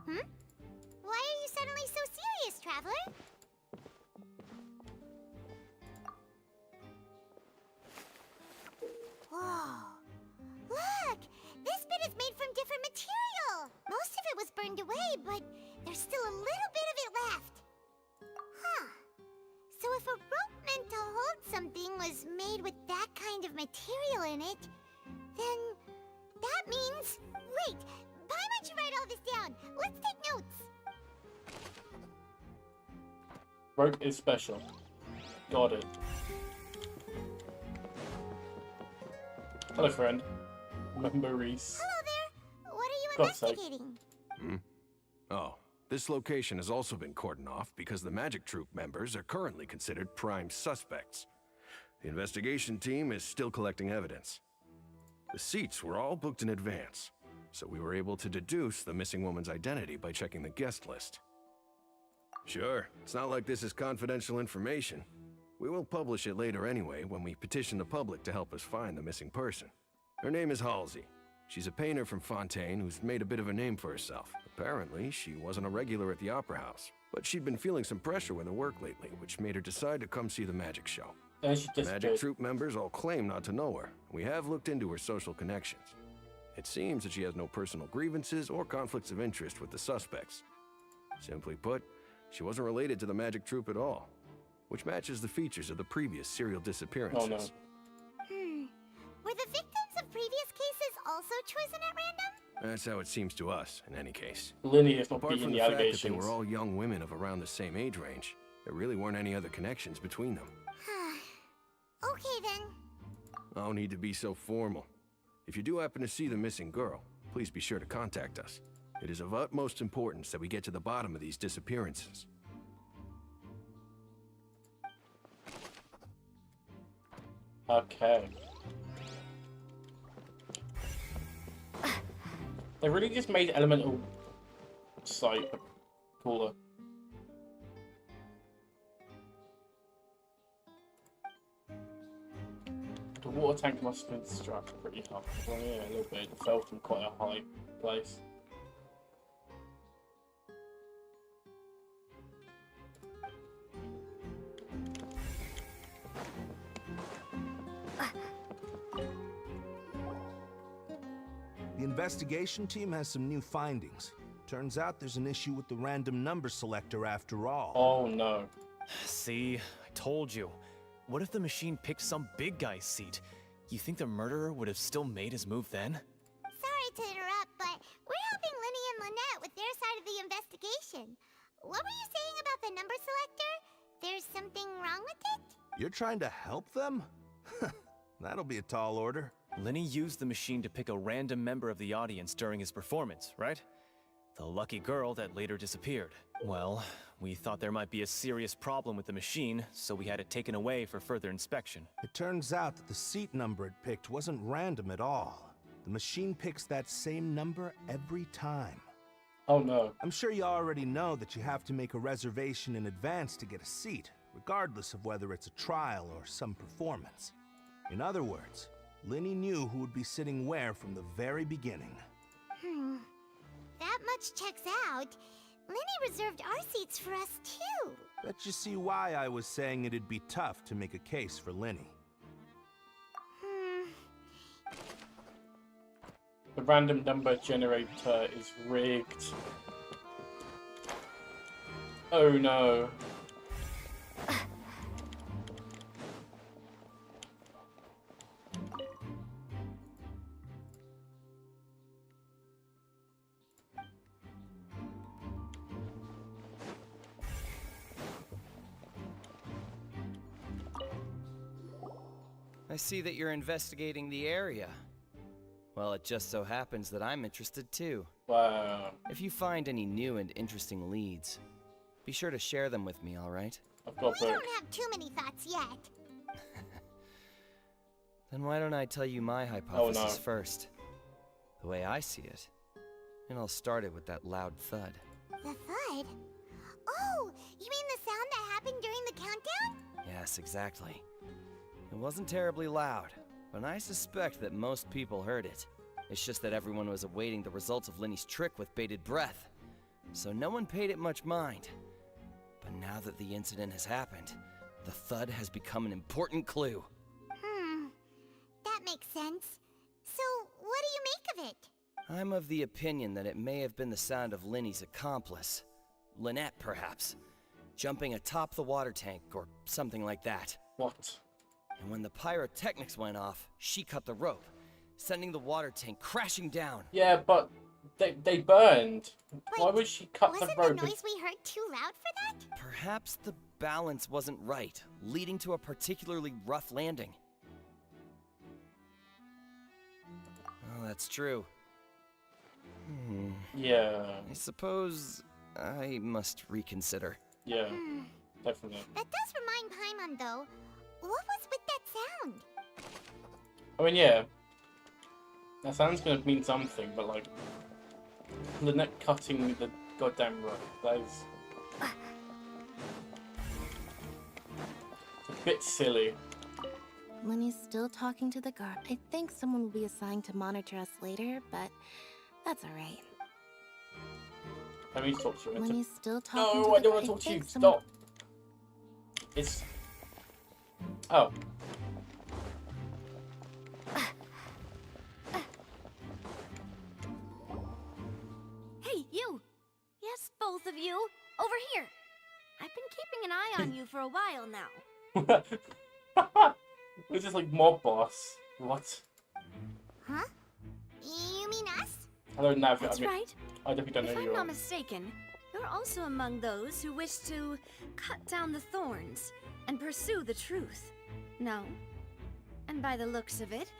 Why are you suddenly so serious, Traveler? Whoa. Look! This bit is made from different material! Most of it was burned away, but there's still a little bit of it left. Huh. So if a rope meant to hold something was made with that kind of material in it, then that means... Wait! Why don't you write all this down? Let's take notes! Rope is special. Got it. Hello, friend. Memories. Hello there. What are you God's sake. investigating? Oh, this location has also been cordoned off because the Magic Troop members are currently considered prime suspects. The investigation team is still collecting evidence. The seats were all booked in advance, so we were able to deduce the missing woman's identity by checking the guest list. Sure, it's not like this is confidential information. We will publish it later anyway when we petition the public to help us find the missing person. Her name is Halsey. She's a painter from Fontaine who's made a bit of a name for herself. Apparently, she wasn't a regular at the Opera House, but she'd been feeling some pressure with her work lately, which made her decide to come see the magic show. And she The Magic Troop members all claim not to know her. We have looked into her social connections. It seems that she has no personal grievances or conflicts of interest with the suspects. Simply put, she wasn't related to the Magic Troop at all, which matches the features of the previous serial disappearances. Oh no. Were the victims of previous cases also chosen at random? That's how it seems to us, in any case. Linny is not Apart beating from the the fact that they allegations. were all young women of around the same age range, there really weren't any other connections between them. Okay then. No need to be so formal. If you do happen to see the missing girl, please be sure to contact us. It is of utmost importance that we get to the bottom of these disappearances. Okay. They really just made elemental sight cooler. The water tank must have been struck pretty hard. Well, yeah, a little bit. It fell from quite a high place. The investigation team has some new findings. Turns out there's an issue with the random number selector after all. Oh no. See, I told you. What if the machine picked some big guy's seat? You think the murderer would have still made his move then? Sorry to interrupt, but we're helping Linny and Lynette with their side of the investigation. What were you saying about the number selector? There's something wrong with it? You're trying to help them? That'll be a tall order. Linny used the machine to pick a random member of the audience during his performance, right? The lucky girl that later disappeared. Well, we thought there might be a serious problem with the machine, so we had it taken away for further inspection. It turns out that the seat number it picked wasn't random at all. The machine picks that same number every time. Oh no. I'm sure you already know that you have to make a reservation in advance to get a seat, regardless of whether it's a trial or some performance. In other words, Linny knew who would be sitting where from the very beginning. That much checks out. Linny reserved our seats for us too. Bet you see why I was saying it'd be tough to make a case for Linny. The random number generator is rigged. Oh no. I see that you're investigating the area. Well, it just so happens that I'm interested too. Wow. If you find any new and interesting leads, be sure to share them with me, all right? I've got We don't have too many thoughts yet. Then why don't I tell you my hypothesis no. first? The way I see it. And I'll start it with that loud thud. The thud? Oh, you mean the sound that happened during the countdown? Yes, exactly. It wasn't terribly loud, but I suspect that most people heard it. It's just that everyone was awaiting the results of Linny's trick with bated breath, so no one paid it much mind. But now that the incident has happened, the thud has become an important clue. That makes sense. So, what do you make of it? I'm of the opinion that it may have been the sound of Linny's accomplice. Lynette, perhaps. Jumping atop the water tank, or something like that. What? And when the pyrotechnics went off, she cut the rope, sending the water tank crashing down. Yeah, but they burned. Why would she cut the rope? Wasn't the noise we heard too loud for that? Perhaps the balance wasn't right, leading to a particularly rough landing. Oh, that's true. Yeah. I suppose I must reconsider. Yeah, definitely. That does remind Paimon, though. What was with that sound? I mean, yeah. That sound's gonna mean something, but like... Lynette cutting the goddamn rope, that is... a bit silly. Linny's still talking to the guard. I think someone will be assigned to monitor us later, but that's alright. Let me talk to you. Linny's still talking No, to I the don't guard. want to talk to you. Someone... Stop. It's... Oh. Hey, you! Yes, both of you! Over here! I've been keeping an eye on you for a while now. This is like mob boss. What? Huh? You mean us? Hello, Nav. That's right. I definitely don't know If who I'm you not are. mistaken, you're also among those who wish to cut down the thorns and pursue the truth. No? And by the looks of it,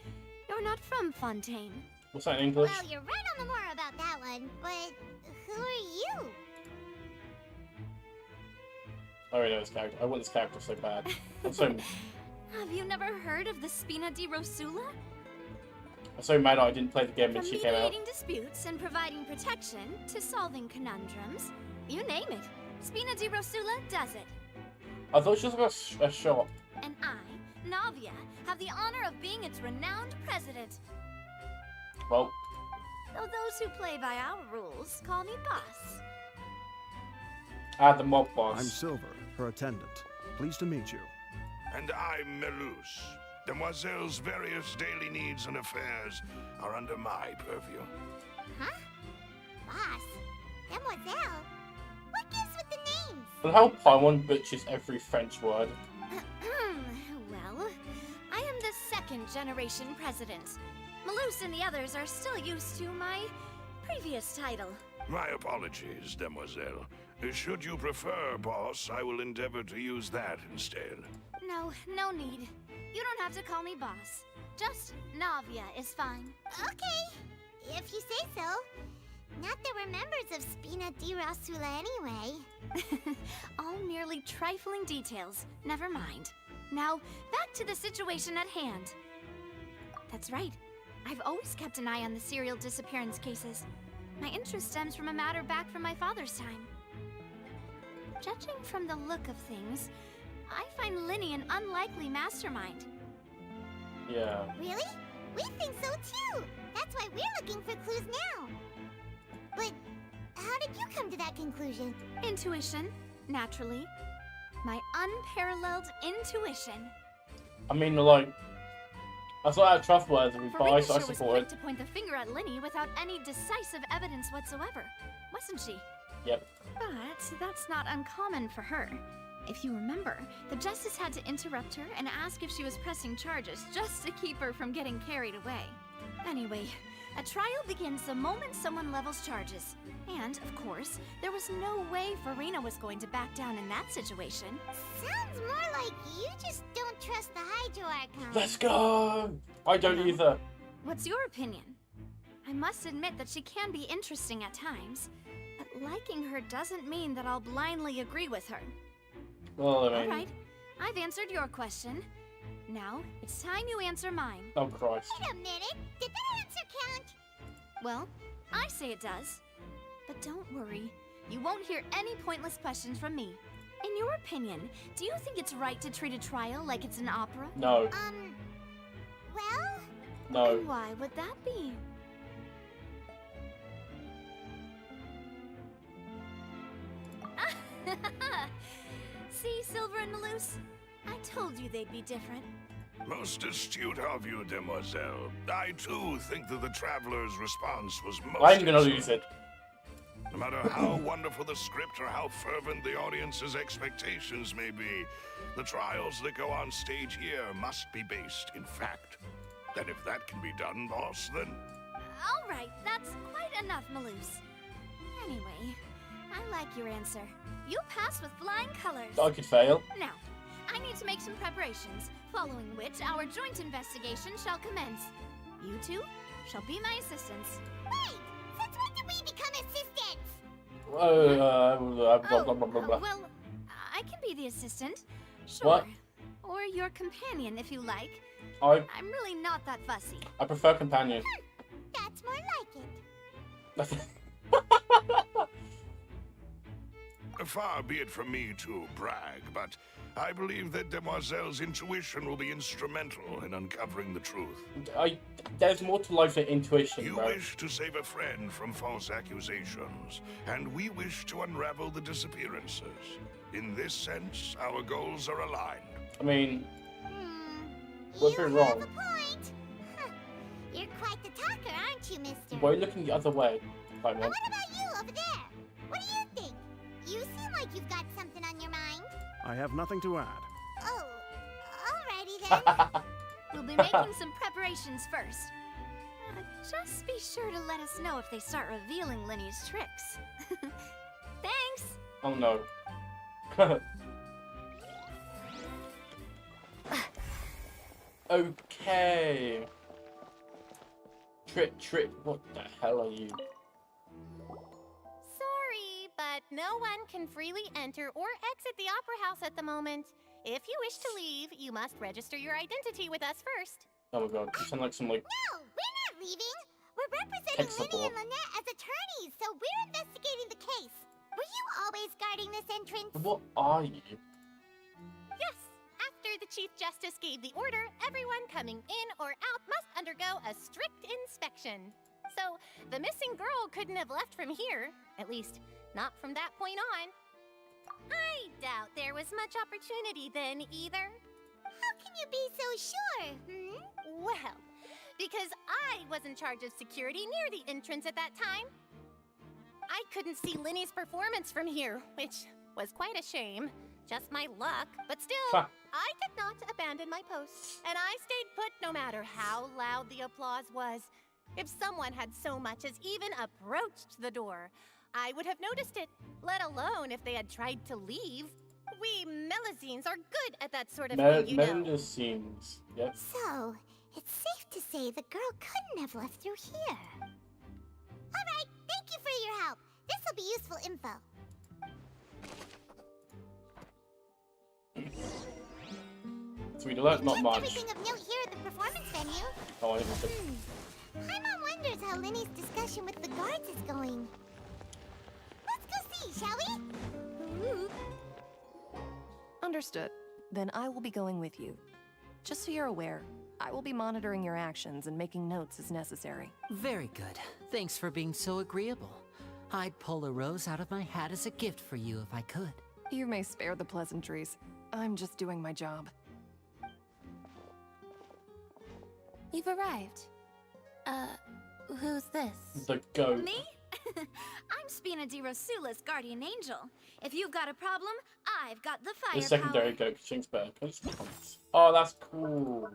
you're not from Fontaine. What's that in English? Well, you're right on the more about that one, but who are you? I already know this character. I want this character so bad. I'm so Have you never heard of the Spina di Rosula? mad I didn't play the game when From she came out. mediating disputes and providing protection to solving conundrums, you name it, Spina di Rosula does it. I thought she was like a shop. And I, Navia, have the honor of being its renowned president. Well, Though those who play by our rules call me boss. the mob boss. I'm Silver, her attendant. Pleased to meet you. And I'm Melus. Demoiselle's various daily needs and affairs are under my purview. Huh? Boss? Demoiselle? What gives with the names? And how Paimon butchers every French word. Well, I am the second generation president. Malus and the others are still used to my previous title. My apologies, Demoiselle. Should you prefer, boss, I will endeavor to use that instead. No need. You don't have to call me boss. Just Navia is fine. Okay, if you say so. Not that we're members of Spina di Rosula anyway. All merely trifling details. Never mind. Now, back to the situation at hand. That's right. I've always kept an eye on the serial disappearance cases. My interest stems from a matter back from my father's time. Judging from the look of things, I find Linny an unlikely mastermind. Yeah. Really? We think so too. That's why we're looking for clues now. But how did you come to that conclusion? Intuition, naturally. My unparalleled intuition. I mean, like, that's not that trustworthy, but I Farina sure was support quick it. to point the finger at Linny without any decisive evidence whatsoever, wasn't she? Yep. But that's not uncommon for her. If you remember, the Justice had to interrupt her and ask if she was pressing charges just to keep her from getting carried away. Anyway, a trial begins the moment someone levels charges. And, of course, there was no way Farina was going to back down in that situation. Sounds more like you just don't trust the Hydro Archon. Let's go! I don't either. What's your opinion? I must admit that she can be interesting at times, but liking her doesn't mean that I'll blindly agree with her. Well, I mean... Alright, I've answered your question. Now, it's time you answer mine. Oh, Christ. Wait a minute. Did that answer count? Well, I say it does. But don't worry, You won't hear any pointless questions from me. In your opinion, do you think it's right to treat a trial like it's an opera? No. Well? No. And why would that be? See, Silver and Maloose? I told you they'd be different. Most astute of you, demoiselle. I too think that the traveler's response was most I'm gonna excellent. lose it. No matter how wonderful the script or how fervent the audience's expectations may be, the trials that go on stage here must be based in fact. And if that can be done, boss, then... All right, that's quite enough, Maloose. Anyway, I like your answer. You pass with flying colors. I could fail. Now, I need to make some preparations, following which our joint investigation shall commence. You two shall be my assistants. Wait! Since when did we become assistants? Blah, blah, blah. Well, I can be the assistant. Sure. What? Or your companion, if you like. I'm really not that fussy. I prefer companion. That's more like it. Far be it from me to brag, but I believe that Demoiselle's intuition will be instrumental in uncovering the truth. There's more to life than intuition, You bro. wish to save a friend from false accusations, and we wish to unravel the disappearances. In this sense, our goals are aligned. I mean, what's You been have wrong? a point. Huh. You're quite the talker, aren't you, mister? Why are you looking the other way? Fine, And man. what about you over there? What do you think? You seem like you've got something on your mind. I have nothing to add. Oh, alrighty then. We'll be making some preparations first. Just be sure to let us know if they start revealing Linny's tricks. Thanks! Oh no. Okay. Trick, what the hell are you? Sorry, but no one can freely enter or exit the Opera House at the moment. If you wish to leave, you must register your identity with us first. Oh my god, you sound like some like No, we're not leaving. We're representing Tech Linny support. and Lynette as attorneys, so we're investigating the case. Were you always guarding this entrance? What are you? Yes, after the Chief Justice gave the order, everyone coming in or out must undergo a strict inspection. So, the missing girl couldn't have left from here. At least, not from that point on. I doubt there was much opportunity then, either. How can you be so sure, Well, because I was in charge of security near the entrance at that time. I couldn't see Linny's performance from here, which was quite a shame. Just my luck, but still, Ha. I did not abandon my post, and I stayed put no matter how loud the applause was. If someone had so much as even approached the door, I would have noticed it, let alone if they had tried to leave. We Melusines are good at that sort of thing, you know. Melusines, yep. So, it's safe to say the girl couldn't have left through here. Alright, thank you for your help. This'll be useful info. Sweet alert, not Checked much. everything of note here at the performance venue. Oh, I didn't have to. Paimon wonders how Linny's discussion with the guards is going. Let's go see, shall we? Understood. Then I will be going with you. Just so you're aware, I will be monitoring your actions and making notes as necessary. Very good. Thanks for being so agreeable. I'd pull a rose out of my hat as a gift for you if I could. You may spare the pleasantries. I'm just doing my job. You've arrived. Who's this? The goat. Me? I'm Spina di Rosula's guardian angel. If you've got a problem, I've got the The firepower. secondary goat Ching's better. Can I just comment? Oh, that's cool.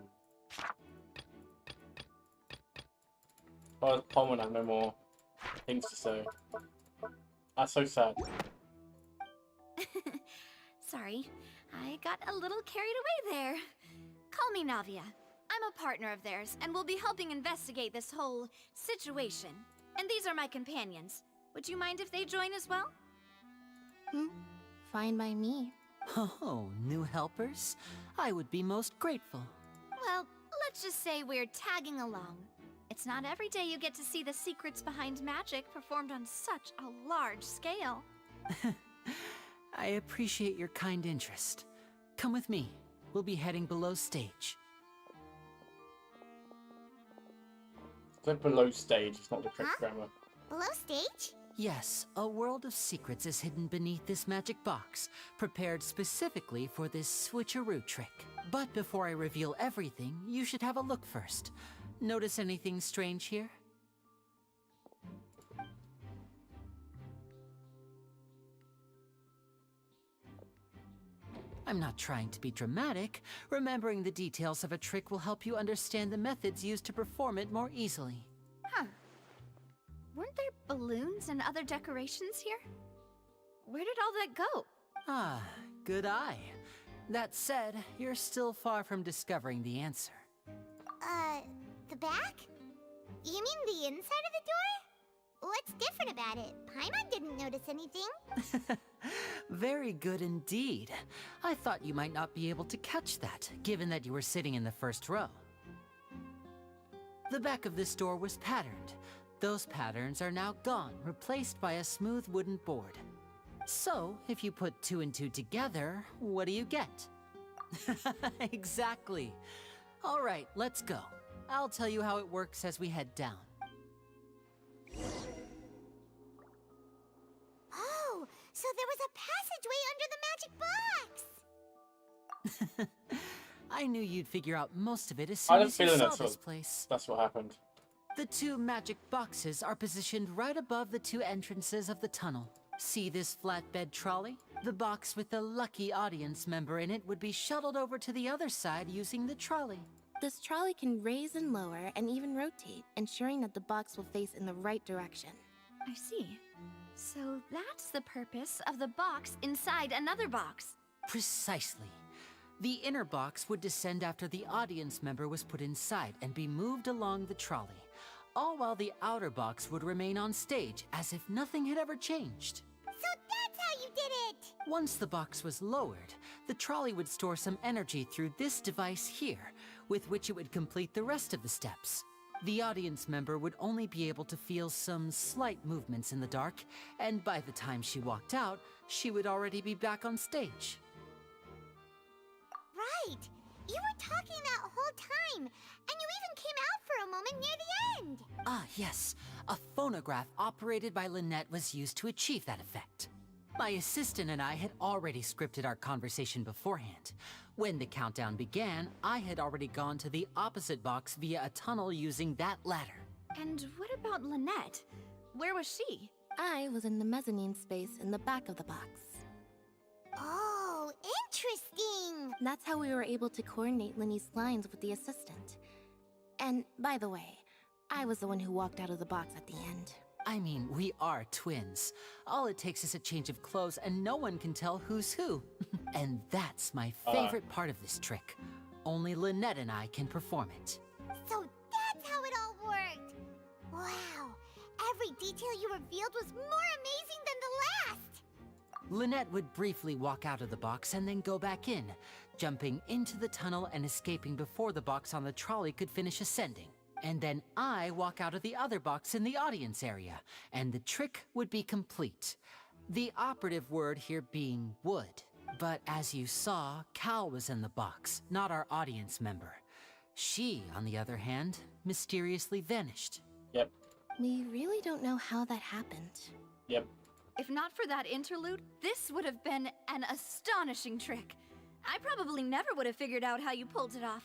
Oh, Paul won't have no more things to say. That's so sad. Sorry, I got a little carried away there. Call me Navia. I'm a partner of theirs, and will be helping investigate this whole situation. And these are my companions. Would you mind if they join as well? Fine by me. Oh, new helpers? I would be most grateful. Well, let's just say we're tagging along. It's not every day you get to see the secrets behind magic performed on such a large scale. I appreciate your kind interest. Come with me. We'll be heading below stage. It's like below stage, it's not the trick grammar. Below stage? Yes, a world of secrets is hidden beneath this magic box, prepared specifically for this switcheroo trick. But before I reveal everything, you should have a look first. Notice anything strange here? I'm not trying to be dramatic. Remembering the details of a trick will help you understand the methods used to perform it more easily. Huh. Weren't there balloons and other decorations here? Where did all that go? Ah, good eye. That said, you're still far from discovering the answer. The back? You mean the inside of the door? What's different about it? Paimon didn't notice anything. Very good indeed. I thought you might not be able to catch that, given that you were sitting in the first row. The back of this door was patterned. Those patterns are now gone, replaced by a smooth wooden board. So, if you put 2 and 2 together, what do you get? Exactly. All right, let's go. I'll tell you how it works as we head down. Oh, so there was a passageway under the magic box! I knew you'd figure out most of it as I soon had a as you feeling saw this place. that's what happened. The 2 magic boxes are positioned right above the 2 entrances of the tunnel. See this flatbed trolley? The box with the lucky audience member in it would be shuttled over to the other side using the trolley. This trolley can raise and lower and even rotate, ensuring that the box will face in the right direction. I see. So that's the purpose of the box inside another box. Precisely. The inner box would descend after the audience member was put inside and be moved along the trolley, all while the outer box would remain on stage as if nothing had ever changed. So that's how you did it! Once the box was lowered, the trolley would store some energy through this device here, with which it would complete the rest of the steps. The audience member would only be able to feel some slight movements in the dark, and by the time she walked out, she would already be back on stage. Right! You were talking that whole time, and you even came out for a moment near the end! Ah, yes. A phonograph operated by Lynette was used to achieve that effect. My assistant and I had already scripted our conversation beforehand. When the countdown began, I had already gone to the opposite box via a tunnel using that ladder. And what about Lynette? Where was she? I was in the mezzanine space in the back of the box. Oh, interesting! That's how we were able to coordinate Linny's lines with the assistant. And, by the way, I was the one who walked out of the box at the end. I mean, we are twins. All it takes is a change of clothes and no one can tell who's who. And that's my favorite part of this trick. Only Lynette and I can perform it. So that's how it all worked! Wow, every detail you revealed was more amazing than the last! Lynette would briefly walk out of the box and then go back in, jumping into the tunnel and escaping before the box on the trolley could finish ascending. And then I walk out of the other box in the audience area, and the trick would be complete. The operative word here being would. But as you saw, Cal was in the box, not our audience member. She, on the other hand, mysteriously vanished. Yep. We really don't know how that happened. Yep. If not for that interlude, this would have been an astonishing trick. I probably never would have figured out how you pulled it off.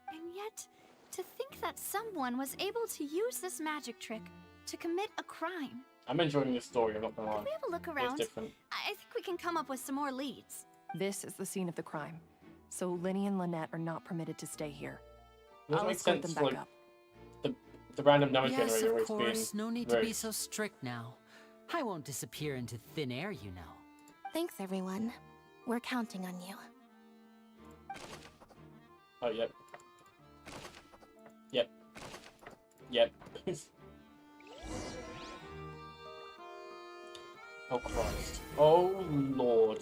And yet, to think that someone was able to use this magic trick to commit a crime. I'm enjoying this story, I'm not gonna lie. Can we have a look around? It's different. I think we can come up with some more leads. This is the scene of the crime, so Linny and Lynette are not permitted to stay here. Doesn't I'll make escort sense, them back like, up. the random number Yes, generator of always course, being no need to very- be so strict now. I won't disappear into thin air, you know. Thanks, everyone. We're counting on you. Oh, yep. Yep. Yep. Oh, Christ. Oh, Lord.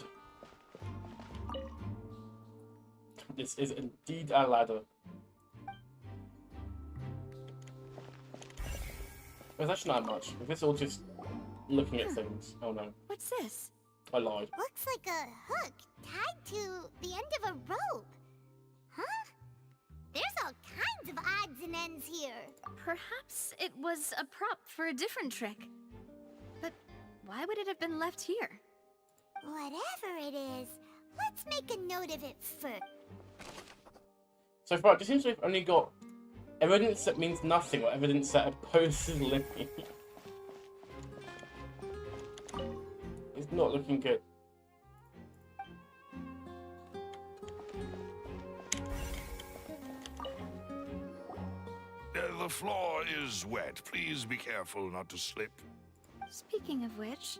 This is indeed a ladder. There's actually not much. If it's all just looking at things. Oh, no. What's this? I lied. Looks like a hook tied to the end of a rope. Huh? There's all kinds of odds and ends here. Perhaps it was a prop for a different trick. But why would it have been left here? Whatever it is, let's make a note of it first. So far, it seems we've only got evidence that means nothing, or evidence that opposes Lily. It's not looking good. The floor is wet. Please be careful not to slip. Speaking of which,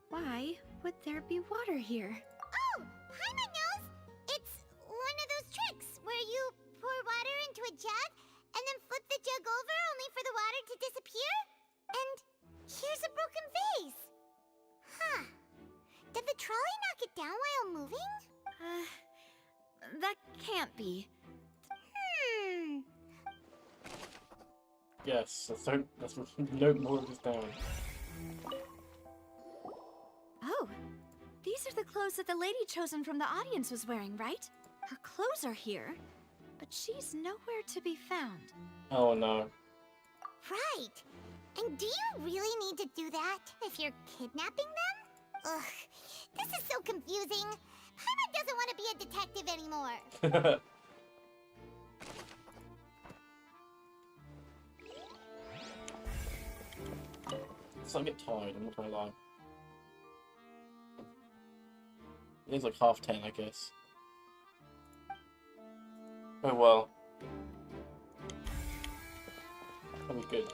why would there be water here? Oh, Paimon knows! It's one of those tricks where you pour water into a jug and then flip the jug over only for the water to disappear? And here's a broken vase. Huh. Did the trolley knock it down while moving? That can't be. Yes, let's note more of this down. Oh, these are the clothes that the lady chosen from the audience was wearing, right? Her clothes are here, but she's nowhere to be found. Oh no. Right. And do you really need to do that if you're kidnapping them? Ugh, this is so confusing. Paimon doesn't want to be a detective anymore. I get tired, I'm not gonna lie. It's like 10:30, I guess. Oh well. That'll be good.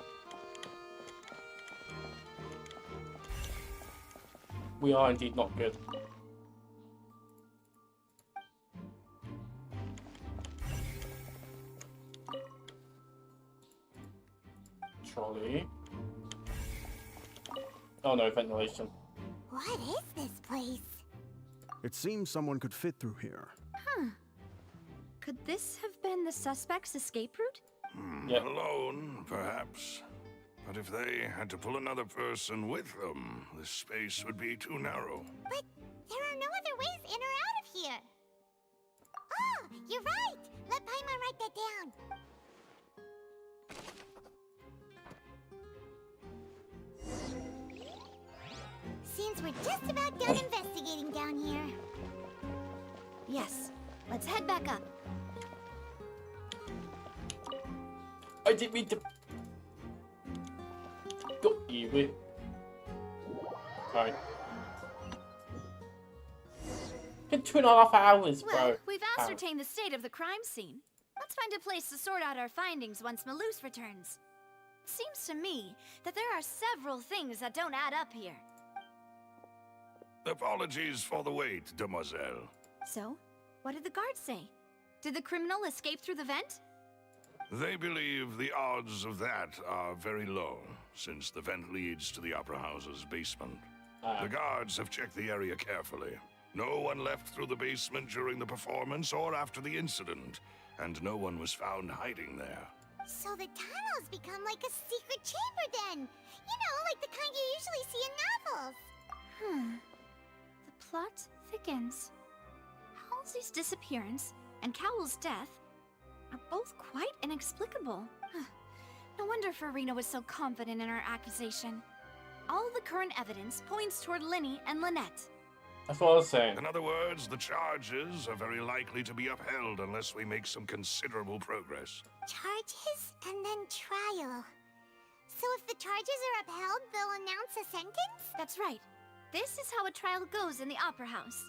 We are indeed not good. Trolley. Oh no, ventilation. What is this place? It seems someone could fit through here. Huh. Could this have been the suspect's escape route? Alone, perhaps. But if they had to pull another person with them, this space would be too narrow. But there are no other ways in or out of here. Oh, you're right. Let Paimon write that down. Seems we're just about done investigating down here. Yes, let's head back up. I didn't mean to. Got you with. Alright. Been 2.5 hours, bro. Well, we've ascertained the state of the crime scene. Let's find a place to sort out our findings once Malus returns. It seems to me that there are several things that don't add up here. Apologies for the wait, demoiselle. So, what did the guards say? Did the criminal escape through the vent? They believe the odds of that are very low, since the vent leads to the Opera House's basement. The guards have checked the area carefully. No one left through the basement during the performance or after the incident, and no one was found hiding there. So the tunnels become like a secret chamber then! You know, like the kind you usually see in novels. The plot thickens. Halsey's disappearance and Cowell's death are both quite inexplicable. No wonder Farina was so confident in her accusation. All the current evidence points toward Linny and Lynette. That's what I was saying. In other words, the charges are very likely to be upheld unless we make some considerable progress. Charges and then trial. So if the charges are upheld, they'll announce a sentence? That's right. This is how a trial goes in the Opera House.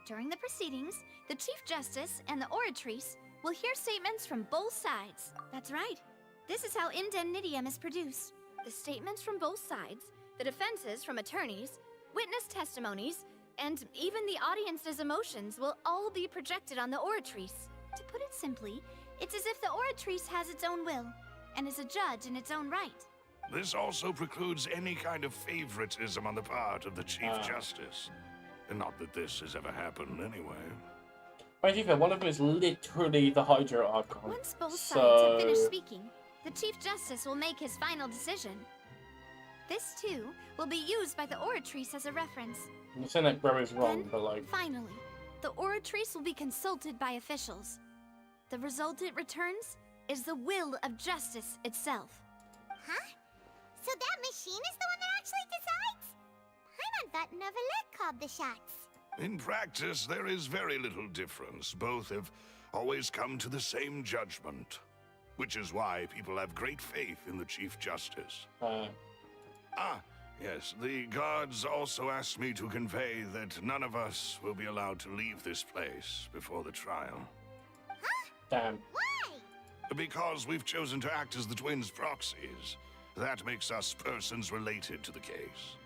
During the proceedings, the Chief Justice and the Oratrice will hear statements from both sides. That's right. This is how indemnitium is produced. The statements from both sides, the defenses from attorneys, witness testimonies, and even the audience's emotions will all be projected on the Oratrice. To put it simply, it's as if the Oratrice has its own will, and is a judge in its own right. This also precludes any kind of favoritism on the part of the Chief Justice. And not that this has ever happened anyway. Right, even one of them is literally the Hydra archon. Once both sides have finished speaking, the Chief Justice will make his final decision. This, too, will be used by the Oratrice as a reference. I'm not saying that Bro is wrong, but like... Finally, the Oratrice will be consulted by officials. The result it returns is the will of justice itself. Huh? So that machine is the one that actually decides? Paimon thought Neuvillette called the shots. In practice, there is very little difference. Both have always come to the same judgment. Which is why people have great faith in the Chief Justice. Yes, the guards also asked me to convey that none of us will be allowed to leave this place before the trial. Huh? Damn. Why? Because we've chosen to act as the twins' proxies. That makes us persons related to the case.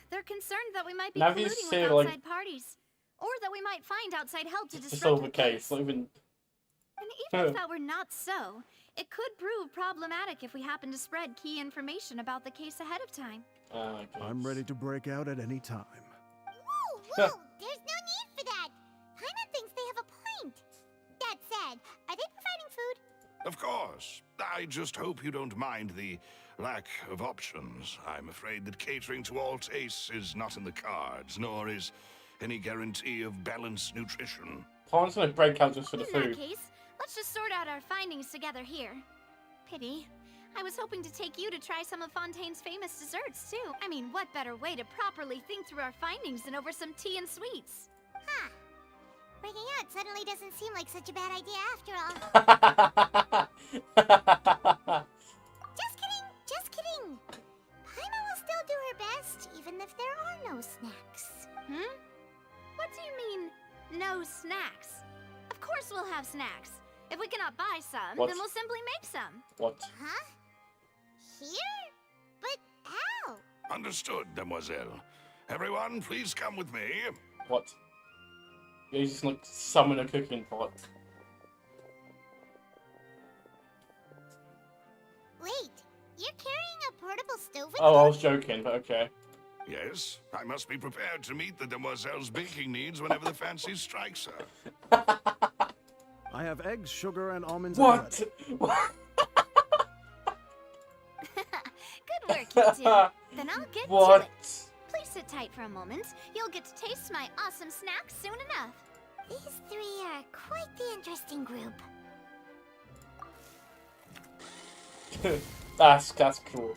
They're concerned that we might be Now you colluding say, with like, outside parties. Or that we might find outside help to to disrupt solve the the case. Not even... And even if that were not so, it could prove problematic if we happen to spread key information about the case ahead of time. I'm ready to break out at any time. Whoa, whoa! There's no need for that! Paimon thinks they have a point. That said, are they providing food? Of course. I just hope you don't mind the lack of options. I'm afraid that catering to all tastes is not in the cards, nor is any guarantee of balanced nutrition. Pawn's gonna break out just for the In food. that case, let's just sort out our findings together here. Pity. I was hoping to take you to try some of Fontaine's famous desserts, too. I mean, what better way to properly think through our findings than over some tea and sweets? Huh. Breaking out suddenly doesn't seem like such a bad idea after all. Just kidding. Paimon will still do her best, even if there are no snacks. What do you mean, no snacks? Of course we'll have snacks. If we cannot buy some, What? then we'll simply make some. What? Huh? Here? But how? Understood, Demoiselle. Everyone, please come with me. What? You just like summon a cooking pot. Wait, you're carrying a portable stove with Oh, you? I was joking, but okay. Yes, I must be prepared to meet the Demoiselle's baking needs whenever the fancy strikes her. I have eggs, sugar, and almonds. What? Good work, you two. Then I'll get What? to it. Please sit tight for a moment. You'll get to taste my awesome snack soon enough. These three are quite the interesting group. That's cool.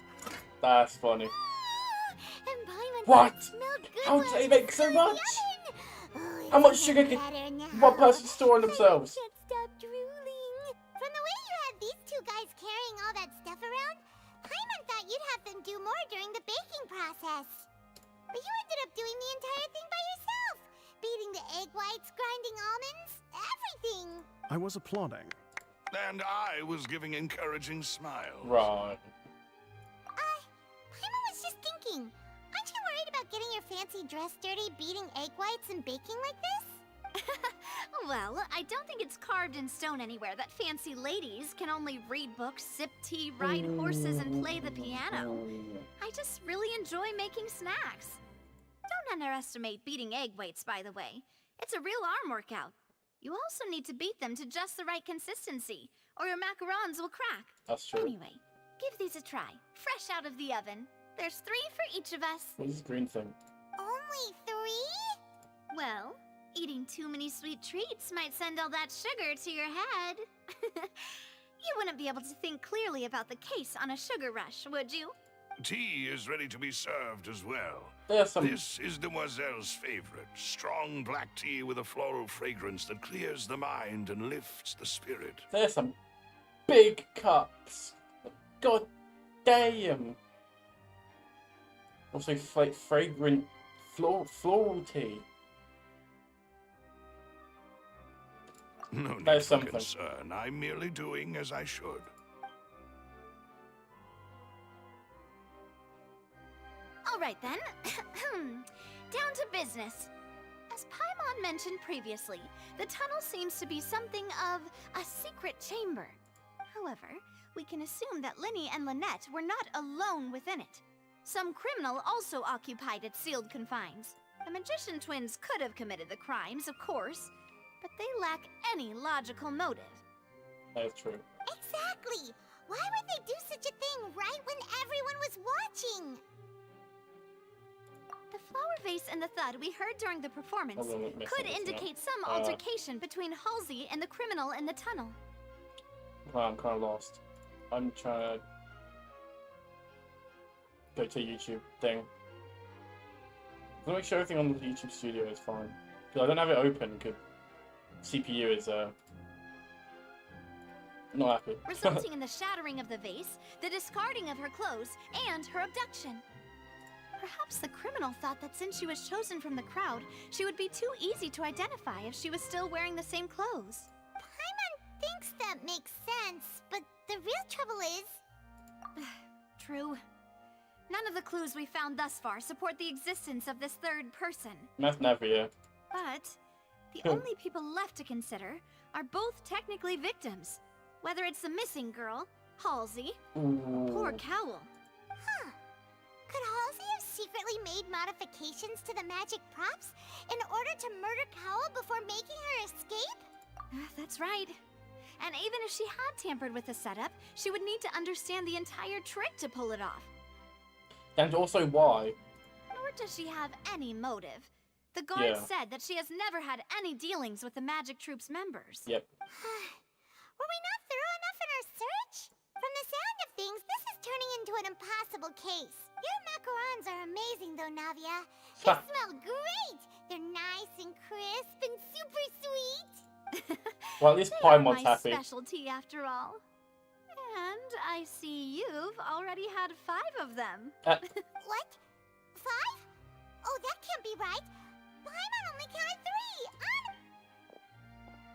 That's funny. And Paimon What? thought it smelled good How when do they it make was so in much? the oven. How much sugar can one person store on themselves? I can't stop drooling. From the way you had these two guys carrying all that stuff around, Paimon thought you'd have them do more during the baking process. But you ended up doing the entire thing by yourself. Beating the egg whites, grinding almonds, everything. I was applauding. And I was giving encouraging smiles. Right. Paimon was just thinking, aren't you worried about getting your fancy dress dirty beating egg whites and baking like this? Well, I don't think it's carved in stone anywhere that fancy ladies can only read books, sip tea, ride horses, and play the piano. I just really enjoy making snacks. Don't underestimate beating egg whites, by the way. It's a real arm workout. You also need to beat them to just the right consistency, or your macarons will crack. That's true. Anyway, give these a try, fresh out of the oven. There's 3 for each of us. What is this green thing? Only 3? Well, eating too many sweet treats might send all that sugar to your head. You wouldn't be able to think clearly about the case on a sugar rush, would you? Tea is ready to be served as well. There's some... This is Demoiselle's favorite. Strong black tea with a floral fragrance that clears the mind and lifts the spirit. There's some big cups. God damn. Also, like fragrant floral tea. No need There's for something. concern. I'm merely doing as I should. All right then. Down to business. As Paimon mentioned previously, the tunnel seems to be something of a secret chamber. However, we can assume that Linny and Lynette were not alone within it. Some criminal also occupied its sealed confines. The magician twins could have committed the crimes, of course, but they lack any logical motive. That's true. Exactly! Why would they do such a thing right when everyone was watching? bass and the thud we heard during the performance could indicate some altercation between Halsey and the criminal in the tunnel. Well, I'm kind of lost. I'm trying to go to YouTube thing. Let me make sure everything on the YouTube studio is fine. Because I don't have it open because CPU is not happy. Resulting in the shattering of the vase, the discarding of her clothes, and her abduction. Perhaps the criminal thought that since she was chosen from the crowd, she would be too easy to identify if she was still wearing the same clothes. Paimon thinks that makes sense, but the real trouble is... True. None of the clues we found thus far support the existence of this third person. That's never, yeah. But the only people left to consider are both technically victims. Whether it's the missing girl, Halsey, or poor Cowell. Huh. Could Halsey have secretly made modifications to the magic props in order to murder Cowell before making her escape? That's right. And even if she had tampered with the setup, she would need to understand the entire trick to pull it off. And also why? Nor does she have any motive. The guard said that she has never had any dealings with the Magic Troop's members. Yep. Were we not thorough enough in our search? From the sound of things, this is turning into an impossible case. Your macarons are amazing though, Navia. They smell great! They're nice and crisp and super sweet! Well, at least Paimon's happy. My specialty after all. And I see you've already had 5 of them. What? 5? Oh, that can't be right. Paimon only counted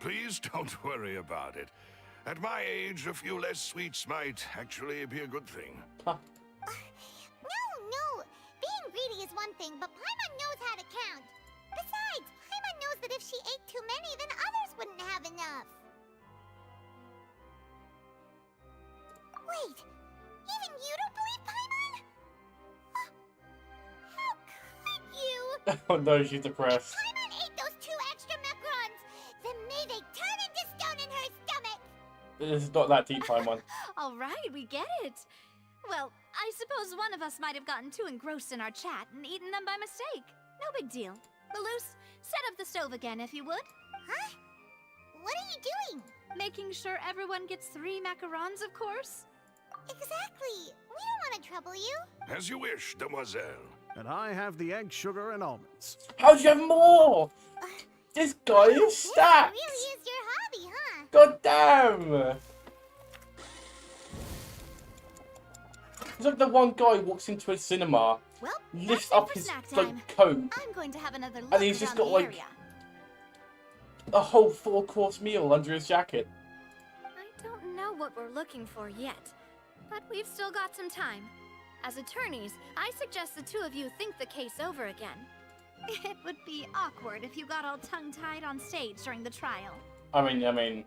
3. Please don't worry about it. At my age, a few less sweets might actually be a good thing. No. Being greedy is one thing, but Paimon knows how to count. Besides, Paimon knows that if she ate too many, then others wouldn't have enough. Wait, even you don't believe Paimon? How could you? Oh no, she's depressed. If Paimon ate those 2 extra macarons, then may they turn into stone in her stomach. This is not that deep, Paimon. All right, we get it. Well, I suppose one of us might have gotten too engrossed in our chat and eaten them by mistake. No big deal. Maloose, set up the stove again if you would. Huh? What are you doing? Making sure everyone gets 3 macarons, of course. Exactly. We don't want to trouble you. As you wish, demoiselle. And I have the egg, sugar, and almonds. How'd you have more? This guy is stacked. This really is your hobby, huh? God damn. It's like the one guy walks into a cinema, lifts up his coat, I'm going to have another look and he's just got like a whole 4-course meal under his jacket. I don't know what we're looking for yet, but we've still got some time. As attorneys, I suggest the 2 of you think the case over again. It would be awkward if you got all tongue-tied on stage during the trial. I mean. All right,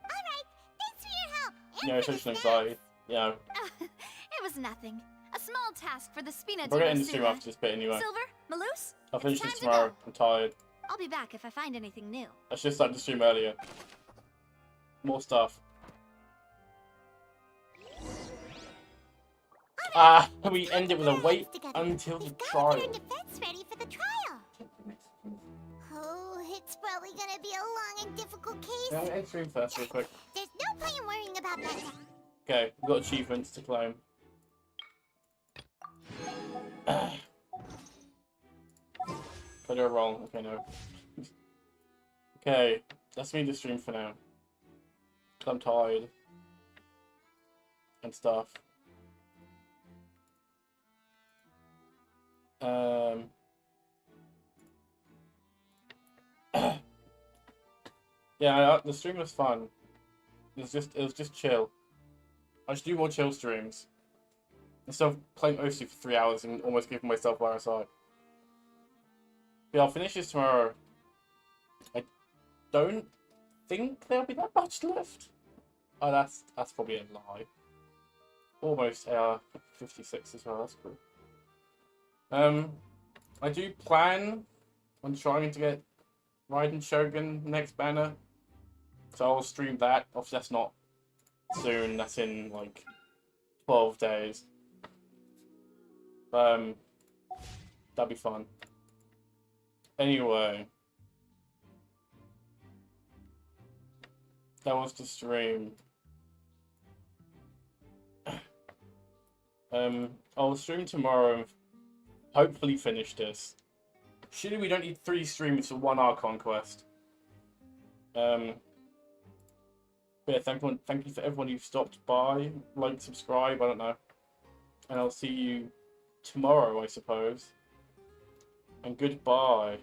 thanks for your help. You know, social anxiety. You know. It was nothing. A small task for the Spina We'll get into stream after this bit anyway. Silver, Maloose, I'll finish this tomorrow. I'm tired. I'll be back if I find anything new. I should have started the stream earlier. More stuff. We end it with a wait until the trial. Get our defense ready for the trial. Oh, it's probably gonna be a long and difficult case. I'm gonna end stream first real quick. There's no point in worrying about that. Okay, we've got achievements to claim. If I do it wrong, okay, no. Okay, that's me the stream for now. Cause I'm tired. And stuff. Yeah, the stream was fun. It was just chill. I should do more chill streams. Instead of playing OC for 3 hours and almost giving myself RSI. Yeah, I'll finish this tomorrow. I don't think there'll be that much left. Oh, that's probably a lie. Almost 56 as well, that's cool. I do plan on trying to get Raiden Shogun next banner. So I'll stream that. Obviously that's not soon, that's in like 12 days. That'd be fun. Anyway. That was the stream. I'll stream tomorrow and hopefully finish this. Surely we don't need 3 streams for 1 Archon quest. But yeah, thank you for everyone who stopped by, like, subscribe, I don't know. And I'll see you tomorrow, I suppose. And goodbye.